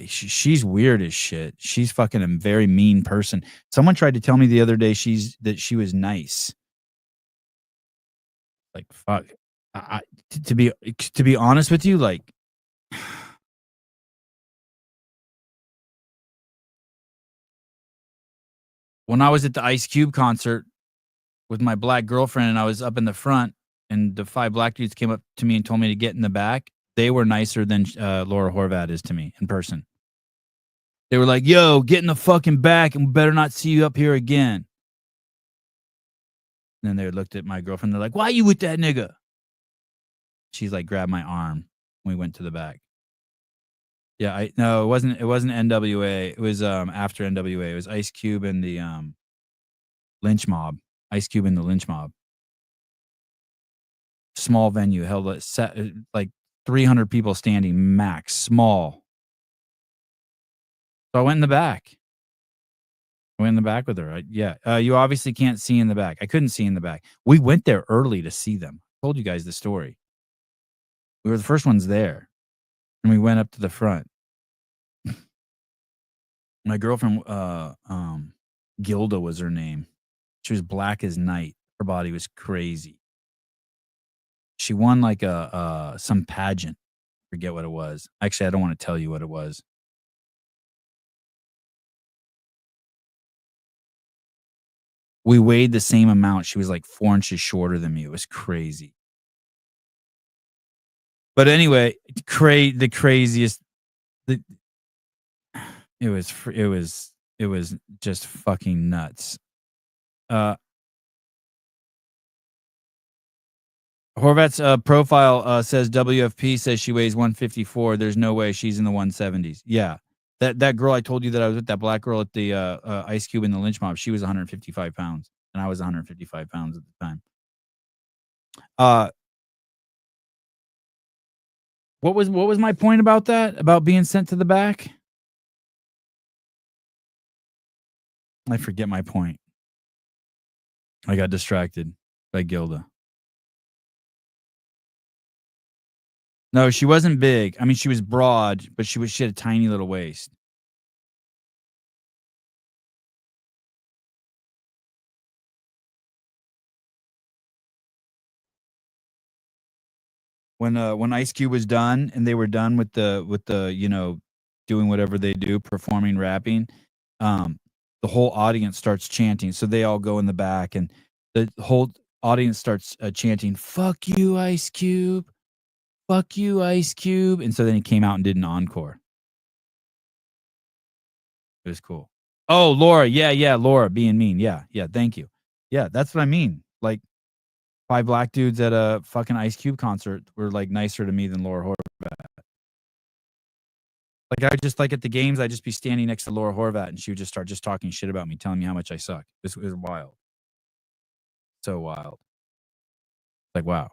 S1: She's weird as shit. She's fucking a very mean person. Someone tried to tell me the other day that she was nice. Like fuck. To be honest with you, like when I was at the Ice Cube concert with my black girlfriend and I was up in the front and the 5 black dudes came up to me and told me to get in the back, they were nicer than Laura Horvat is to me in person. They were like, yo, get in the fucking back and we better not see you up here again. And then they looked at my girlfriend. They're like, why you with that nigga? She's like, grabbed my arm. We went to the back. Yeah, it wasn't NWA. It was after NWA. It was Ice Cube and the Lynch Mob. Ice Cube and the Lynch Mob. Small venue, held like 300 people standing max, small. So I went in the back. I went in the back with her. You obviously can't see in the back. I couldn't see in the back. We went there early to see them. I told you guys the story. We were the first ones there. And we went up to the front. My girlfriend, Gilda was her name. She was black as night. Her body was crazy. She won like some pageant. Forget what it was. Actually, I don't want to tell you what it was. We weighed the same amount. She was like 4 inches shorter than me. It was crazy. But anyway, the craziest. It was just fucking nuts. Horvat's profile says WFP says she weighs 154. There's no way she's in the 170s. Yeah. That girl I told you that I was with, that black girl at the Ice Cube in the lynch mob, she was 155 pounds. And I was 155 pounds at the time. What was my point about that? About being sent to the back? I forget my point. I got distracted by Gilda. No, she wasn't big. I mean, she was broad, but she had a tiny little waist. When Ice Cube was done and they were done with the you know, doing whatever they do, performing, rapping, the whole audience starts chanting. So they all go in the back and the whole audience starts chanting, "Fuck you, Ice Cube. Fuck you, Ice Cube." And so then he came out and did an encore. It was cool. Oh, Laura. Yeah, Laura being mean. Yeah, thank you. Yeah, that's what I mean. Like 5 black dudes at a fucking Ice Cube concert were like nicer to me than Laura Horvat. Like I just like at the games, I'd just be standing next to Laura Horvat and she would just start just talking shit about me, telling me how much I suck. This was wild. So wild. Like, wow.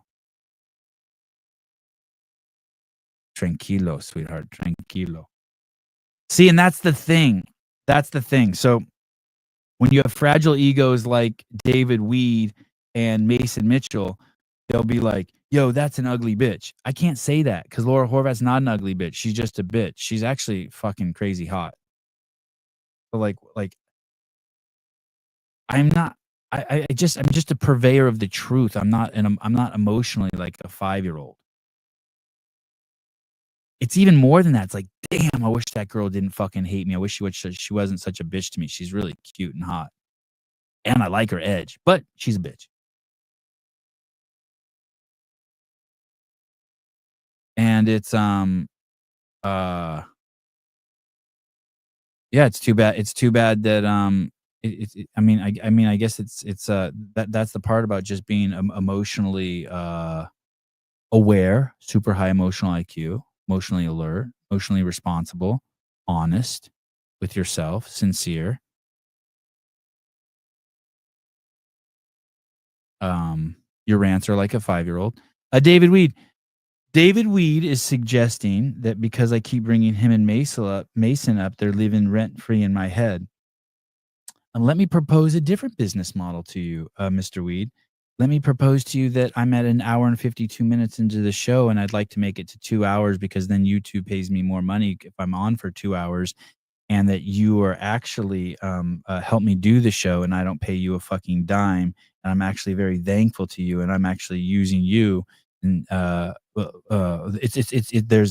S1: Tranquilo, sweetheart. Tranquilo. See, and that's the thing. That's the thing. So when you have fragile egos like David Weed and Mason Mitchell, they'll be like, yo, that's an ugly bitch. I can't say that because Laura Horvat's not an ugly bitch. She's just a bitch. She's actually fucking crazy hot. But like I'm not I'm just a purveyor of the truth. I'm not emotionally like a 5-year-old. It's even more than that. It's like, damn, I wish that girl didn't fucking hate me. I wish she wasn't such a bitch to me. She's really cute and hot. And I like her edge, but she's a bitch. And it's yeah, it's too bad. It's too bad that I mean I guess it's that's the part about just being emotionally aware, super high emotional IQ, emotionally alert, emotionally responsible, honest with yourself, sincere. Your rants are like a 5-year-old. David Weed is suggesting that because I keep bringing him and Mason up, they're living rent free in my head. And let me propose a different business model to you, Mr. Weed. Let me propose to you that I'm at an hour and 52 minutes into the show, and I'd like to make it to 2 hours because then YouTube pays me more money if I'm on for 2 hours, and that you are actually help me do the show, and I don't pay you a fucking dime, and I'm actually very thankful to you, and I'm actually using you. And there's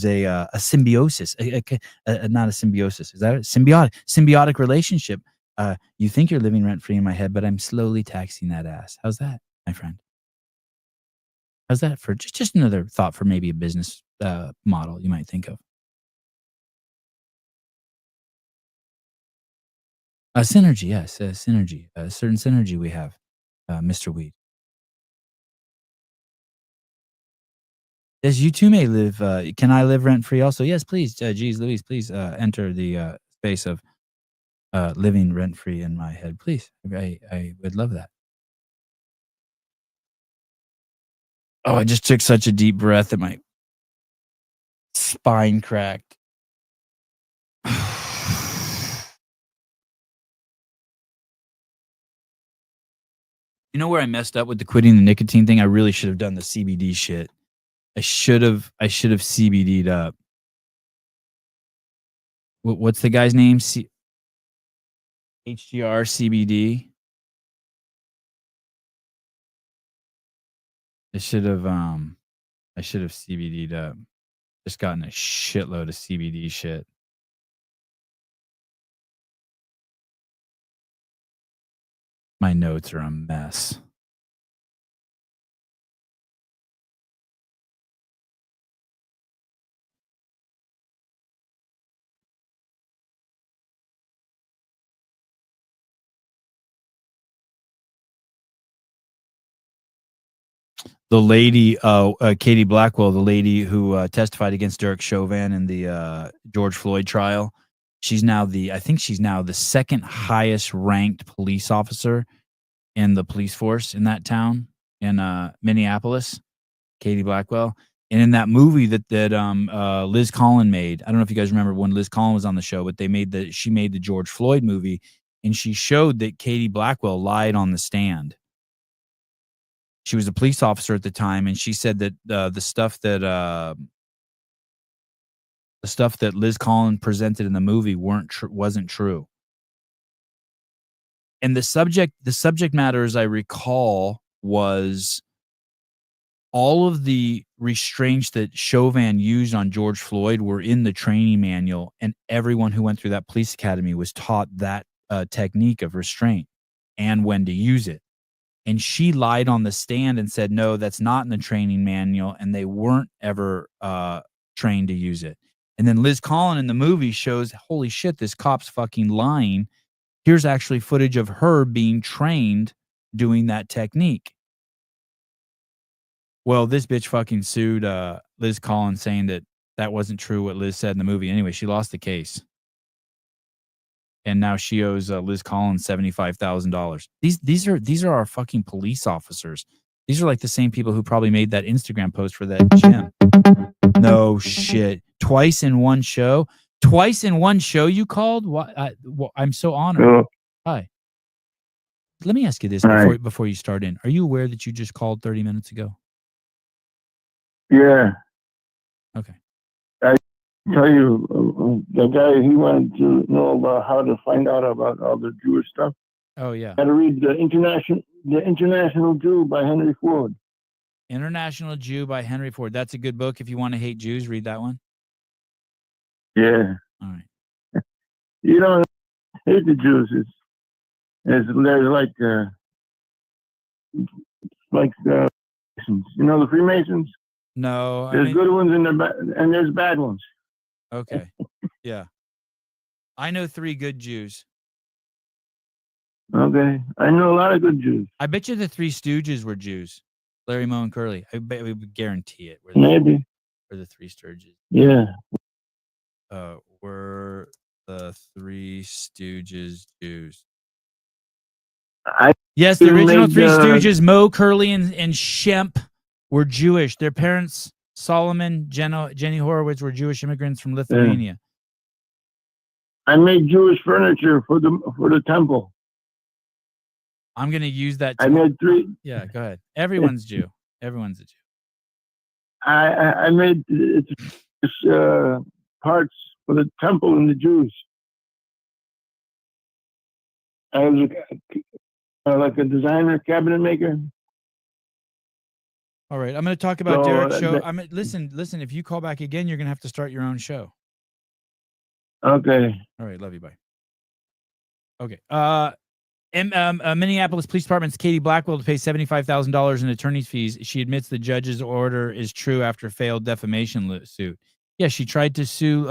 S1: a symbiosis, not a symbiosis. Is that a symbiotic relationship? You think you're living rent free in my head, but I'm slowly taxing that ass. How's that, my friend? How's that for just another thought for maybe a business model you might think of? Synergy, yes, synergy, a certain synergy we have, Mr. Weed. Yes, you too may live. Can I live rent free also? Yes, please. Geez, Louise, please enter the space of living rent free in my head, please. I would love that. Oh, I just took such a deep breath that my spine cracked. You know where I messed up with the quitting the nicotine thing? I really should have done the CBD shit. I should have CBD'd up. What's the guy's name? HGR CBD. I should have CBD'd up. Just gotten a shitload of CBD shit. My notes are a mess. the lady, Katie Blackwell, the lady who testified against Derek Chauvin in the George Floyd trial. I think she's now the second highest ranked police officer in the police force in that town in Minneapolis, Katie Blackwell. And in that movie that Liz Collin made, I don't know if you guys remember when Liz Collin was on the show, but she made the George Floyd movie, and she showed that Katie Blackwell lied on the stand. She was a police officer at the time, and she said that the stuff that Liz Collin presented in the movie wasn't true. And the subject matter, as I recall, was all of the restraints that Chauvin used on George Floyd were in the training manual, and everyone who went through that police academy was taught that technique of restraint and when to use it. And she lied on the stand and said, no, that's not in the training manual, and they weren't ever trained to use it. And then Liz Collin in the movie shows, holy shit, this cop's fucking lying. Here's actually footage of her being trained doing that technique. Well, this bitch fucking sued Liz Collin, saying that wasn't true what Liz said in the movie. Anyway, she lost the case. And now she owes Liz Collin $75,000. These are our fucking police officers. These are like the same people who probably made that Instagram post for that gym. No shit. Twice in one show you called? What? I'm so honored.
S6: Hello.
S1: Hi. Let me ask you this
S6: Hi.
S1: before you start in. Are you aware that you just called 30 minutes ago?
S6: Yeah.
S1: Okay.
S6: I tell you, the guy, he wanted to know about how to find out about all the Jewish stuff.
S1: Oh yeah.
S6: Got to read the International Jew by Henry Ford.
S1: International Jew by Henry Ford. That's a good book. If you want to hate Jews, read that one.
S6: Yeah.
S1: All right.
S6: You don't hate the Jews. There's the Freemasons.
S1: No,
S6: There's good ones and there's bad ones.
S1: Okay. Yeah. I know 3 good Jews.
S6: Okay. I know a lot of good Jews.
S1: I bet you the 3 Stooges were Jews. Larry, Moe, and Curly. I bet we would guarantee it.
S6: Maybe.
S1: Were the 3 Sturges.
S6: Yeah.
S1: Were the 3 Stooges Jews? Yes, the original 3 Stooges, Moe, Curly, and Shemp, were Jewish. Their parents, Solomon, Jenny Horowitz, were Jewish immigrants from Lithuania.
S6: I made Jewish furniture for the temple.
S1: I'm going to use that.
S6: I made 3.
S1: Yeah, go ahead. Everyone's Jew. Everyone's a Jew.
S6: I made parts for the temple and the Jews. I was like a designer, cabinet maker.
S1: All right, I'm going to talk about Derek show. Listen. If you call back again, you're going to have to start your own show.
S6: Okay.
S1: All right, love you. Bye. Okay. Minneapolis Police Department's Katie Blackwell to pay $75,000 in attorney's fees. She admits the judge's order is true after failed defamation suit. Yeah, she tried to sue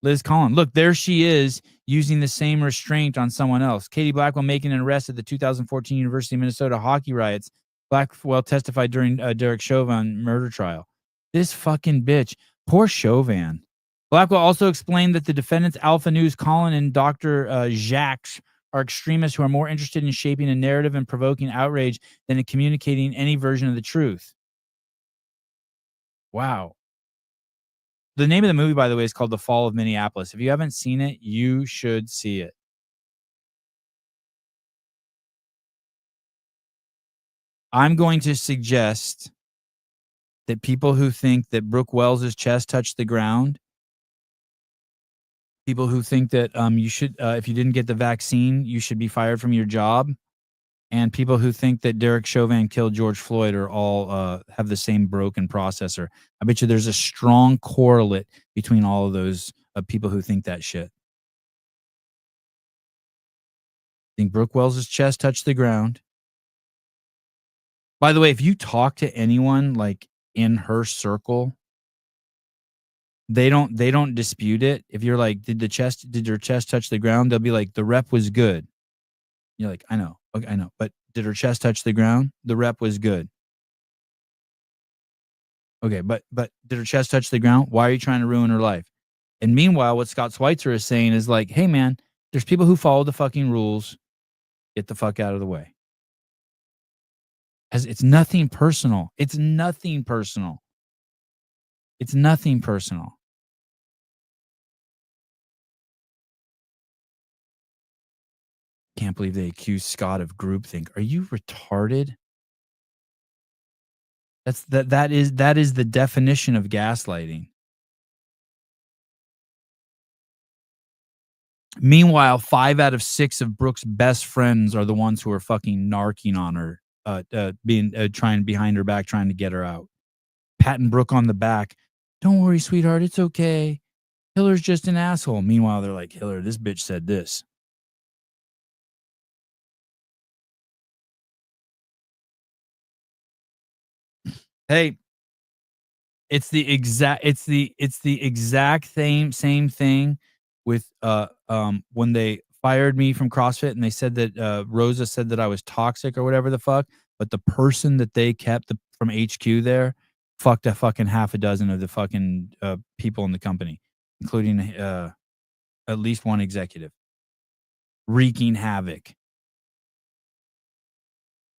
S1: Liz Collin. Look, there she is using the same restraint on someone else. Katie Blackwell making an arrest at the 2014 University of Minnesota hockey riots. Blackwell testified during Derek Chauvin murder trial. This fucking bitch. Poor Chauvin. Blackwell also explained that the defendants Alpha News, Collin, and Dr. Jacques are extremists who are more interested in shaping a narrative and provoking outrage than in communicating any version of the truth. Wow. The name of the movie, by the way, is called The Fall of Minneapolis. If you haven't seen it, you should see it. I'm going to suggest that people who think that Brooke Wells's chest touched the ground, people who think that you should, if you didn't get the vaccine, you should be fired from your job, and people who think that Derek Chauvin killed George Floyd are all have the same broken processor. I bet you there's a strong correlate between all of those people who think that shit. I think Brooke Wells's chest touched the ground. By the way, if you talk to anyone like in her circle, they don't dispute it. If you're like, did her chest touch the ground? They'll be like, the rep was good. You're like, I know. Okay, I know. But did her chest touch the ground? The rep was good. Okay, but did her chest touch the ground? Why are you trying to ruin her life? And meanwhile, what Scott Schweitzer is saying is like, hey man, there's people who follow the fucking rules. Get the fuck out of the way. As it's nothing personal. It's nothing personal. It's nothing personal. Can't believe they accused Scott of groupthink. Are you retarded? That is the definition of gaslighting. Meanwhile, 5 out of 6 of Brooke's best friends are the ones who are fucking narking on her, trying behind her back, trying to get her out. Patting Brooke on the back. Don't worry, sweetheart. It's okay. Hiller's just an asshole. Meanwhile, they're like, Hiller, this bitch said this. Hey, it's the exact same thing with when they fired me from CrossFit and they said that Rosa said that I was toxic or whatever the fuck, but the person that they kept from HQ there fucked a fucking half a dozen of the fucking people in the company, including at least one executive, wreaking havoc.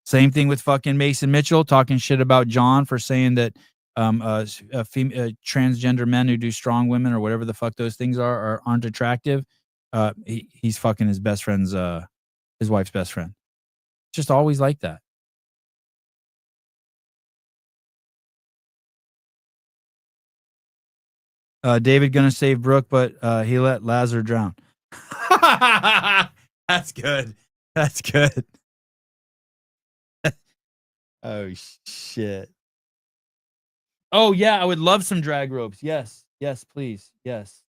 S1: Same thing with fucking Mason Mitchell talking shit about John for saying that transgender men who do strong women or whatever the fuck those things aren't attractive. He's fucking his best friend's his wife's best friend. Just always like that. David gonna save Brooke, but he let Lazar drown. That's good. That's good. Oh shit. Oh yeah, I would love some drag ropes. Yes, please. Yes.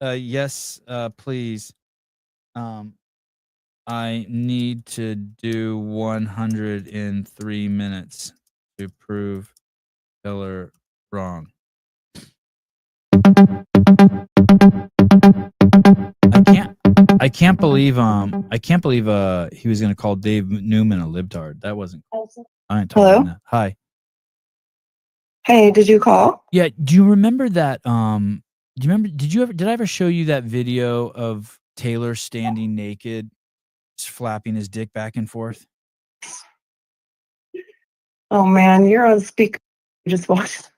S1: Yes, please. I need to do 103 minutes to prove Hiller wrong. I can't believe he was gonna call Dave Newman a libtard. That wasn't cool. I ain't talking that. Hi.
S11: Hey, did you call?
S1: Yeah. Do you remember that? Do you remember? Did I ever show you that video of Taylor standing naked, just flapping his dick back and forth?
S11: Oh man, you're on speaker. You just watched.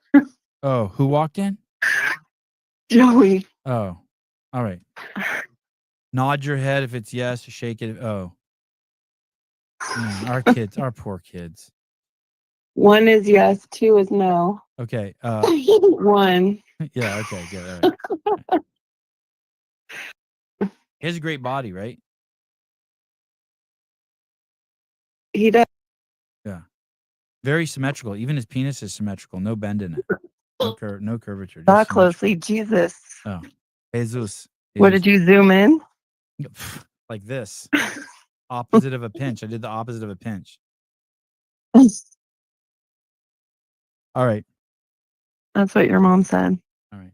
S1: Oh, who walked in?
S11: Joey.
S1: Oh, all right. Nod your head if it's yes. Shake it. Oh, man, our kids, our poor kids.
S11: 1 is yes, 2 is no.
S1: Okay.
S11: 1.
S1: Yeah. Okay. Good. All right. He has a great body, right?
S11: He does.
S1: Yeah. Very symmetrical. Even his penis is symmetrical. No bend in it. No curvature.
S11: Not closely. Jesus.
S1: Oh, Jesus.
S11: What did you zoom in?
S1: Like this. Opposite of a pinch. I did the opposite of a pinch. All right.
S11: That's what your mom said.
S1: All right.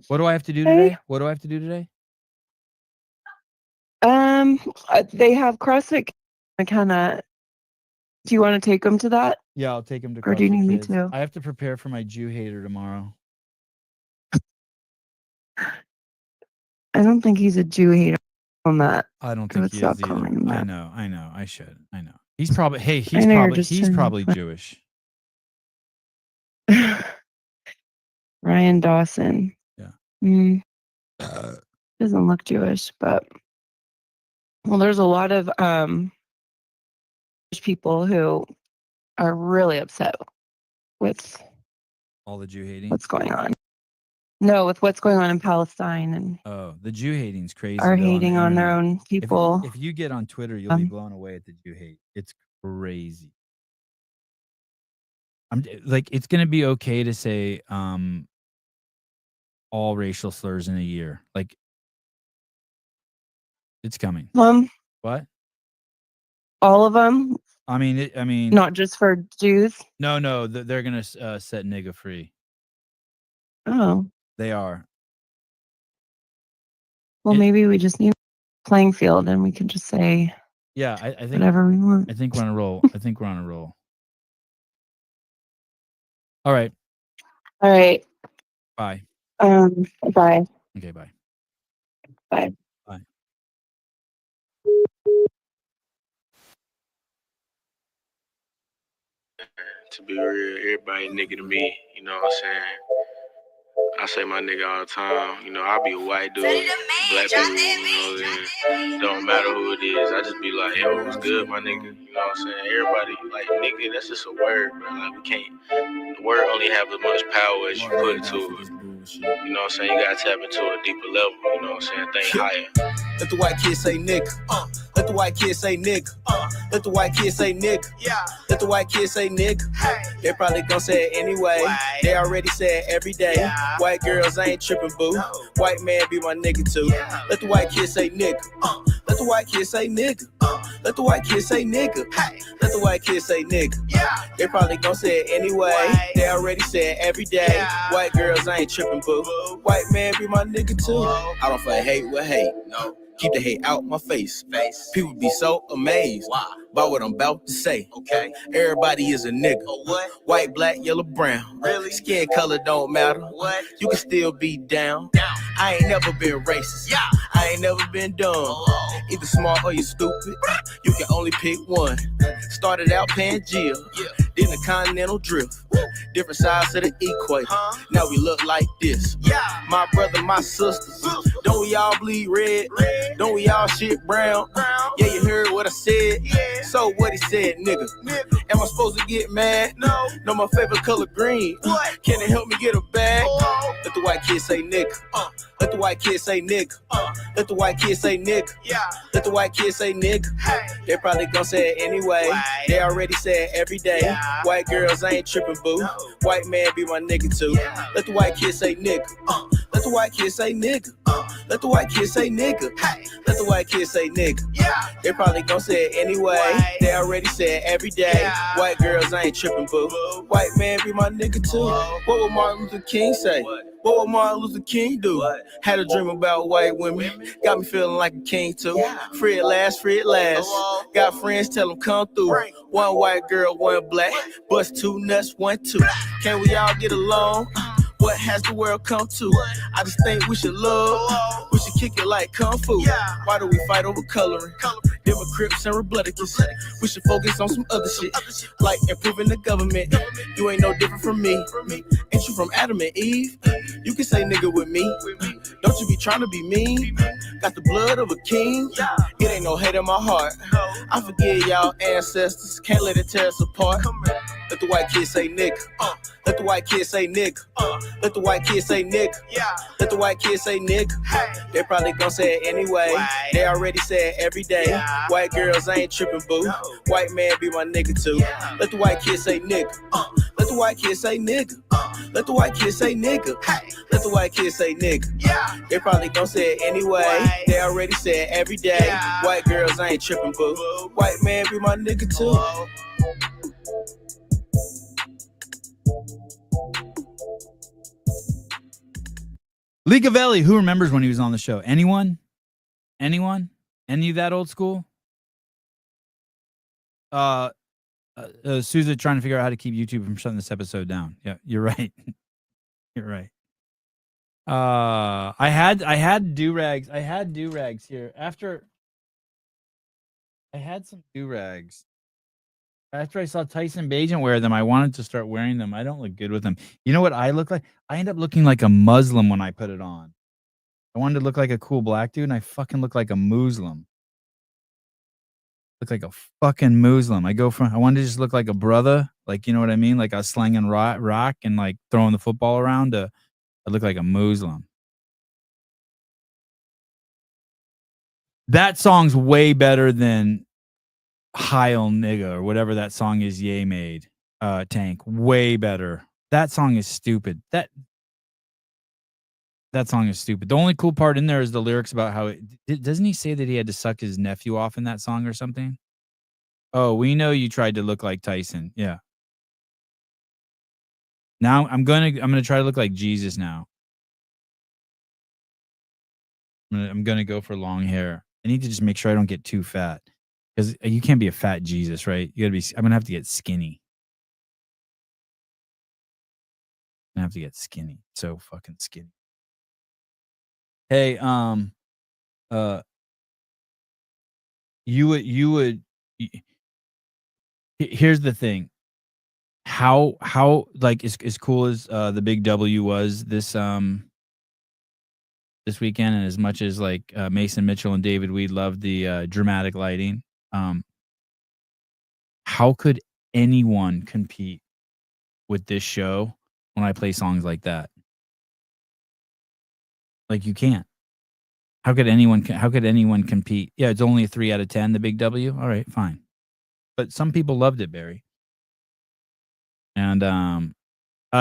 S1: What do I have to do today? What do I have to do today?
S11: They have CrossFit. McKenna. Do you want to take them to that?
S1: Yeah, I'll take him to CrossFit.
S11: Or do you need
S1: Kids.
S11: me to?
S1: I have to prepare for my Jew hater tomorrow.
S11: I don't think he's a Jew hater on that.
S1: I don't think he is either. I know. I should. I know. He's probably. Hey, he's probably Jewish.
S11: Ryan Dawson.
S1: Yeah.
S11: Doesn't look Jewish, but there's a lot of people who are really upset with
S1: all the Jew hating.
S11: What's going on? No, with what's going on in Palestine and
S1: the Jew hating's crazy.
S11: Are hating on their own people.
S1: If you get on Twitter, you'll be blown away at the Jew hate. It's crazy. I'm like, it's gonna be okay to say all racial slurs in a year. Like, it's coming. What?
S11: All of them?
S1: I mean,
S11: not just for Jews.
S1: No, they're gonna set nigga free.
S11: Oh,
S1: they are.
S11: Well, maybe we just need a playing field, and we can just say,
S1: yeah, I think
S11: whatever we want.
S1: I think we're on a roll. All right.
S11: All right.
S1: Bye.
S11: Bye.
S1: Okay. Bye.
S11: Bye.
S1: Bye.
S12: To be real, everybody nigga to me, you know what I'm saying? I say my nigga all the time, you know, I'll be a white dude, black people, you know, then don't matter who it is. I just be like, yo, what's good, my nigga? You know what I'm saying? Everybody, like, nigga, that's just a word, bro. Like, we can't, the word only have as much power as you put into it. You know what I'm saying? You gotta tap into a deeper level, you know what I'm saying? Think higher.
S13: Let the white kids say nigga. Let the white kids say nigga. Let the white kids say nigga. Yeah. Let the white kids say nigga. Hey. They probably gon' say it anyway. White. They already say it every day. Yeah. White girls, I ain't tripping, boo. No. White man be my nigga too. Yeah. Let the white kids say nigga. Let the white kids say nigga. Let the white kids say nigga. Hey. Let the white kids say nigga. Yeah. They probably gon' say it anyway. White. They already say it every day. Yeah. White girls, I ain't tripping, boo. White man be my nigga too. I don't fight hate with hate. No. Keep the hate out my face. People be so amazed by what I'm about to say. Okay. Everybody is a nigga. What? White, black, yellow, brown. Really? Skin color don't matter. What? You can still be down. I ain't never been racist. Yeah. I ain't never been dumb. Either smart or you stupid. You can only pick one. Started out Pangea. Yeah. Then the continental drift. Different sides of the equator. Now we look like this. Yeah. My brother, my sisters. Don't we all bleed red? Don't we all shit brown? Yeah, you heard what I said. Yeah. So what he said, nigga. Am I supposed to get mad? No, my favorite color green. What? Can it help me get a bag? Let the white kids say nigga. Let the white kids say nigga. Let the white kids say nigga. Yeah. Let the white kids say nigga. Hey. They probably gon' say it anyway. White. They already say it every day. Yeah. White girls, I ain't tripping, boo. No. White man be my nigga too. Yeah. Let the white kids say nigga. Let the white kids say nigga. Let the white kids say nigga. Hey. Let the white kids say nigga. Yeah. They probably gon' say it anyway. White. They already say it every day. Yeah. White girls, I ain't tripping, boo. White man be my nigga too. What would Martin Luther King say? What would Martin Luther King do? Had a dream about white women. Got me feeling like a king too. Yeah. Free at last, free at last. Got friends, tell them come through. One white girl, one black. Bust two nuts, 1, 2. Can we all get along? What has the world come to? I just think we should love. We should kick it like Kung Fu. Why do we fight over coloring? Them are Crips and Republicans. We should focus on some other shit, like improving the government. You ain't no different from me. Ain't you from Adam and Eve? You can say nigga with me. Don't you be trying to be mean? Got the blood of a king. It ain't no hate in my heart. I forgive y'all ancestors. Can't let it tear us apart. Let the white kids say nigga. Let the white kids say nigga. Let the white kids say nigga. Yeah. Let the white kids say nigga. Hey. They probably gon' say it anyway. White. They already say it every day. Yeah. White girls, I ain't tripping, boo. No. White man be my nigga too. Yeah. Let the white kids say nigga. Let the white kids say nigga. Let the white kids say nigga. Hey. Let the white kids say nigga. Yeah. They probably gon' say it anyway. White. They already say it every day. Yeah. White girls, I ain't tripping, boo. White man be my nigga too.
S1: Licavelli, who remembers when he was on the show? Anyone? Anyone? Any of that old school? Sousa trying to figure out how to keep YouTube from shutting this episode down. Yeah, you're right. You're right. I had do-rags. I had do-rags here. After I had some do-rags. After I saw Tyson Bagent wear them, I wanted to start wearing them. I don't look good with them. You know what I look like? I end up looking like a Muslim when I put it on. I wanted to look like a cool black dude, and I fucking look like a Muslim. Look like a fucking Muslim. I wanted to just look like a brother. Like, you know what I mean? Like I was slinging rock and like throwing the football around. I look like a Muslim. That song's way better than Heil Nigga or whatever that song is Ye made. Tank. Way better. That song is stupid. That song is stupid. The only cool part in there is the lyrics about how doesn't he say that he had to suck his nephew off in that song or something? Oh, we know you tried to look like Tyson. Yeah. Now I'm gonna try to look like Jesus now. I'm gonna go for long hair. I need to just make sure I don't get too fat. Because you can't be a fat Jesus, right? I'm gonna have to get skinny. I have to get skinny. So fucking skinny. Hey, you would. Here's the thing. How like as cool as the big W was this weekend, and as much as like Mason Mitchell and David Weed loved the dramatic lighting, how could anyone compete with this show when I play songs like that? Like, you can't. How could anyone compete? Yeah, it's only a 3 out of 10, the big W. All right, fine. But some people loved it, Barry. And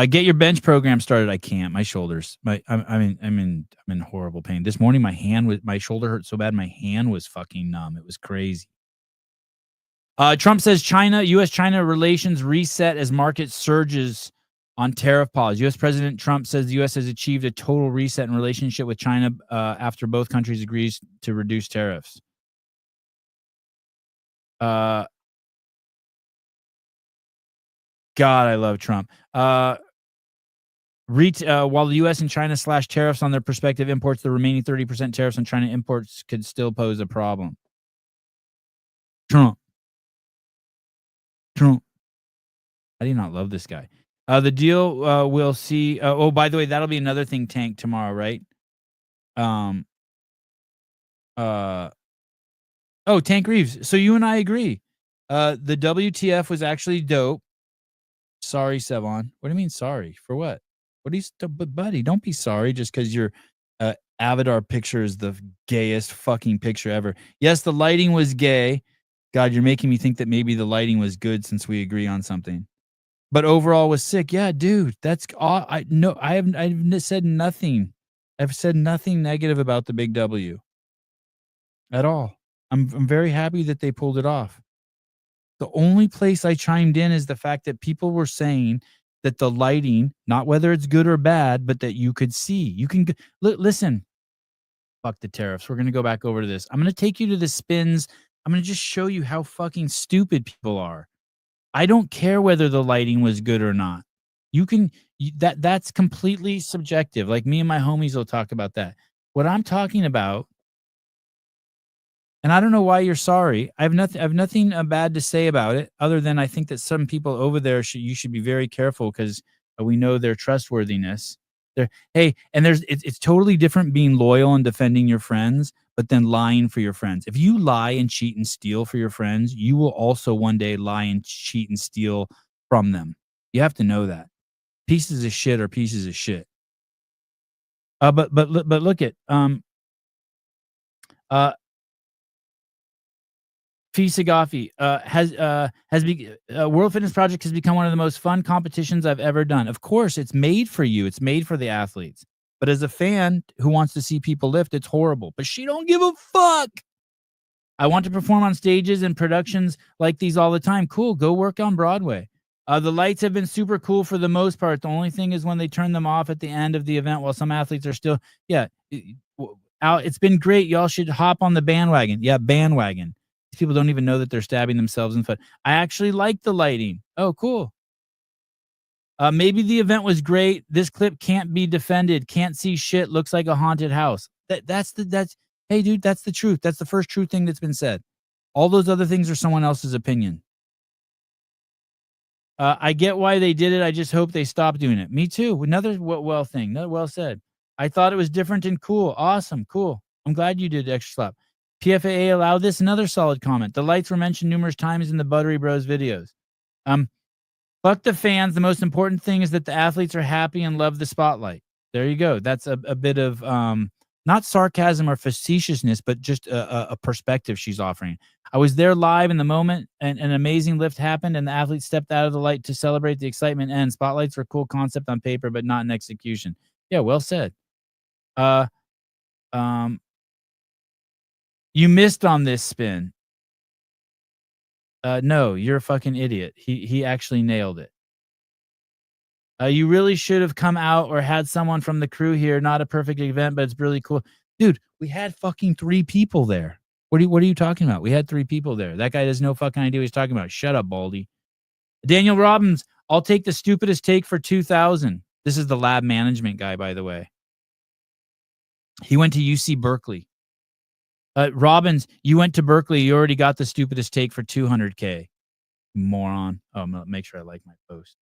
S1: get your bench program started. I can't. My shoulders. I'm in horrible pain. This morning my shoulder hurt so bad my hand was fucking numb. It was crazy. Trump says U.S.-China relations reset as market surges on tariff pause. U.S. President Trump says the U.S. has achieved a total reset in relationship with China after both countries agrees to reduce tariffs. God, I love Trump. While the U.S. and China slash tariffs on their prospective imports, the remaining 30% tariffs on China imports could still pose a problem. Trump. How do you not love this guy? The deal we'll see. Oh, by the way, that'll be another thing, Tank, tomorrow, right? Tank Reeves. So you and I agree. The WTF was actually dope. Sorry, Sevon. What do you mean sorry? For what? What do you, buddy? Don't be sorry just because your avatar picture is the gayest fucking picture ever. Yes, the lighting was gay. God, you're making me think that maybe the lighting was good since we agree on something. But overall was sick. Yeah, dude, that's all. I've said nothing. I've said nothing negative about the big W at all. I'm very happy that they pulled it off. The only place I chimed in is the fact that people were saying that the lighting, not whether it's good or bad, but that you could see. You can listen. Fuck the tariffs. We're going to go back over to this. I'm going to take you to the spins. I'm going to just show you how fucking stupid people are. I don't care whether the lighting was good or not. That's completely subjective. Like me and my homies will talk about that. What I'm talking about, and I don't know why you're sorry. I have nothing bad to say about it, other than I think that some people over there you should be very careful because we know their trustworthiness. It's totally different being loyal and defending your friends, but then lying for your friends. If you lie and cheat and steal for your friends, you will also one day lie and cheat and steal from them. You have to know that. Pieces of shit are pieces of shit. But look at Fisagafi World Fitness Project has become one of the most fun competitions I've ever done. Of course, it's made for you. It's made for the athletes. But as a fan who wants to see people lift, it's horrible. But she don't give a fuck. I want to perform on stages and productions like these all the time. Cool. Go work on Broadway. The lights have been super cool for the most part. The only thing is when they turn them off at the end of the event while some athletes are still, it's been great. Y'all should hop on the bandwagon. Yeah, bandwagon. These people don't even know that they're stabbing themselves in the foot. I actually like the lighting. Oh, cool. Maybe the event was great. This clip can't be defended. Can't see shit. Looks like a haunted house. Hey, dude, that's the truth. That's the first true thing that's been said. All those other things are someone else's opinion. I get why they did it. I just hope they stop doing it. Me too. Another well thing. Another well said. I thought it was different and cool. Awesome. Cool. I'm glad you did extra slap. PFAA allowed this. Another solid comment. The lights were mentioned numerous times in the Buttery Bros videos. Fuck the fans. The most important thing is that the athletes are happy and love the spotlight. There you go. That's a bit of not sarcasm or facetiousness, but just a perspective she's offering. I was there live in the moment, and an amazing lift happened, and the athletes stepped out of the light to celebrate the excitement. And spotlights are a cool concept on paper, but not in execution. Yeah, well said. You missed on this spin. No, you're a fucking idiot. He actually nailed it. You really should have come out or had someone from the crew here. Not a perfect event, but it's really cool. Dude, we had fucking 3 people there. What are you talking about? We had 3 people there. That guy has no fucking idea what he's talking about. Shut up, Baldy. Daniel Robbins, I'll take the stupidest take for 2,000. This is the lab management guy, by the way. He went to UC Berkeley. Robbins, you went to Berkeley. You already got the stupidest take for 200K. Moron. Oh, I'm going to make sure I like my post.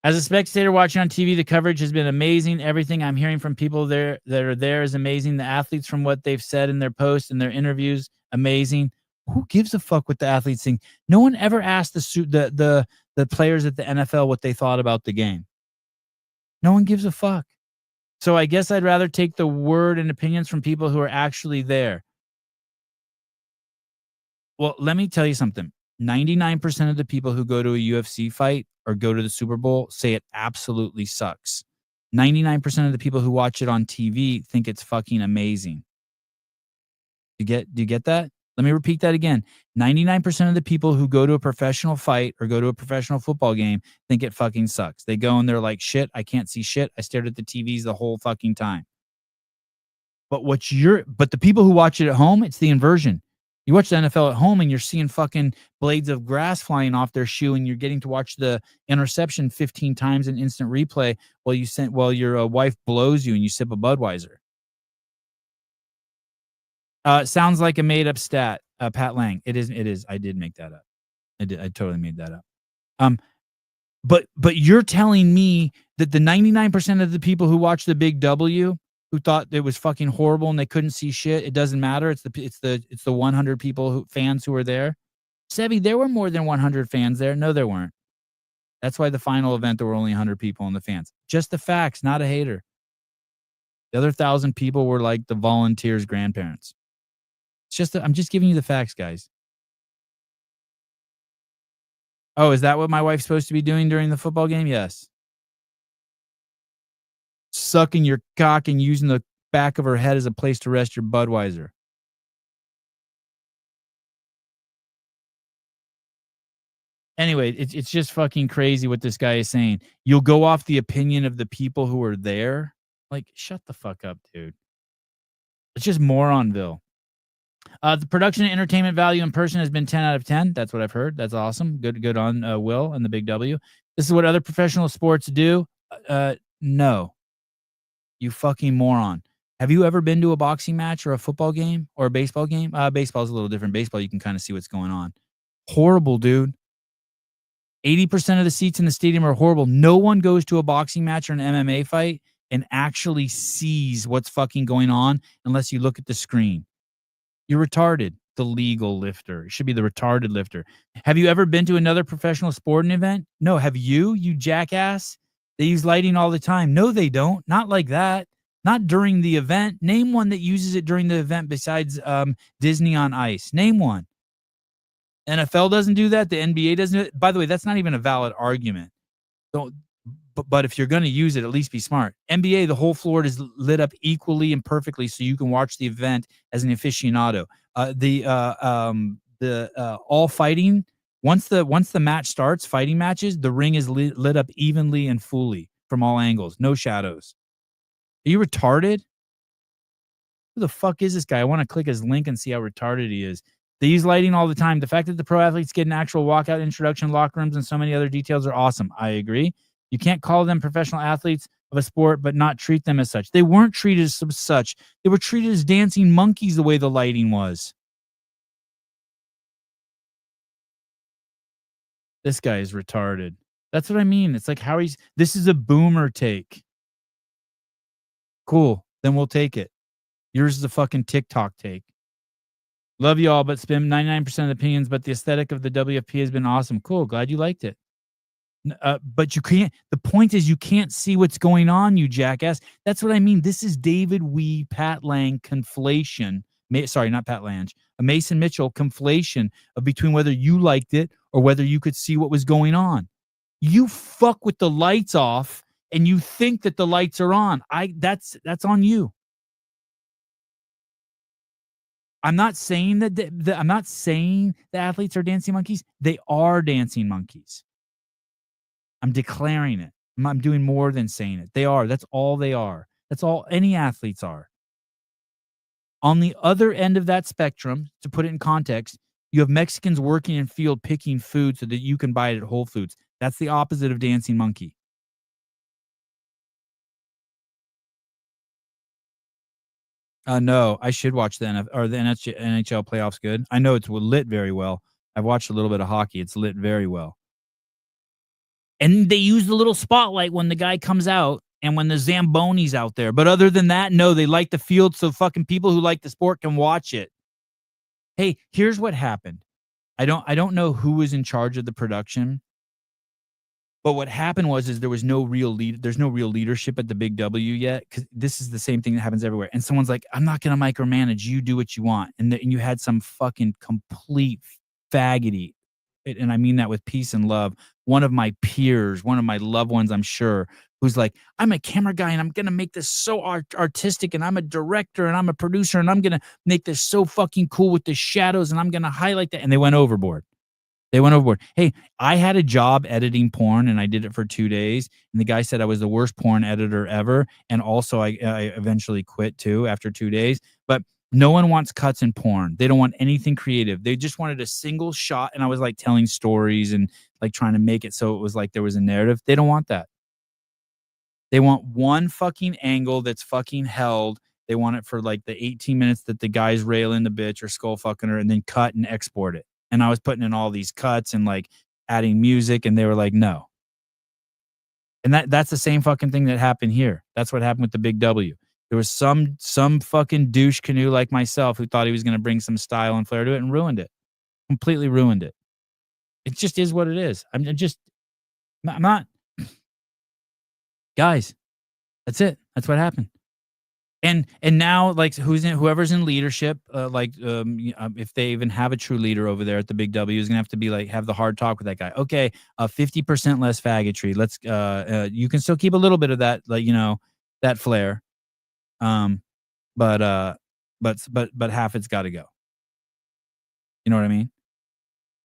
S1: As a spectator watching on TV, the coverage has been amazing. Everything I'm hearing from people there that are there is amazing. The athletes, from what they've said in their posts and their interviews, amazing. Who gives a fuck what the athletes think? No one ever asked the players at the NFL what they thought about the game. No one gives a fuck. So I guess I'd rather take the word and opinions from people who are actually there. Well, let me tell you something. 99% of the people who go to a UFC fight or go to the Super Bowl say it absolutely sucks. 99% of the people who watch it on TV think it's fucking amazing. Do you get that? Let me repeat that again. 99% of the people who go to a professional fight or go to a professional football game think it fucking sucks. They go and they're like, shit, I can't see shit. I stared at the TVs the whole fucking time. But the people who watch it at home, it's the inversion. You watch the NFL at home and you're seeing fucking blades of grass flying off their shoe, and you're getting to watch the interception 15 times in instant replay while your wife blows you and you sip a Budweiser. Sounds like a made up stat. Pat Lang. It is. I did make that up. I totally made that up. But you're telling me that the 99% of the people who watch the Big W, who thought it was fucking horrible and they couldn't see shit, it doesn't matter. It's the 100 fans who were there. Sebi, there were more than 100 fans there. No, there weren't. That's why the final event there were only 100 people in the fans. Just the facts, not a hater. The other 1,000 people were like the volunteers' grandparents. I'm just giving you the facts, guys. Oh, is that what my wife's supposed to be doing during the football game? Yes. Sucking your cock and using the back of her head as a place to rest your Budweiser. Anyway, it's just fucking crazy what this guy is saying. You'll go off the opinion of the people who are there. Like, shut the fuck up, dude. It's just moronville. The production and entertainment value in person has been 10 out of 10. That's what I've heard. That's awesome. Good on Will and the Big W. This is what other professional sports do. No. You fucking moron. Have you ever been to a boxing match or a football game or a baseball game? Baseball's a little different. Baseball, you can kind of see what's going on. Horrible, dude. 80% of the seats in the stadium are horrible. No one goes to a boxing match or an MMA fight and actually sees what's fucking going on unless you look at the screen. You're retarded. The legal lifter. It should be the retarded lifter. Have you ever been to another professional sporting event? No. Have you jackass? They use lighting all the time. No, they don't. Not like that. Not during the event. Name one that uses it during the event besides Disney on Ice. Name one. NFL doesn't do that. The NBA doesn't do it. By the way, that's not even a valid argument. But if you're going to use it, at least be smart. NBA, the whole floor is lit up equally and perfectly so you can watch the event as an aficionado. All fighting, once the match starts, fighting matches, the ring is lit up evenly and fully from all angles. No shadows. Are you retarded? Who the fuck is this guy? I want to click his link and see how retarded he is. They use lighting all the time. The fact that the pro athletes get an actual walkout, introduction, locker rooms, and so many other details are awesome. I agree. You can't call them professional athletes of a sport, but not treat them as such. They weren't treated as such. They were treated as dancing monkeys the way the lighting was. This guy is retarded. That's what I mean. It's like this is a boomer take. Cool. Then we'll take it. Yours is a fucking TikTok take. Love you all, but spend 99% of the opinions, but the aesthetic of the WFP has been awesome. Cool. Glad you liked it. But you can't, the point is you can't see what's going on, you jackass. That's what I mean. This is David Wee, Pat Lang conflation. Sorry, not Pat Lang. A Mason Mitchell conflation of between whether you liked it or whether you could see what was going on. You fuck with the lights off and you think that the lights are on. That's on you. I'm not saying that I'm not saying the athletes are dancing monkeys. They are dancing monkeys. I'm declaring it. I'm doing more than saying it. They are. That's all they are. That's all any athletes are. On the other end of that spectrum, to put it in context, you have Mexicans working in field picking food so that you can buy it at Whole Foods. That's the opposite of dancing monkey. No, I should watch the NHL playoffs. Good. I know it's lit very well. I've watched a little bit of hockey. It's lit very well. And they use the little spotlight when the guy comes out and when the Zamboni's out there. But other than that, no, they light the field so fucking people who like the sport can watch it. Hey, here's what happened. I don't know who was in charge of the production. But what happened was there was no real there's no real leadership at the Big W yet, because this is the same thing that happens everywhere. And someone's like, I'm not going to micromanage. You do what you want. And you had some fucking complete faggoty, and I mean that with peace and love, one of my peers, one of my loved ones, I'm sure, who's like, I'm a camera guy and I'm going to make this so artistic, and I'm a director and I'm a producer and I'm going to make this so fucking cool with the shadows and I'm going to highlight that. And they went overboard. Hey, I had a job editing porn and I did it for 2 days. And the guy said I was the worst porn editor ever. And also I eventually quit too after 2 days. But no one wants cuts in porn. They don't want anything creative. They just wanted a single shot. And I was like telling stories and like trying to make it so it was like there was a narrative. They don't want that. They want one fucking angle that's fucking held. They want it for like the 18 minutes that the guy's railing the bitch or skull fucking her, and then cut and export it. And I was putting in all these cuts and like adding music, and they were like, no. And that's the same fucking thing that happened here. That's what happened with the Big W. There was some fucking douche canoe like myself who thought he was going to bring some style and flair to it and ruined it. Completely ruined it. It just is what it is. I'm not. Guys, that's it. That's what happened. And now, like, whoever's in leadership, if they even have a true leader over there at the Big W, is gonna have to be like have the hard talk with that guy. Okay, 50% less faggotry. Let's you can still keep a little bit of that, like, that flair, but half it's got to go. You know what I mean?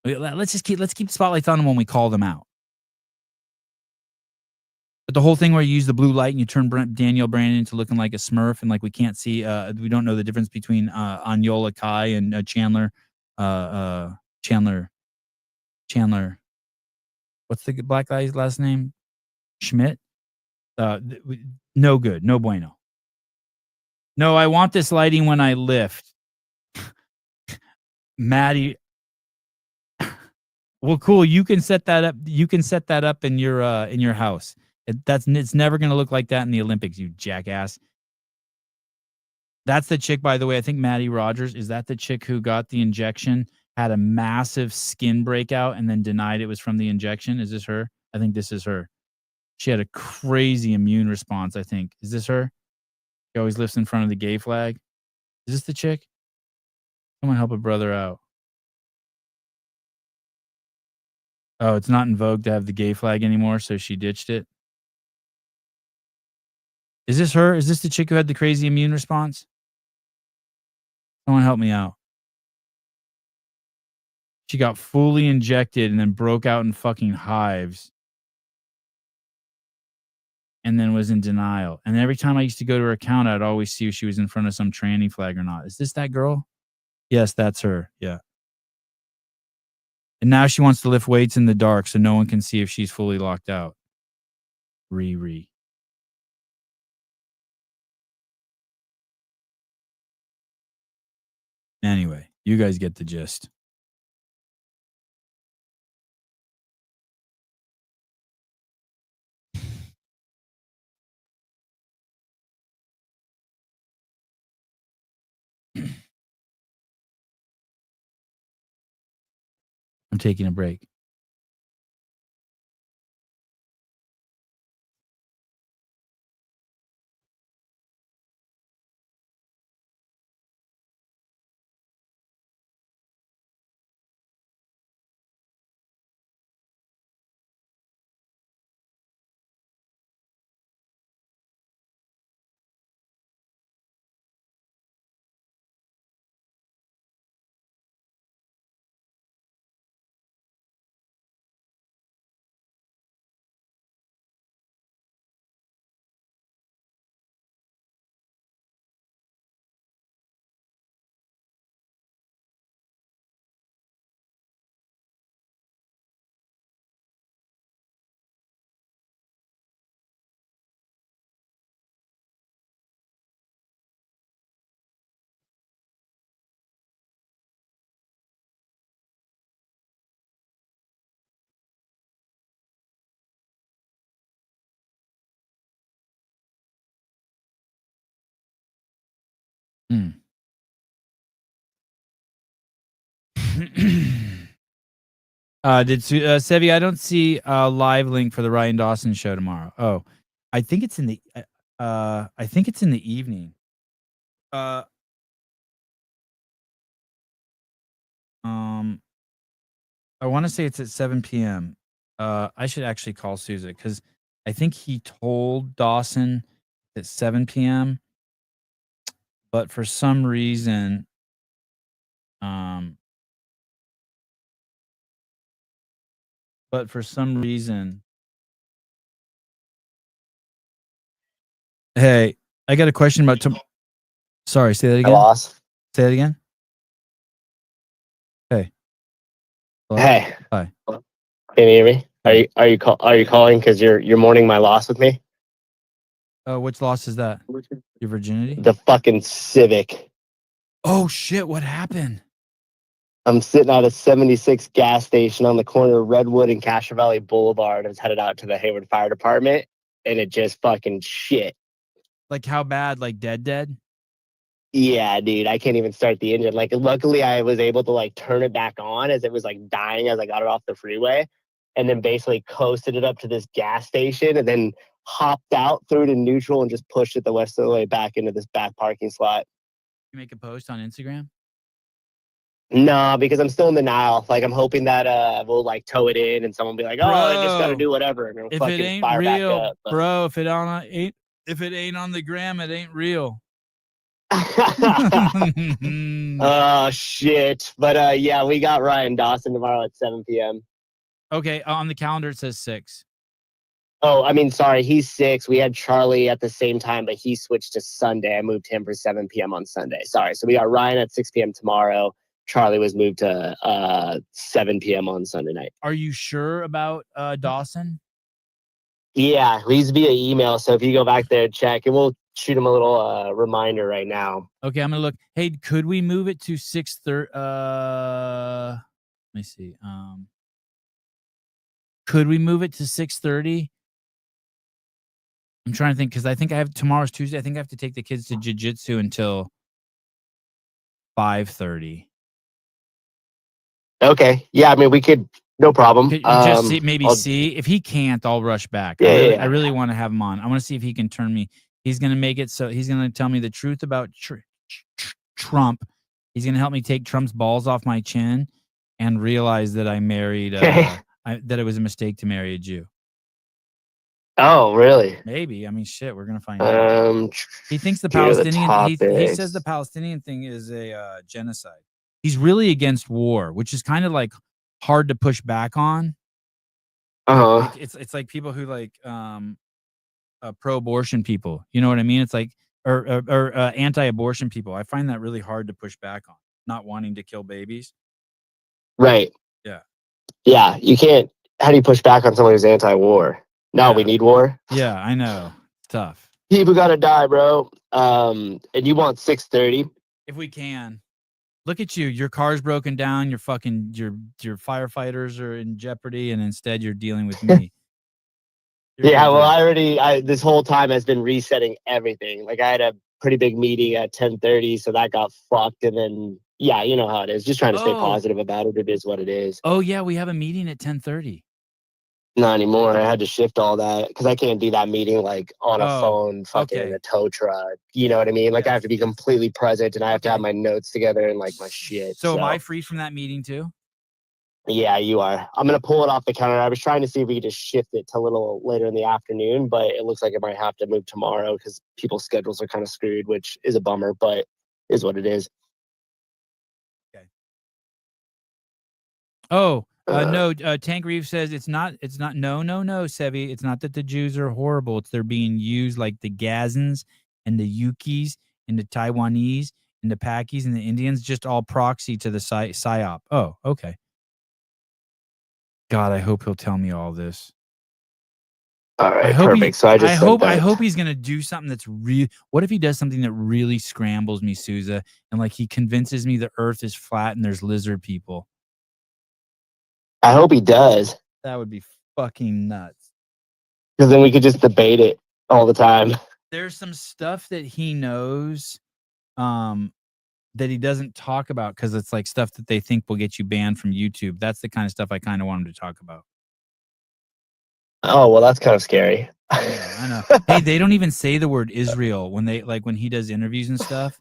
S1: Let's keep spotlights on them when we call them out. But the whole thing where you use the blue light and you turn Danielle Brandon into looking like a Smurf, and like we can't see, we don't know the difference between Anyola Kai and Chandler. What's the black guy's last name? Schmidt. No good. No bueno. No, I want this lighting when I lift. Maddie. Well, cool. You can set that up. You can set that up in your house. It's never going to look like that in the Olympics, you jackass. That's the chick, by the way. I think Maddie Rogers, is that the chick who got the injection, had a massive skin breakout, and then denied it was from the injection? Is this her? I think this is her. She had a crazy immune response, I think. Is this her? She always lifts in front of the gay flag. Is this the chick? Someone help a brother out. Oh, it's not in vogue to have the gay flag anymore, so she ditched it. Is this her? Is this the chick who had the crazy immune response? Someone help me out. She got fully injected and then broke out in fucking hives. And then was in denial. And every time I used to go to her account, I'd always see if she was in front of some tranny flag or not. Is this that girl? Yes, that's her. Yeah. And now she wants to lift weights in the dark so no one can see if she's fully locked out. Riri. Anyway, you guys get the gist. I'm taking a break. Sevi, I don't see a live link for the Ryan Dawson show tomorrow. Oh, I think it's in the evening. I want to say it's at 7 p.m. I should actually call Souza because I think he told Dawson at 7 p.m. But for some reason, hey, I got a question about. Sorry, say that
S14: I
S1: again.
S14: lost.
S1: Say that again. Hey. Hello?
S14: Hey.
S1: Hi.
S14: Can you hear me? Are you calling because you're mourning my loss with me?
S1: Which loss is that? Your virginity?
S14: The fucking Civic.
S1: Oh shit! What happened?
S14: I'm sitting at a 76 gas station on the corner of Redwood and Castro Valley Boulevard. I was headed out to the Hayward Fire Department, and it just fucking shit.
S1: Like how bad? Like dead?
S14: Yeah, dude, I can't even start the engine. Like, luckily, I was able to like turn it back on as it was like dying as I got it off the freeway, and then basically coasted it up to this gas station, and then hopped out, threw it in neutral, and just pushed it the rest of the way back into this back parking slot.
S1: You make a post on Instagram?
S14: No, because I'm still in denial. Like, I'm hoping that we'll like tow it in, and someone will be like, "Oh, I just got to do whatever," and it'll
S1: If
S14: fucking
S1: it ain't
S14: fire back
S1: real,
S14: up. But...
S1: bro, if it ain't on the gram, it ain't real.
S14: Oh shit! But yeah, we got Ryan Dawson tomorrow at 7 p.m.
S1: Okay, on the calendar it says 6.
S14: Oh, I mean, sorry, he's 6. We had Charlie at the same time, but he switched to Sunday. I moved him for 7 p.m. on Sunday. Sorry, so we got Ryan at 6 p.m. tomorrow. Charlie was moved to 7 p.m. on Sunday night.
S1: Are you sure about Dawson?
S14: Yeah, he's via email. So if you go back there and check, and we'll shoot him a little reminder right now.
S1: Okay, I'm gonna look. Hey, could we move it to 6:30? Let me see. Could we move it to 6:30? I'm trying to think because I think I have tomorrow's Tuesday. I think I have to take the kids to jiu-jitsu until 5:30.
S14: Okay. Yeah, I mean, we could. No problem.
S1: Just see if he can't. I'll rush back. I really want to have him on. I want to see if he can turn me. He's gonna make it so he's gonna tell me the truth about Trump. He's gonna help me take Trump's balls off my chin and realize that I married. That it was a mistake to marry a Jew.
S14: Oh, really?
S1: Maybe. I mean, shit. We're gonna find out. He thinks the Palestinian. He says the Palestinian thing is a genocide. He's really against war, which is kind of like hard to push back on. Like, it's like people who like pro-abortion people. You know what I mean? It's like or anti-abortion people. I find that really hard to push back on. Not wanting to kill babies.
S14: Right.
S1: Yeah.
S14: Yeah. You can't. How do you push back on someone who's anti-war? No, we need war.
S1: Yeah, I know. It's tough.
S14: People gotta die, bro. And you want 6:30?
S1: If we can. Look at you. Your car's broken down. Your firefighters are in jeopardy, and instead you're dealing with me.
S14: Yeah, well, this whole time has been resetting everything. Like, I had a pretty big meeting at 10:30, so that got fucked. And then, yeah, you know how it is. Just trying to stay positive about it. It is what it is.
S1: Oh, yeah, we have a meeting at 10:30.
S14: Not anymore. I had to shift all that because I can't do that meeting like on a phone, fucking in a tow truck. You know what I mean? Like, I have to be completely present, and I have to have my notes together and like my shit.
S1: So am I free from that meeting too?
S14: Yeah, you are. I'm gonna pull it off the calendar. I was trying to see if we could just shift it to a little later in the afternoon, but it looks like it might have to move tomorrow because people's schedules are kind of screwed, which is a bummer, but is what it is.
S1: Okay. Oh. No, Tank Reeve says it's not, no, Sevi. It's not that the Jews are horrible. It's they're being used like the Gazans and the Yukis and the Taiwanese and the Pakis and the Indians, just all proxy to the PSYOP. Oh, okay. God, I hope he'll tell me all this.
S14: All right, perfect. So I
S1: hope he's gonna do something that's real. What if he does something that really scrambles me, Souza, and like he convinces me the Earth is flat and there's lizard people?
S14: I hope he does.
S1: That would be fucking nuts.
S14: Because then we could just debate it all the time.
S1: There's some stuff that he knows that he doesn't talk about because it's like stuff that they think will get you banned from YouTube. That's the kind of stuff I kind of want him to talk about.
S14: Oh, well, that's kind of scary.
S1: I know. Hey, they don't even say the word Israel when he does interviews and stuff.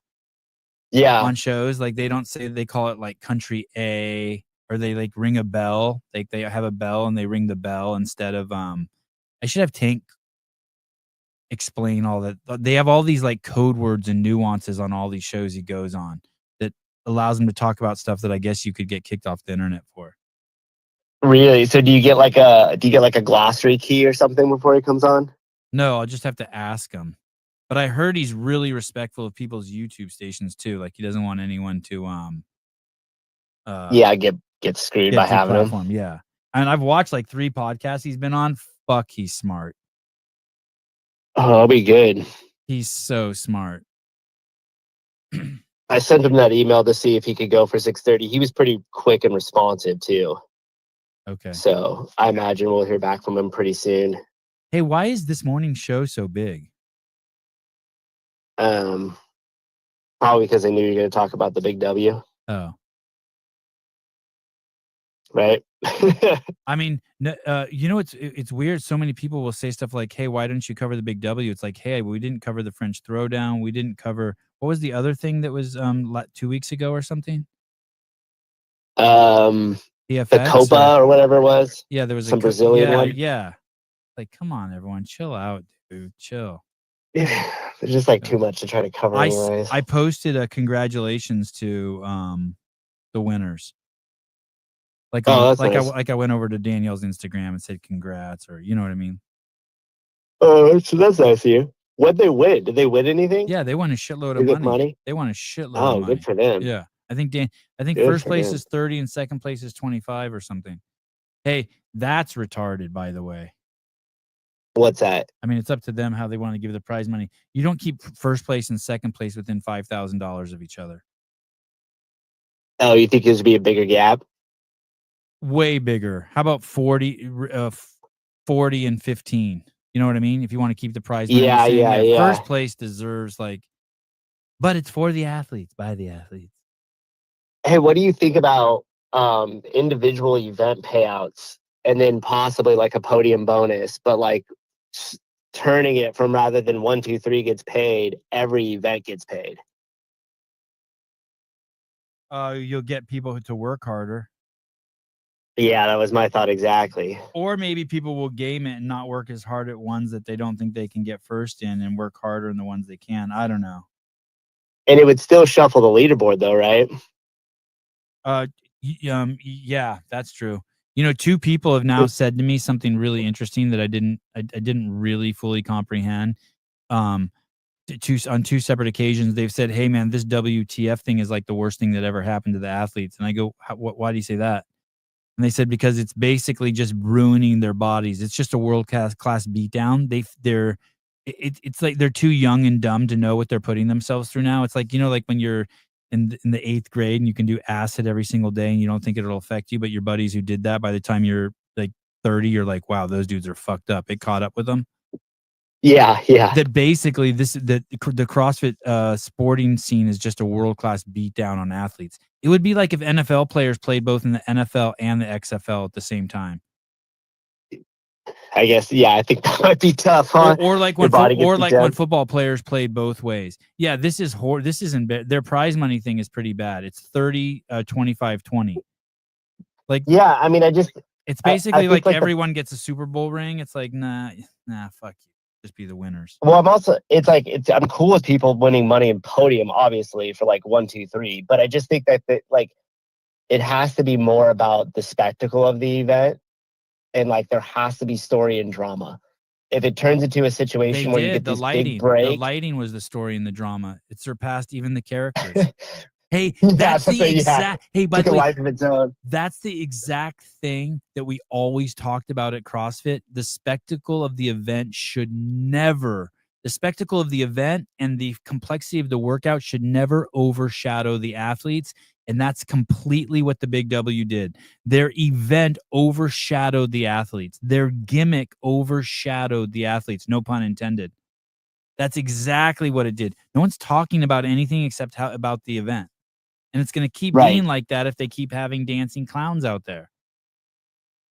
S14: Yeah.
S1: On shows, like they don't say, they call it like country A, or they like ring a bell. Like they have a bell and they ring the bell instead of I should have Tank explain all that. They have all these like code words and nuances on all these shows he goes on that allows him to talk about stuff that I guess you could get kicked off the internet for.
S14: Really? So do you get like a glossary key or something before he comes on?
S1: No, I'll just have to ask him. But I heard he's really respectful of people's YouTube stations too. Like he doesn't want anyone to
S14: get screwed by having him.
S1: Yeah. And I've watched like 3 podcasts he's been on. Fuck, he's smart.
S14: Oh, that'll be good.
S1: He's so smart.
S14: I sent him that email to see if he could go for 6:30. He was pretty quick and responsive too.
S1: Okay.
S14: So I imagine we'll hear back from him pretty soon.
S1: Hey, why is this morning's show so big?
S14: Probably because I knew you were going to talk about the big W.
S1: Oh.
S14: Right.
S1: I mean, you know, it's weird. So many people will say stuff like, "Hey, why didn't you cover the big W?" It's like, "Hey, we didn't cover the French Throwdown. We didn't cover what was the other thing that was 2 weeks ago or something."
S14: The Copa or whatever it was.
S1: Yeah, there was
S14: some Brazilian one.
S1: Yeah. Like, come on, everyone, chill out, dude. Chill.
S14: Yeah, there's just like too much to try to cover. Anyways,
S1: I posted a congratulations to the winners. Like,
S14: nice.
S1: I went over to Danielle's Instagram and said congrats, or you know what I mean.
S14: Oh, so that's nice of you. What'd they win? Did they win anything?
S1: Yeah, they won a shitload of money. They won a shitload of money.
S14: Good for them.
S1: Yeah. I think good first place is 30 and second place is 25 or something. Hey, that's retarded, by the way.
S14: What's that?
S1: I mean, it's up to them how they want to give the prize money. You don't keep first place and second place within $5,000 of each other.
S14: Oh, you think there's be a bigger gap?
S1: Way bigger. How about 40 and 15? You know what I mean? If you want to keep the prize money.
S14: Yeah.
S1: First place deserves but it's for the athletes, by the athletes.
S14: Hey, what do you think about individual event payouts and then possibly like a podium bonus, but like turning it from rather than 1, 2, 3 gets paid, every event gets paid?
S1: You'll get people to work harder.
S14: Yeah, that was my thought exactly.
S1: Or maybe people will game it and not work as hard at ones that they don't think they can get first in and work harder in the ones they can. I don't know.
S14: And it would still shuffle the leaderboard though, right?
S1: Yeah, that's true. You know, 2 people have now said to me something really interesting that I didn't really fully comprehend. On 2 separate occasions, they've said, "Hey man, this WTF thing is like the worst thing that ever happened to the athletes." And I go, why do you say that? And they said, because it's basically just ruining their bodies. It's just a world class beatdown. It's like they're too young and dumb to know what they're putting themselves through now. It's like, you know, like when you're in the 8th grade and you can do acid every single day and you don't think it'll affect you, but your buddies who did that, by the time you're like 30, you're like, wow, those dudes are fucked up. It caught up with them.
S14: Yeah.
S1: That basically the CrossFit sporting scene is just a world-class beatdown on athletes. It would be like if NFL players played both in the NFL and the XFL at the same time.
S14: I guess, yeah, I think that might be tough, huh?
S1: Or like when football players played both ways. Yeah, this isn't their prize money thing is pretty bad. It's 30, 25, 20. Like,
S14: yeah, I mean,
S1: it's basically like everyone gets a Super Bowl ring. It's like, nah, fuck you. Just be the winners.
S14: Well, I'm cool with people winning money in podium, obviously, for like 1, 2, 3. But I just think that like it has to be more about the spectacle of the event, and like there has to be story and drama. If it turns into a situation where you get this big break,
S1: the lighting was the story and the drama. It surpassed even the characters. Hey, that's the exact. Hey, by the way, that's the exact thing that we always talked about at CrossFit. The spectacle of the event should never. The spectacle of the event and the complexity of the workout should never overshadow the athletes, and that's completely what the Big W did. Their event overshadowed the athletes. Their gimmick overshadowed the athletes. No pun intended. That's exactly what it did. No one's talking about anything except about the event. And it's going to keep
S14: Right.
S1: being like that if they keep having dancing clowns out there.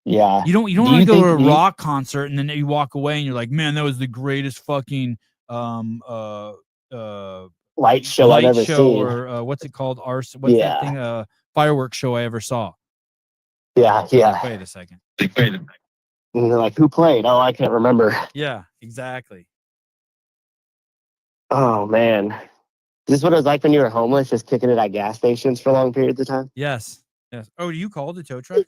S14: Yeah.
S1: You don't want to go to a rock concert and then you walk away and you're like, man, that was the greatest fucking
S14: light show I've ever seen.
S1: Or what's it called? That thing? Fireworks show I ever saw.
S14: Yeah.
S1: Wait a second.
S14: And they're like, who played? Oh, I can't remember.
S1: Yeah, exactly.
S14: Oh man. Is this what it was like when you were homeless, just kicking it at gas stations for long periods of time?
S1: Yes. Oh, you called the tow truck?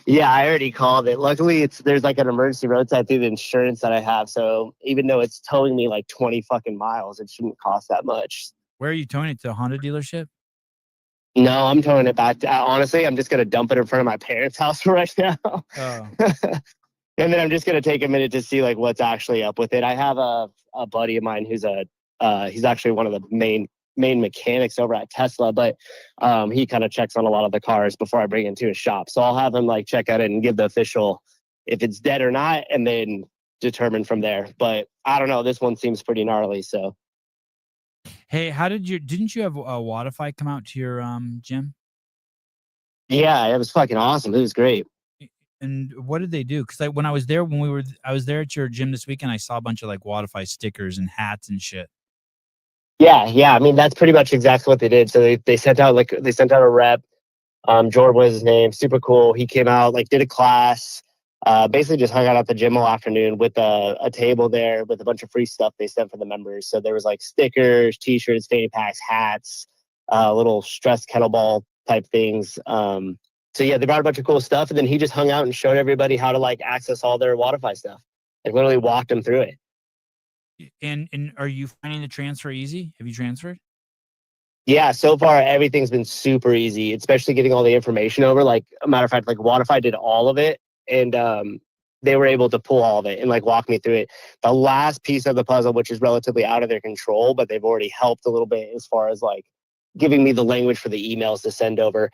S14: Yeah, I already called it. Luckily, there's like an emergency roadside through the insurance that I have. So even though it's towing me like 20 fucking miles, it shouldn't cost that much.
S1: Where are you towing it to? A Honda dealership?
S14: No, I'm towing it back to, honestly, I'm just going to dump it in front of my parents' house right now.
S1: Oh.
S14: And then I'm just going to take a minute to see like what's actually up with it. I have a buddy of mine who's he's actually one of the main mechanics over at Tesla, but he kind of checks on a lot of the cars before I bring it to his shop. So I'll have him like check out it and give the official if it's dead or not, and then determine from there. But I don't know. This one seems pretty gnarly. So.
S1: Hey, didn't you have Wodify come out to your gym?
S14: Yeah, it was fucking awesome. It was great.
S1: And what did they do? Because when I was there, I was there at your gym this weekend, I saw a bunch of like Wodify stickers and hats and shit.
S14: Yeah. I mean, that's pretty much exactly what they did. So they sent out a rep. Jordan was his name. Super cool. He came out, like did a class. Basically just hung out at the gym all afternoon with a table there with a bunch of free stuff they sent for the members. So there was like stickers, t-shirts, fanny packs, hats, little stress kettlebell type things. So yeah, they brought a bunch of cool stuff, and then he just hung out and showed everybody how to like access all their Wodify stuff. Like literally walked them through it.
S1: And are you finding the transfer easy? Have you transferred?
S14: Yeah, so far everything's been super easy, especially getting all the information over. Like a matter of fact, like Wodify did all of it, and they were able to pull all of it and like walk me through it. The last piece of the puzzle, which is relatively out of their control, but they've already helped a little bit as far as like giving me the language for the emails to send over.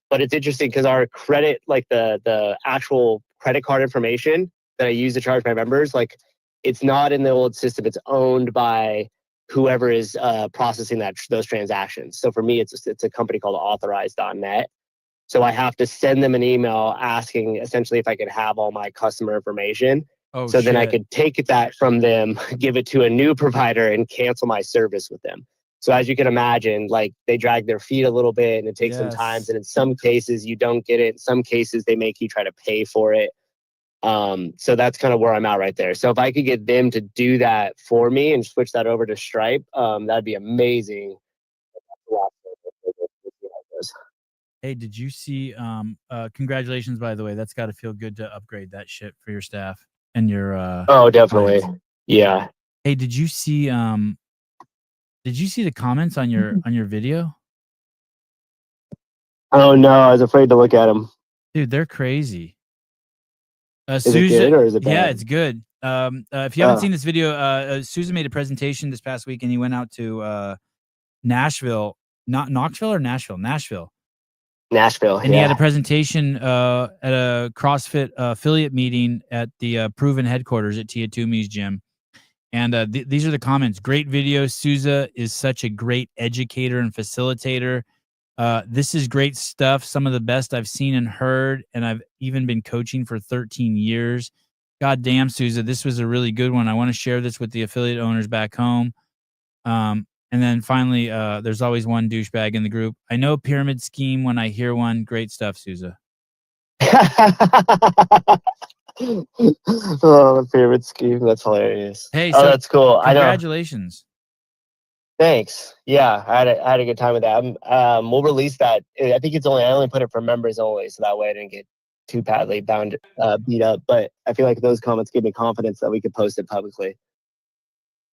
S14: But it's interesting because our credit, like the actual credit card information that I use to charge my members, like it's not in the old system. It's owned by whoever is processing those transactions. So for me, it's a company called Authorize.net. So I have to send them an email asking essentially if I could have all my customer information.
S1: Oh,
S14: so
S1: shit.
S14: then I could take that from them, give it to a new provider, and cancel my service with them. So as you can imagine, like they drag their feet a little bit and it takes some time. And in some cases you don't get it. In some cases they make you try to pay for it. So that's kind of where I'm at right there. So if I could get them to do that for me and switch that over to Stripe, that'd be amazing.
S1: Hey, did you see congratulations, by the way. That's got to feel good to upgrade that shit for your staff and your
S14: oh, definitely.
S1: clients.
S14: Yeah.
S1: Hey, did you see the comments on your video?
S14: Oh no, I was afraid to look at them.
S1: Dude, they're crazy.
S14: Is it good or is it bad?
S1: Yeah, it's good. If you haven't seen this video, Susan made a presentation this past week, and he went out to Nashville, not Knoxville or Nashville, Nashville. And he had a presentation at a CrossFit affiliate meeting at the Proven headquarters at Tia Toomey's gym. And these are the comments. Great video. Souza is such a great educator and facilitator. This is great stuff. Some of the best I've seen and heard. And I've even been coaching for 13 years. God damn, Souza, this was a really good one. I want to share this with the affiliate owners back home. And then finally, there's always one douchebag in the group. I know pyramid scheme when I hear one. Great stuff, Souza.
S14: Oh, the pyramid scheme. That's hilarious.
S1: Hey,
S14: so that's cool.
S1: Congratulations.
S14: Thanks. Yeah, I had a good time with that. We'll release that. I think I only put it for members only, so that way I didn't get too badly beat up. But I feel like those comments give me confidence that we could post it publicly.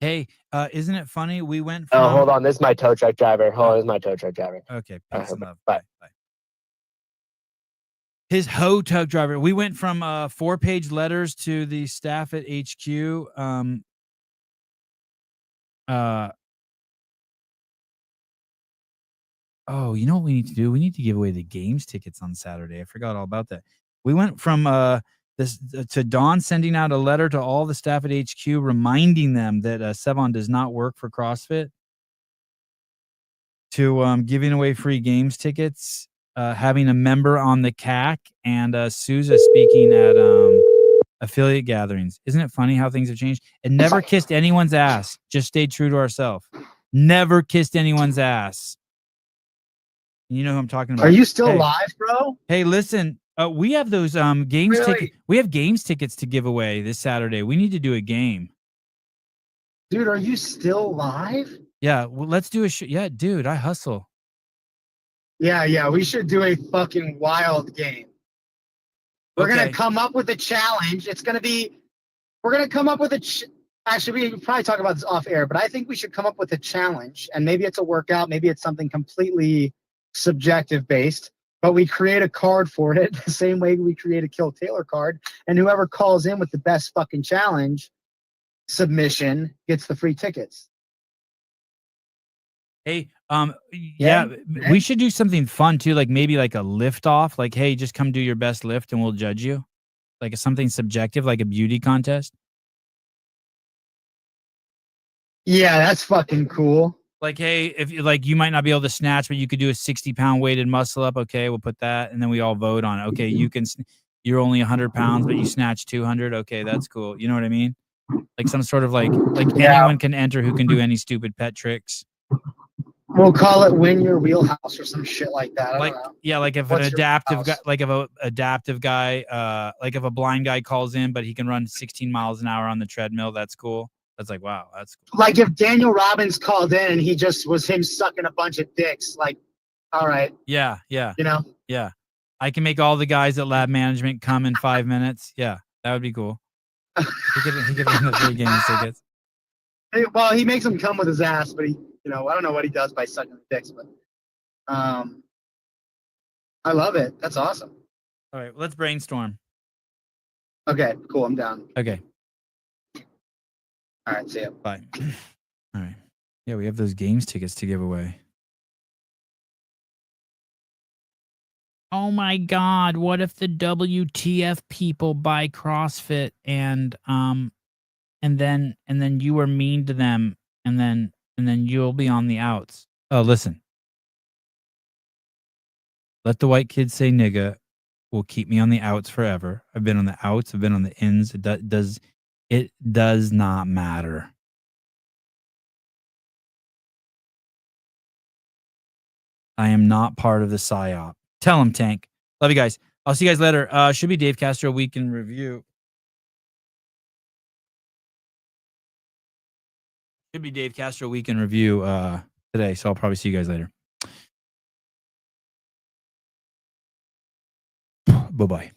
S1: Hey, isn't it funny? We went from...
S14: Oh, hold on. This is my tow truck driver. This is my tow truck driver.
S1: Okay, peace and love.
S14: Bye.
S1: His hoe truck driver. We went from 4-page letters to the staff at HQ. Oh, you know what we need to do? We need to give away the games tickets on Saturday. I forgot all about that. We went from this to Dawn sending out a letter to all the staff at HQ reminding them that Sevon does not work for CrossFit, to giving away free games tickets, having a member on the CAC, and Sousa speaking at affiliate gatherings. Isn't it funny how things have changed? And never kissed anyone's ass. Just stayed true to ourselves. Never kissed anyone's ass. You know who I'm talking about.
S9: Are you still live, bro?
S1: Hey, listen. We have those games tickets. We have games tickets to give away this Saturday. We need to do a game.
S9: Dude, are you still live?
S1: Yeah, well, let's do a yeah, dude, I hustle.
S9: Yeah, we should do a fucking wild game. We're going to come up with a challenge. We're going to come up with actually, we can probably talk about this off air, but I think we should come up with a challenge, and maybe it's a workout, maybe it's something completely subjective based, but we create a card for it the same way we create a Kill Taylor card, and whoever calls in with the best fucking challenge submission gets the free tickets.
S1: Hey, we should do something fun too, like maybe like a lift off, like, hey, just come do your best lift and we'll judge you. Like something subjective, like a beauty contest.
S9: Yeah, that's fucking cool.
S1: Like, hey, if you might not be able to snatch, but you could do a 60-pound weighted muscle up. Okay, we'll put that, and then we all vote on it. Okay, you're only 100 pounds, but you snatch 200. Okay, that's cool. You know what I mean? Like some sort of like anyone can enter who can do any stupid pet tricks.
S9: We'll call it Win Your Wheelhouse or some shit like that. I don't know.
S1: Yeah, like if
S9: What's
S1: an adaptive guy, like if a blind guy calls in, but he can run 16 miles an hour on the treadmill, that's cool. That's like, wow, that's cool.
S9: Like if Daniel Robbins called in and he just was him sucking a bunch of dicks, like, all right.
S1: Yeah.
S9: You know?
S1: Yeah. I can make all the guys at Lab Management come in 5 minutes. Yeah, that would be cool. He could run the 3 games tickets.
S9: Well, he makes them come with his ass, but I don't know what he does by sucking the dicks, but I love it. That's awesome.
S1: All right, let's brainstorm.
S9: Okay, cool. I'm down.
S1: Okay.
S9: All right, see ya.
S1: Bye. All right. Yeah, we have those games tickets to give away. Oh my God! What if the WTF people buy CrossFit and then you were mean to them and then you'll be on the outs? Oh, listen. Let the white kids say nigga will keep me on the outs forever. I've been on the outs. I've been on the ins. It does not matter. I am not part of the PSYOP. Tell him, Tank. Love you guys. I'll see you guys later. Should be Dave Castro Week in Review. Should be Dave Castro Week in Review today, so I'll probably see you guys later. Bye-bye.